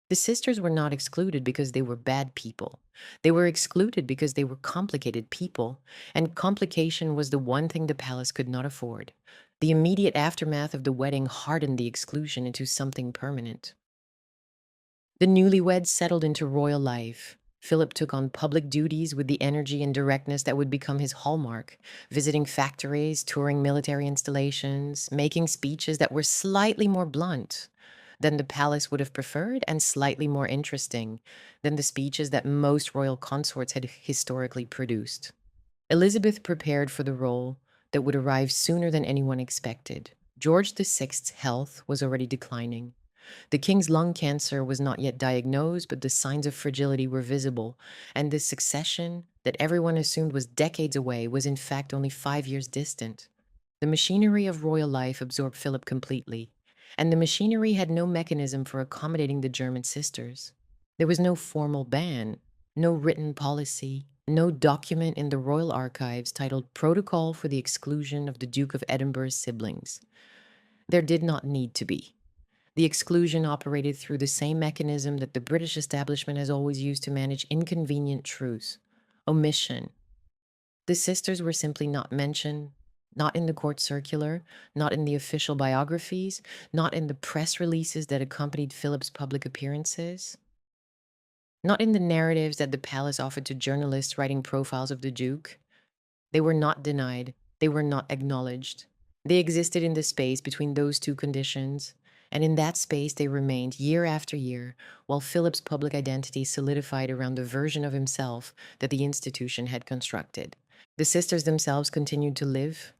The sisters were not excluded because they were bad people. They were excluded because they were complicated people, and complication was the one thing the palace could not afford. The immediate aftermath of the wedding hardened the exclusion into something permanent. The newlyweds settled into royal life. Philip took on public duties with the energy and directness that would become his hallmark, visiting factories, touring military installations, making speeches that were slightly more blunt than the palace would have preferred and slightly more interesting than the speeches that most royal consorts had historically produced. Elizabeth prepared for the role that would arrive sooner than anyone expected. George VI's health was already declining. The king's lung cancer was not yet diagnosed, but the signs of fragility were visible, and the succession that everyone assumed was decades away was in fact only 5 years distant. The machinery of royal life absorbed Philip completely, and the machinery had no mechanism for accommodating the German sisters. There was no formal ban, no written policy, no document in the royal archives titled Protocol for the Exclusion of the Duke of Edinburgh's Siblings. There did not need to be. The exclusion operated through the same mechanism that the British establishment has always used to manage inconvenient truths: omission. The sisters were simply not mentioned, not in the court circular, not in the official biographies, not in the press releases that accompanied Philip's public appearances, not in the narratives that the palace offered to journalists writing profiles of the Duke. They were not denied, they were not acknowledged. They existed in the space between those two conditions, and in that space they remained year after year, while Philip's public identity solidified around the version of himself that the institution had constructed. The sisters themselves continued to live.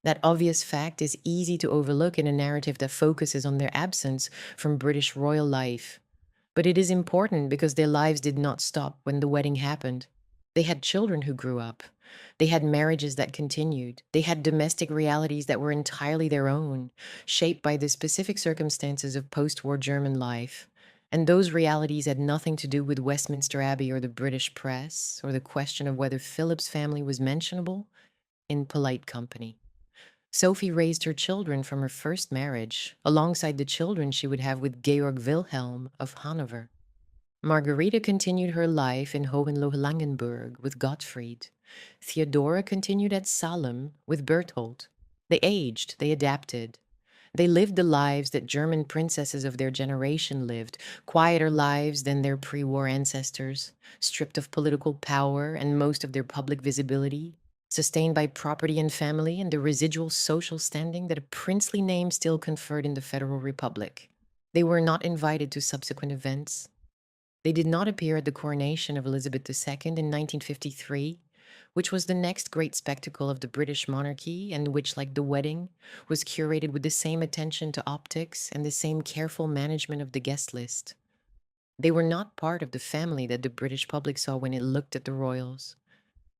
That obvious fact is easy to overlook in a narrative that focuses on their absence from British royal life. But it is important because their lives did not stop when the wedding happened. They had children who grew up. They had marriages that continued. They had domestic realities that were entirely their own, shaped by the specific circumstances of post-war German life. And those realities had nothing to do with Westminster Abbey or the British press, or the question of whether Philip's family was mentionable in polite company. Sophie raised her children from her first marriage, alongside the children she would have with Georg Wilhelm of Hanover. Margarita continued her life in Hohenlohe-Langenburg with Gottfried. Theodora continued at Salem with Berthold. They aged, they adapted. They lived the lives that German princesses of their generation lived, quieter lives than their pre-war ancestors, stripped of political power and most of their public visibility, sustained by property and family and the residual social standing that a princely name still conferred in the Federal Republic. They were not invited to subsequent events. They did not appear at the coronation of Elizabeth II in 1953, which was the next great spectacle of the British monarchy and which, like the wedding, was curated with the same attention to optics and the same careful management of the guest list. They were not part of the family that the British public saw when it looked at the royals.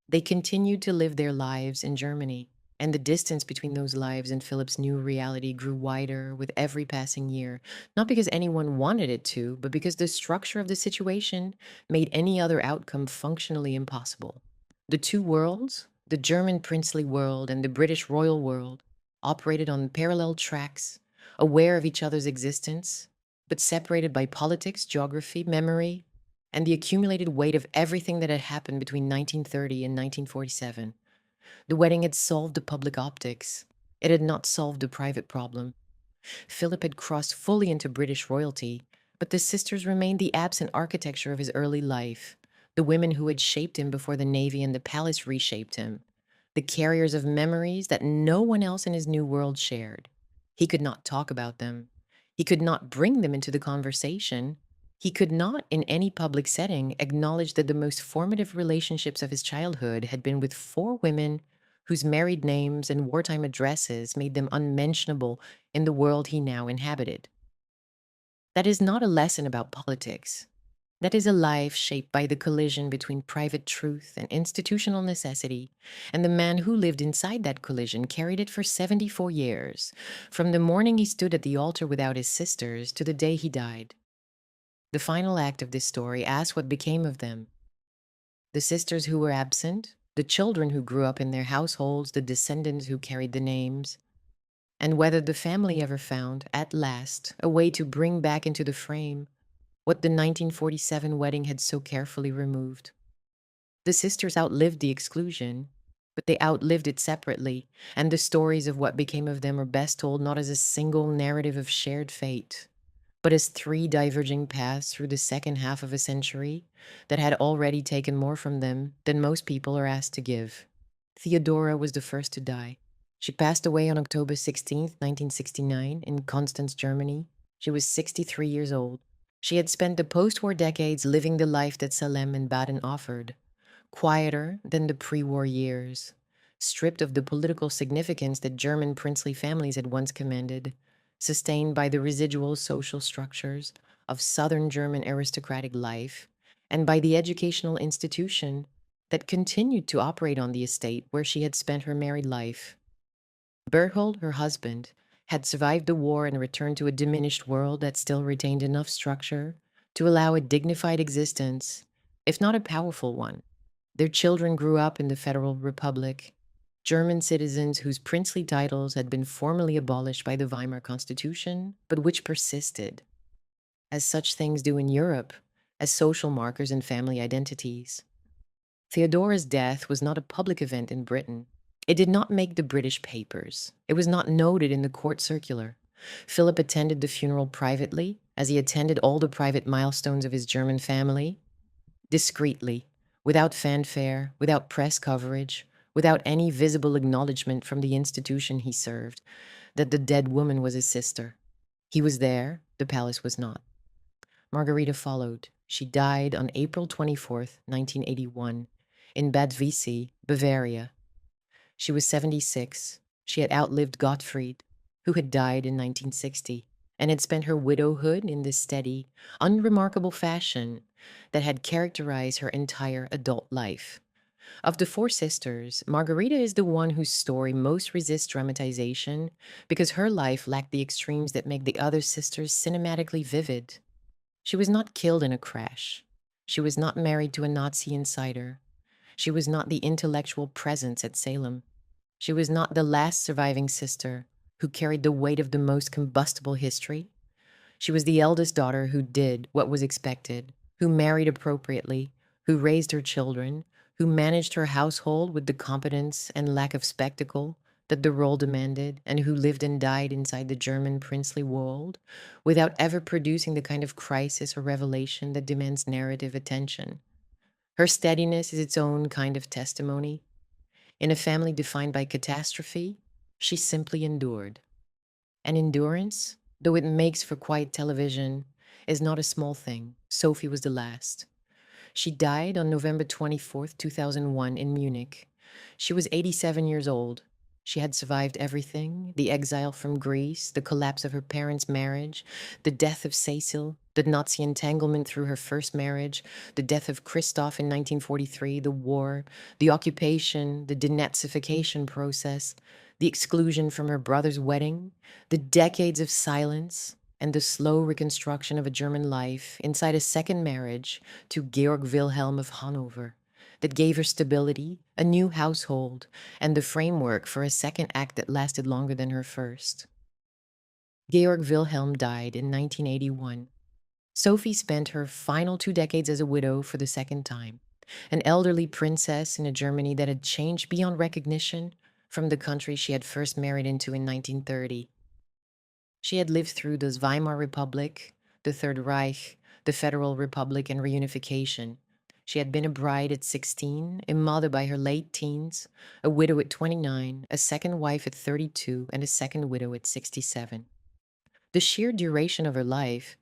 They continued to live their lives in Germany, and the distance between those lives and Philip's new reality grew wider with every passing year, not because anyone wanted it to, but because the structure of the situation made any other outcome functionally impossible. The two worlds, the German princely world and the British royal world, operated on parallel tracks, aware of each other's existence, but separated by politics, geography, memory, and the accumulated weight of everything that had happened between 1930 and 1947. The wedding had solved the public optics. It had not solved the private problem. Philip had crossed fully into British royalty, but the sisters remained the absent architecture of his early life, the women who had shaped him before the Navy and the palace reshaped him, the carriers of memories that no one else in his new world shared. He could not talk about them. He could not bring them into the conversation. He could not, in any public setting, acknowledge that the most formative relationships of his childhood had been with four women whose married names and wartime addresses made them unmentionable in the world he now inhabited. That is not a lesson about politics. That is a life shaped by the collision between private truth and institutional necessity, and the man who lived inside that collision carried it for 74 years, from the morning he stood at the altar without his sisters to the day he died. The final act of this story asks what became of them. The sisters who were absent, the children who grew up in their households, the descendants who carried the names, and whether the family ever found, at last, a way to bring back into the frame what the 1947 wedding had so carefully removed. The sisters outlived the exclusion, but they outlived it separately, and the stories of what became of them are best told not as a single narrative of shared fate, but as three diverging paths through the second half of a century that had already taken more from them than most people are asked to give. Theodora was the first to die. She passed away on October 16th, 1969, in Constance, Germany. She was 63 years old. She had spent the post-war decades living the life that Salem and Baden offered, quieter than the pre-war years, stripped of the political significance that German princely families had once commanded, sustained by the residual social structures of southern German aristocratic life, and by the educational institution that continued to operate on the estate where she had spent her married life. Berthold, her husband, had survived the war and returned to a diminished world that still retained enough structure to allow a dignified existence, if not a powerful one. Their children grew up in the Federal Republic, German citizens whose princely titles had been formally abolished by the Weimar Constitution, but which persisted, as such things do in Europe, as social markers and family identities. Theodora's death was not a public event in Britain. It did not make the British papers. It was not noted in the court circular. Philip attended the funeral privately, as he attended all the private milestones of his German family, discreetly, without fanfare, without press coverage, without any visible acknowledgement from the institution he served that the dead woman was his sister. He was there, the palace was not. Margarita followed. She died on April 24th, 1981, in Bad Wiessee, Bavaria. She was 76. She had outlived Gottfried, who had died in 1960, and had spent her widowhood in the steady, unremarkable fashion that had characterized her entire adult life. Of the four sisters, Margarita is the one whose story most resists dramatization because her life lacked the extremes that make the other sisters cinematically vivid. She was not killed in a crash. She was not married to a Nazi insider. She was not the intellectual presence at Salem. She was not the last surviving sister who carried the weight of the most combustible history. She was the eldest daughter who did what was expected, who married appropriately, who raised her children, who managed her household with the competence and lack of spectacle that the role demanded, and who lived and died inside the German princely world without ever producing the kind of crisis or revelation that demands narrative attention. Her steadiness is its own kind of testimony. In a family defined by catastrophe, she simply endured. And endurance, though it makes for quiet television, is not a small thing. Sophie was the last. She died on November 24th, 2001 in Munich. She was 87 years old. She had survived everything: the exile from Greece, the collapse of her parents' marriage, the death of Cecil, the Nazi entanglement through her first marriage, the death of Christoph in 1943, the war, the occupation, the denazification process, the exclusion from her brother's wedding, the decades of silence, and the slow reconstruction of a German life inside a second marriage to Georg Wilhelm of Hanover that gave her stability, a new household, and the framework for a second act that lasted longer than her first. Georg Wilhelm died in 1981. Sophie spent her final 2 decades as a widow for the second time, an elderly princess in a Germany that had changed beyond recognition from the country she had first married into in 1930. She had lived through the Weimar Republic, the Third Reich, the Federal Republic, and reunification. She had been a bride at 16, a mother by her late teens, a widow at 29, a second wife at 32, and a second widow at 67. The sheer duration of her life,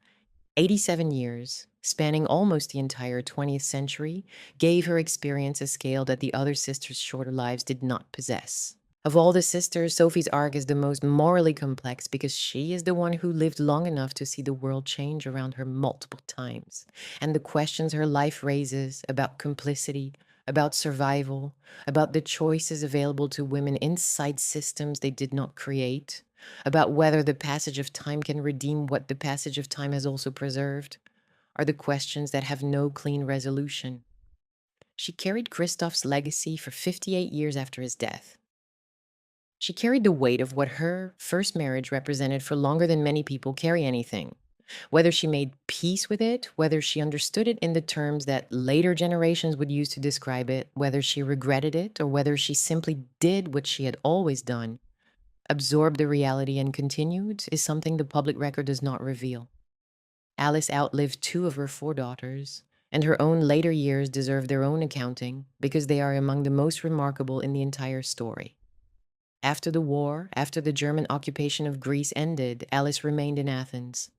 87 years, spanning almost the entire 20th century, gave her experience a scale that the other sisters' shorter lives did not possess. Of all the sisters, Sophie's arc is the most morally complex because she is the one who lived long enough to see the world change around her multiple times. And the questions her life raises about complicity, about survival, about the choices available to women inside systems they did not create, about whether the passage of time can redeem what the passage of time has also preserved, are the questions that have no clean resolution. She carried Christoph's legacy for 58 years after his death. She carried the weight of what her first marriage represented for longer than many people carry anything. Whether she made peace with it, whether she understood it in the terms that later generations would use to describe it, whether she regretted it, or whether she simply did what she had always done, absorbed the reality and continued, is something the public record does not reveal. Alice outlived 2 of her 4 daughters, and her own later years deserve their own accounting because they are among the most remarkable in the entire story. After the war, after the German occupation of Greece ended, Alice remained in Athens.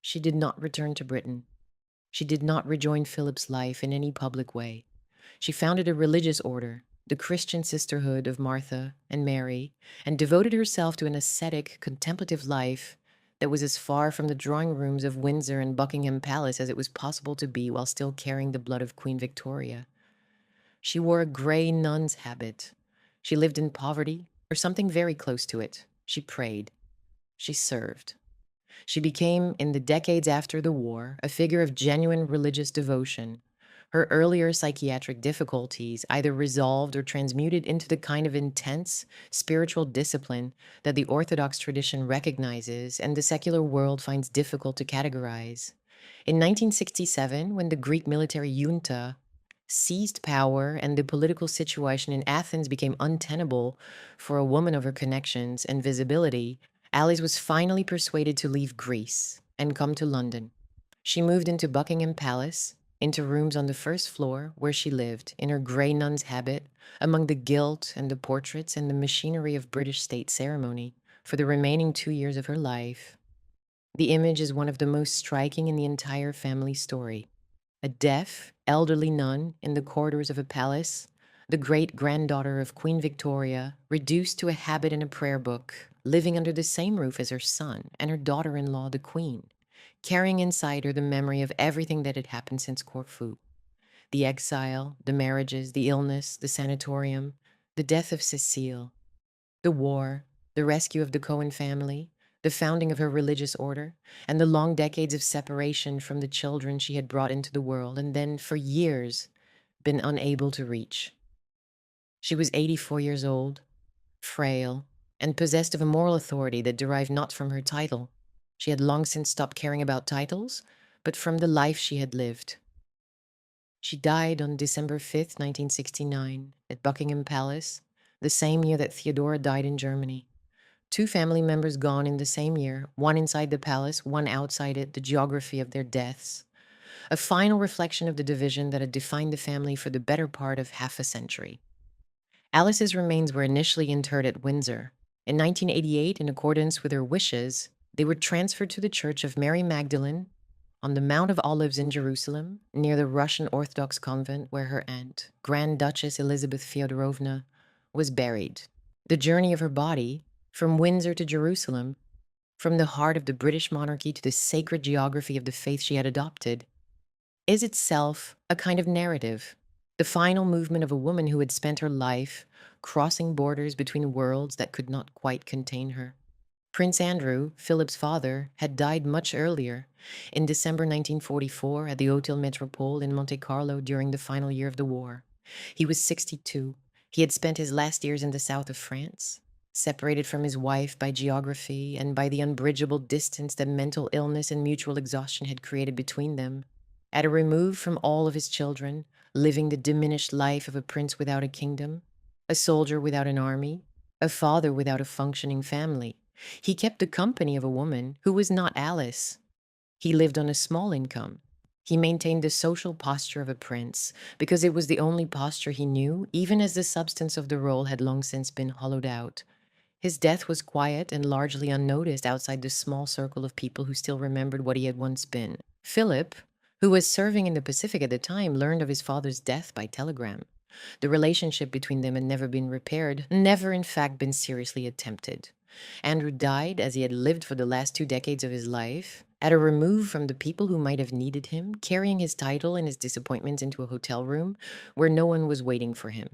She did not return to Britain. She did not rejoin Philip's life in any public way. She founded a religious order, the Christian Sisterhood of Martha and Mary, and devoted herself to an ascetic, contemplative life that was as far from the drawing rooms of Windsor and Buckingham Palace as it was possible to be while still carrying the blood of Queen Victoria. She wore a gray nun's habit. She lived in poverty, or something very close to it. She prayed. She served. She became, in the decades after the war, a figure of genuine religious devotion. Her earlier psychiatric difficulties either resolved or transmuted into the kind of intense spiritual discipline that the Orthodox tradition recognizes and the secular world finds difficult to categorize. In 1967, when the Greek military junta seized power and the political situation in Athens became untenable for a woman of her connections and visibility, Alice was finally persuaded to leave Greece and come to London. She moved into Buckingham Palace, into rooms on the first floor where she lived, in her grey nun's habit, among the gilt and the portraits and the machinery of British state ceremony, for the remaining 2 years of her life. The image is one of the most striking in the entire family story. A deaf, elderly nun in the corridors of a palace, the great-granddaughter of Queen Victoria, reduced to a habit and a prayer book, living under the same roof as her son and her daughter-in-law, the Queen, carrying inside her the memory of everything that had happened since Corfu. The exile, the marriages, the illness, the sanatorium, the death of Cecile, the war, the rescue of the Cohen family, the founding of her religious order, and the long decades of separation from the children she had brought into the world and then, for years, been unable to reach. She was 84 years old, frail, and possessed of a moral authority that derived not from her title. She had long since stopped caring about titles, but from the life she had lived. She died on December 5th, 1969, at Buckingham Palace, the same year that Theodora died in Germany. 2 family members gone in the same year, one inside the palace, one outside it, the geography of their deaths. A final reflection of the division that had defined the family for the better part of half a century. Alice's remains were initially interred at Windsor. In 1988, in accordance with her wishes, they were transferred to the Church of Mary Magdalene on the Mount of Olives in Jerusalem, near the Russian Orthodox convent where her aunt, Grand Duchess Elizabeth Fyodorovna, was buried. The journey of her body, from Windsor to Jerusalem, from the heart of the British monarchy to the sacred geography of the faith she had adopted, is itself a kind of narrative, the final movement of a woman who had spent her life crossing borders between worlds that could not quite contain her. Prince Andrew, Philip's father, had died much earlier, in December 1944 at the Hôtel Métropole in Monte Carlo during the final year of the war. He was 62. He had spent his last years in the south of France, separated from his wife by geography and by the unbridgeable distance that mental illness and mutual exhaustion had created between them. At a remove from all of his children, living the diminished life of a prince without a kingdom, a soldier without an army, a father without a functioning family, he kept the company of a woman who was not Alice. He lived on a small income. He maintained the social posture of a prince because it was the only posture he knew, even as the substance of the role had long since been hollowed out. His death was quiet and largely unnoticed outside the small circle of people who still remembered what he had once been. Philip, who was serving in the Pacific at the time, learned of his father's death by telegram. The relationship between them had never been repaired, never in fact been seriously attempted. Andrew died as he had lived for the last 2 decades of his life, at a remove from the people who might have needed him, carrying his title and his disappointments into a hotel room where no one was waiting for him.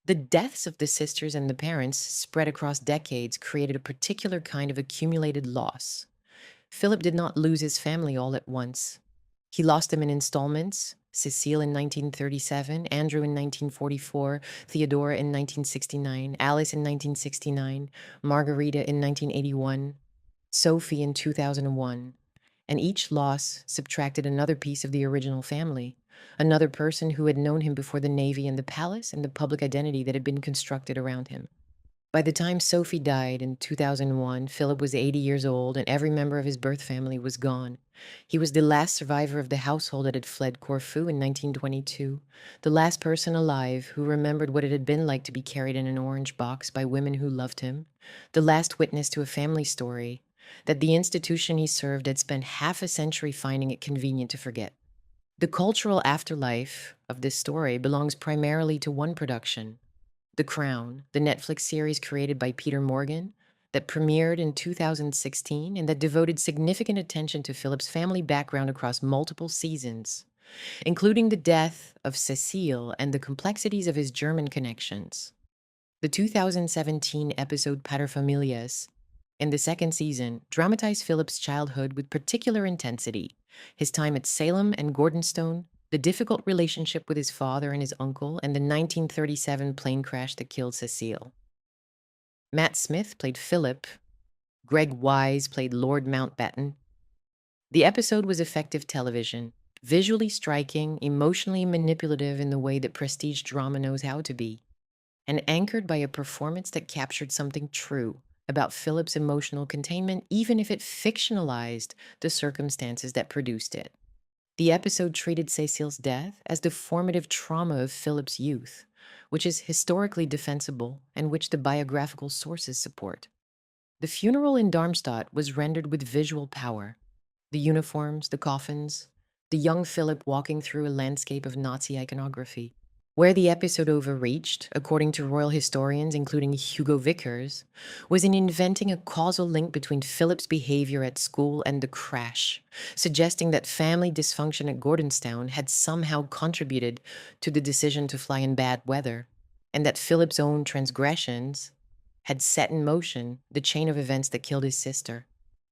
The deaths of the sisters and the parents, spread across decades, created a particular kind of accumulated loss. Philip did not lose his family all at once. He lost them in installments: Cecile in 1937, Andrew in 1944, Theodora in 1969, Alice in 1969, Margarita in 1981, Sophie in 2001. And each loss subtracted another piece of the original family, another person who had known him before the Navy and the palace and the public identity that had been constructed around him. By the time Sophie died in 2001, Philip was 80 years old and every member of his birth family was gone. He was the last survivor of the household that had fled Corfu in 1922, the last person alive who remembered what it had been like to be carried in an orange box by women who loved him, the last witness to a family story that the institution he served had spent half a century finding it convenient to forget. The cultural afterlife of this story belongs primarily to one production, The Crown, the Netflix series created by Peter Morgan, that premiered in 2016 and that devoted significant attention to Philip's family background across multiple seasons, including the death of Cecile and the complexities of his German connections. The 2017 episode Paterfamilias, in the second season, dramatized Philip's childhood with particular intensity, his time at Salem and Gordonstone, the difficult relationship with his father and his uncle, and the 1937 plane crash that killed Cecile. Matt Smith played Philip. Greg Wise played Lord Mountbatten. The episode was effective television, visually striking, emotionally manipulative in the way that prestige drama knows how to be, and anchored by a performance that captured something true about Philip's emotional containment, even if it fictionalized the circumstances that produced it. The episode treated Cecile's death as the formative trauma of Philip's youth, which is historically defensible and which the biographical sources support. The funeral in Darmstadt was rendered with visual power. The uniforms, the coffins, the young Philip walking through a landscape of Nazi iconography. Where the episode overreached, according to royal historians, including Hugo Vickers, was in inventing a causal link between Philip's behavior at school and the crash, suggesting that family dysfunction at Gordonstown had somehow contributed to the decision to fly in bad weather, and that Philip's own transgressions had set in motion the chain of events that killed his sister.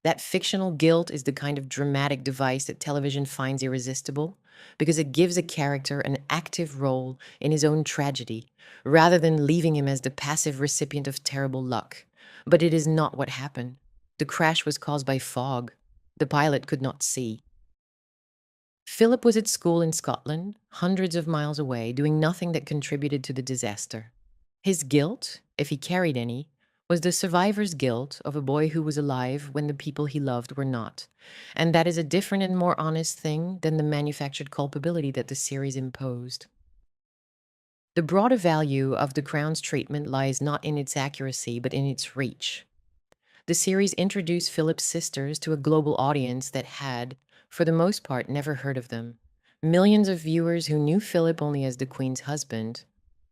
That fictional guilt is the kind of dramatic device that television finds irresistible, because it gives a character an active role in his own tragedy, rather than leaving him as the passive recipient of terrible luck. But it is not what happened. The crash was caused by fog. The pilot could not see. Philip was at school in Scotland, hundreds of miles away, doing nothing that contributed to the disaster. His guilt, if he carried any, was the survivor's guilt of a boy who was alive when the people he loved were not. And that is a different and more honest thing than the manufactured culpability that the series imposed. The broader value of The Crown's treatment lies not in its accuracy, but in its reach. The series introduced Philip's sisters to a global audience that had, for the most part, never heard of them. Millions of viewers who knew Philip only as the Queen's husband,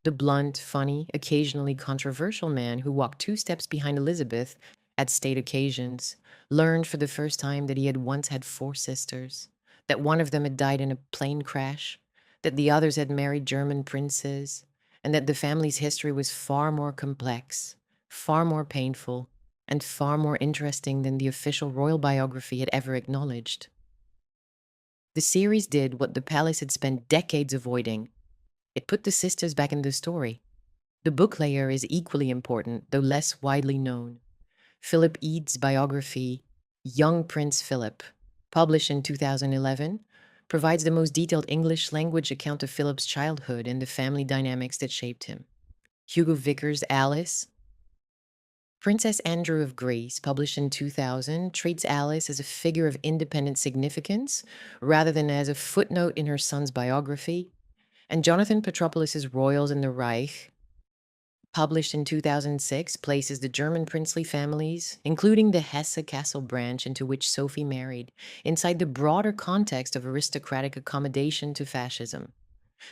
The blunt, funny, occasionally controversial man who walked two steps behind Elizabeth at state occasions, learned for the first time that he had once had four sisters, that one of them had died in a plane crash, that the others had married German princes, and that the family's history was far more complex, far more painful, and far more interesting than the official royal biography had ever acknowledged. The series did what the palace had spent decades avoiding. It put the sisters back in the story. The book layer is equally important, though less widely known. Philip Eads' biography, Young Prince Philip, published in 2011, provides the most detailed English language account of Philip's childhood and the family dynamics that shaped him. Hugo Vickers' Alice, Princess Andrew of Greece, published in 2000, treats Alice as a figure of independent significance rather than as a footnote in her son's biography. And Jonathan Petropoulos' Royals in the Reich, published in 2006, places the German princely families, including the Hesse castle branch into which Sophie married, inside the broader context of aristocratic accommodation to fascism.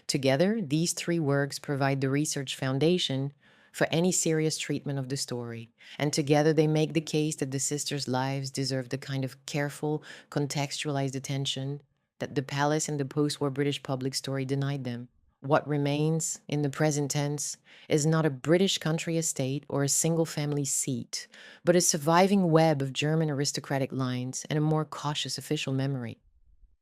Together, these three works provide the research foundation for any serious treatment of the story, and together they make the case that the sisters' lives deserve the kind of careful, contextualized attention that the palace and the post-war British public story denied them. What remains, in the present tense, is not a British country estate or a single family seat, but a surviving web of German aristocratic lines and a more cautious official memory.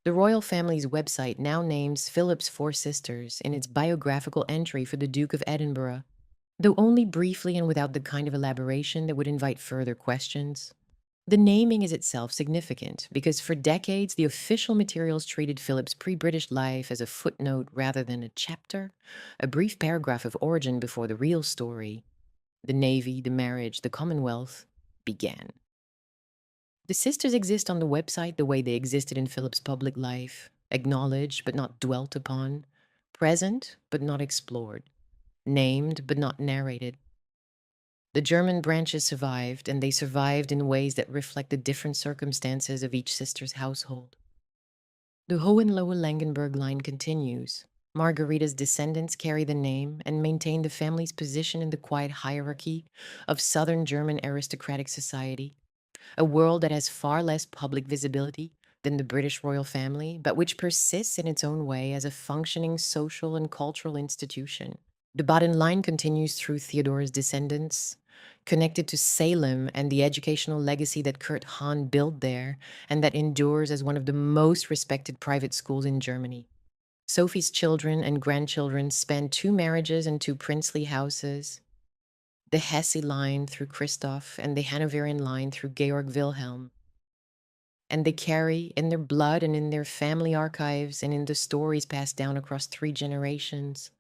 The royal family's website now names Philip's four sisters in its biographical entry for the Duke of Edinburgh, though only briefly and without the kind of elaboration that would invite further questions. The naming is itself significant because for decades the official materials treated Philip's pre-British life as a footnote rather than a chapter, a brief paragraph of origin before the real story, the navy, the marriage, the Commonwealth, began. The sisters exist on the website the way they existed in Philip's public life, acknowledged but not dwelt upon, present but not explored, named but not narrated. The German branches survived, and they survived in ways that reflect the different circumstances of each sister's household. The Hohenlohe-Langenburg line continues. Margarita's descendants carry the name and maintain the family's position in the quiet hierarchy of southern German aristocratic society, a world that has far less public visibility than the British royal family, but which persists in its own way as a functioning social and cultural institution. The Baden line continues through Theodore's descendants, connected to Salem and the educational legacy that Kurt Hahn built there and that endures as one of the most respected private schools in Germany. Sophie's children and grandchildren spanned two marriages and two princely houses, the Hesse line through Christoph and the Hanoverian line through Georg Wilhelm. And they carry in their blood and in their family archives and in the stories passed down across three generations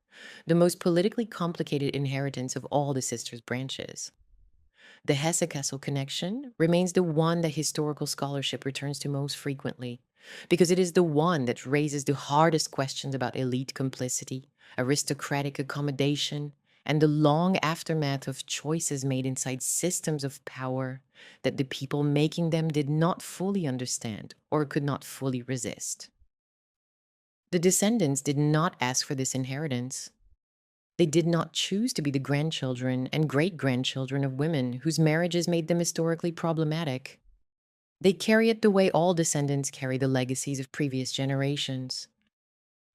the most politically complicated inheritance of all the sisters' branches. The Hesse-Kassel connection remains the one that historical scholarship returns to most frequently, because it is the one that raises the hardest questions about elite complicity, aristocratic accommodation, and the long aftermath of choices made inside systems of power that the people making them did not fully understand or could not fully resist. The descendants did not ask for this inheritance. They did not choose to be the grandchildren and great-grandchildren of women whose marriages made them historically problematic. They carry it the way all descendants carry the legacies of previous generations,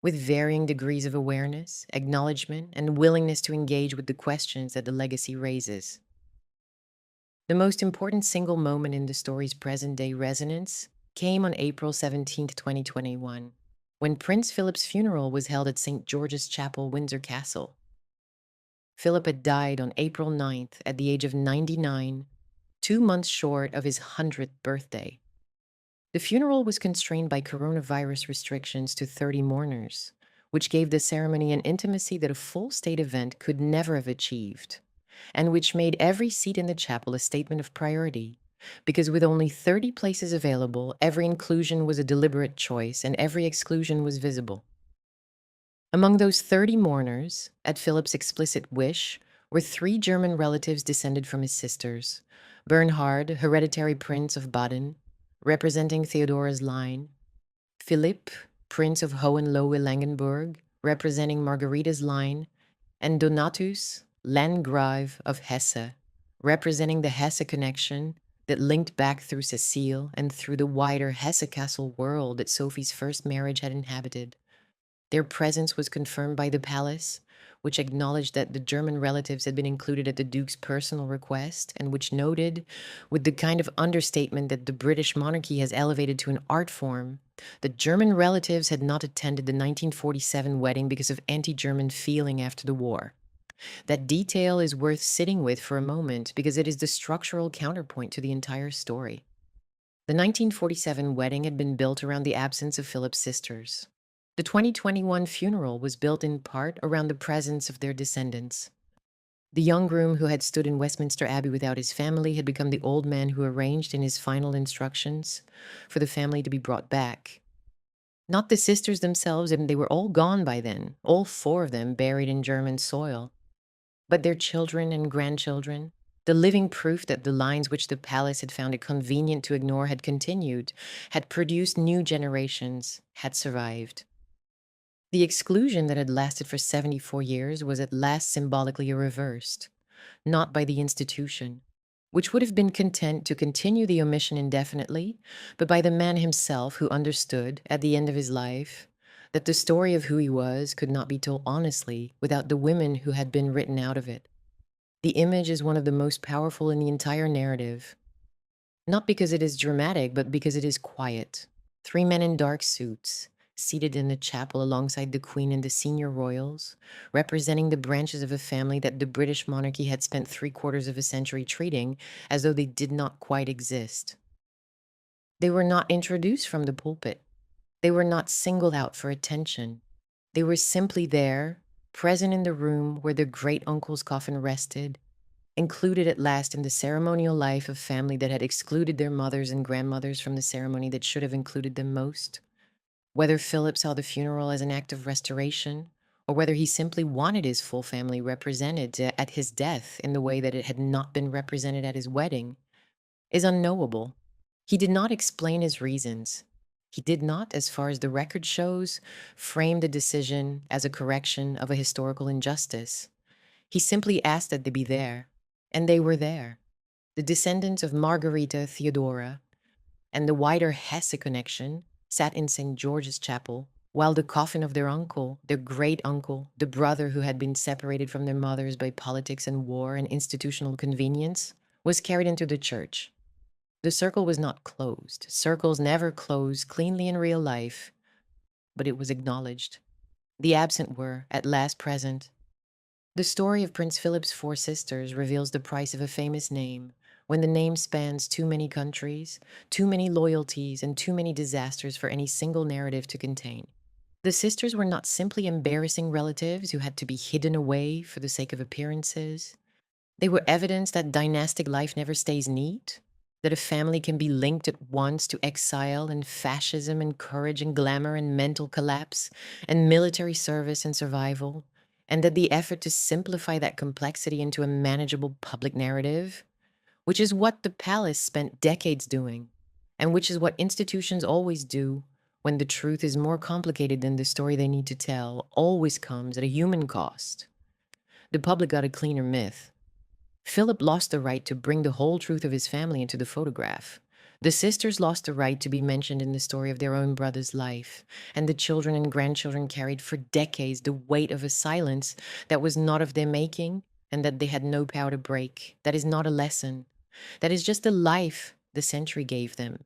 with varying degrees of awareness, acknowledgement, and willingness to engage with the questions that the legacy raises. The most important single moment in the story's present-day resonance came on April 17, 2021, when Prince Philip's funeral was held at St. George's Chapel, Windsor Castle. Philip had died on April 9th at the age of 99, 2 months short of his 100th birthday. The funeral was constrained by coronavirus restrictions to 30 mourners, which gave the ceremony an intimacy that a full state event could never have achieved, and which made every seat in the chapel a statement of priority, because with only 30 places available, every inclusion was a deliberate choice and every exclusion was visible. Among those 30 mourners, at Philip's explicit wish, were 3 German relatives descended from his sisters: Bernhard, hereditary prince of Baden, representing Theodora's line; Philipp, prince of Hohenlohe-Langenburg, representing Margarita's line; and Donatus, Landgrave of Hesse, representing the Hesse connection that linked back through Cecile and through the wider Hesse castle world that Sophie's first marriage had inhabited. Their presence was confirmed by the palace, which acknowledged that the German relatives had been included at the Duke's personal request, and which noted, with the kind of understatement that the British monarchy has elevated to an art form, that German relatives had not attended the 1947 wedding because of anti-German feeling after the war. That detail is worth sitting with for a moment because it is the structural counterpoint to the entire story. The 1947 wedding had been built around the absence of Philip's sisters. The 2021 funeral was built in part around the presence of their descendants. The young groom who had stood in Westminster Abbey without his family had become the old man who arranged in his final instructions for the family to be brought back. Not the sisters themselves, and they were all gone by then, all four of them buried in German soil, but their children and grandchildren, the living proof that the lines which the palace had found it convenient to ignore had continued, had produced new generations, had survived. The exclusion that had lasted for 74 years was at last symbolically reversed, not by the institution, which would have been content to continue the omission indefinitely, but by the man himself who understood, at the end of his life, that the story of who he was could not be told honestly without the women who had been written out of it. The image is one of the most powerful in the entire narrative, not because it is dramatic, but because it is quiet. Three men in dark suits, seated in the chapel alongside the Queen and the senior royals, representing the branches of a family that the British monarchy had spent 3/4 of a century treating as though they did not quite exist. They were not introduced from the pulpit. They were not singled out for attention. They were simply there, present in the room where their great-uncle's coffin rested, included at last in the ceremonial life of family that had excluded their mothers and grandmothers from the ceremony that should have included them most. Whether Philip saw the funeral as an act of restoration, or whether he simply wanted his full family represented at his death in the way that it had not been represented at his wedding, is unknowable. He did not explain his reasons. He did not, as far as the record shows, frame the decision as a correction of a historical injustice. He simply asked that they be there, and they were there. The descendants of Margarita Theodora and the wider Hesse connection sat in St. George's Chapel, while the coffin of their uncle, their great-uncle, the brother who had been separated from their mothers by politics and war and institutional convenience, was carried into the church. The circle was not closed. Circles never close cleanly in real life, but it was acknowledged. The absent were, at last, present. The story of Prince Philip's four sisters reveals the price of a famous name, when the name spans too many countries, too many loyalties, and too many disasters for any single narrative to contain. The sisters were not simply embarrassing relatives who had to be hidden away for the sake of appearances. They were evidence that dynastic life never stays neat, that a family can be linked at once to exile and fascism and courage and glamour and mental collapse and military service and survival, and that the effort to simplify that complexity into a manageable public narrative, which is what the palace spent decades doing, and which is what institutions always do when the truth is more complicated than the story they need to tell, always comes at a human cost. The public got a cleaner myth. Philip lost the right to bring the whole truth of his family into the photograph. The sisters lost the right to be mentioned in the story of their own brother's life, and the children and grandchildren carried for decades the weight of a silence that was not of their making and that they had no power to break. That is not a lesson. That is just the life the century gave them.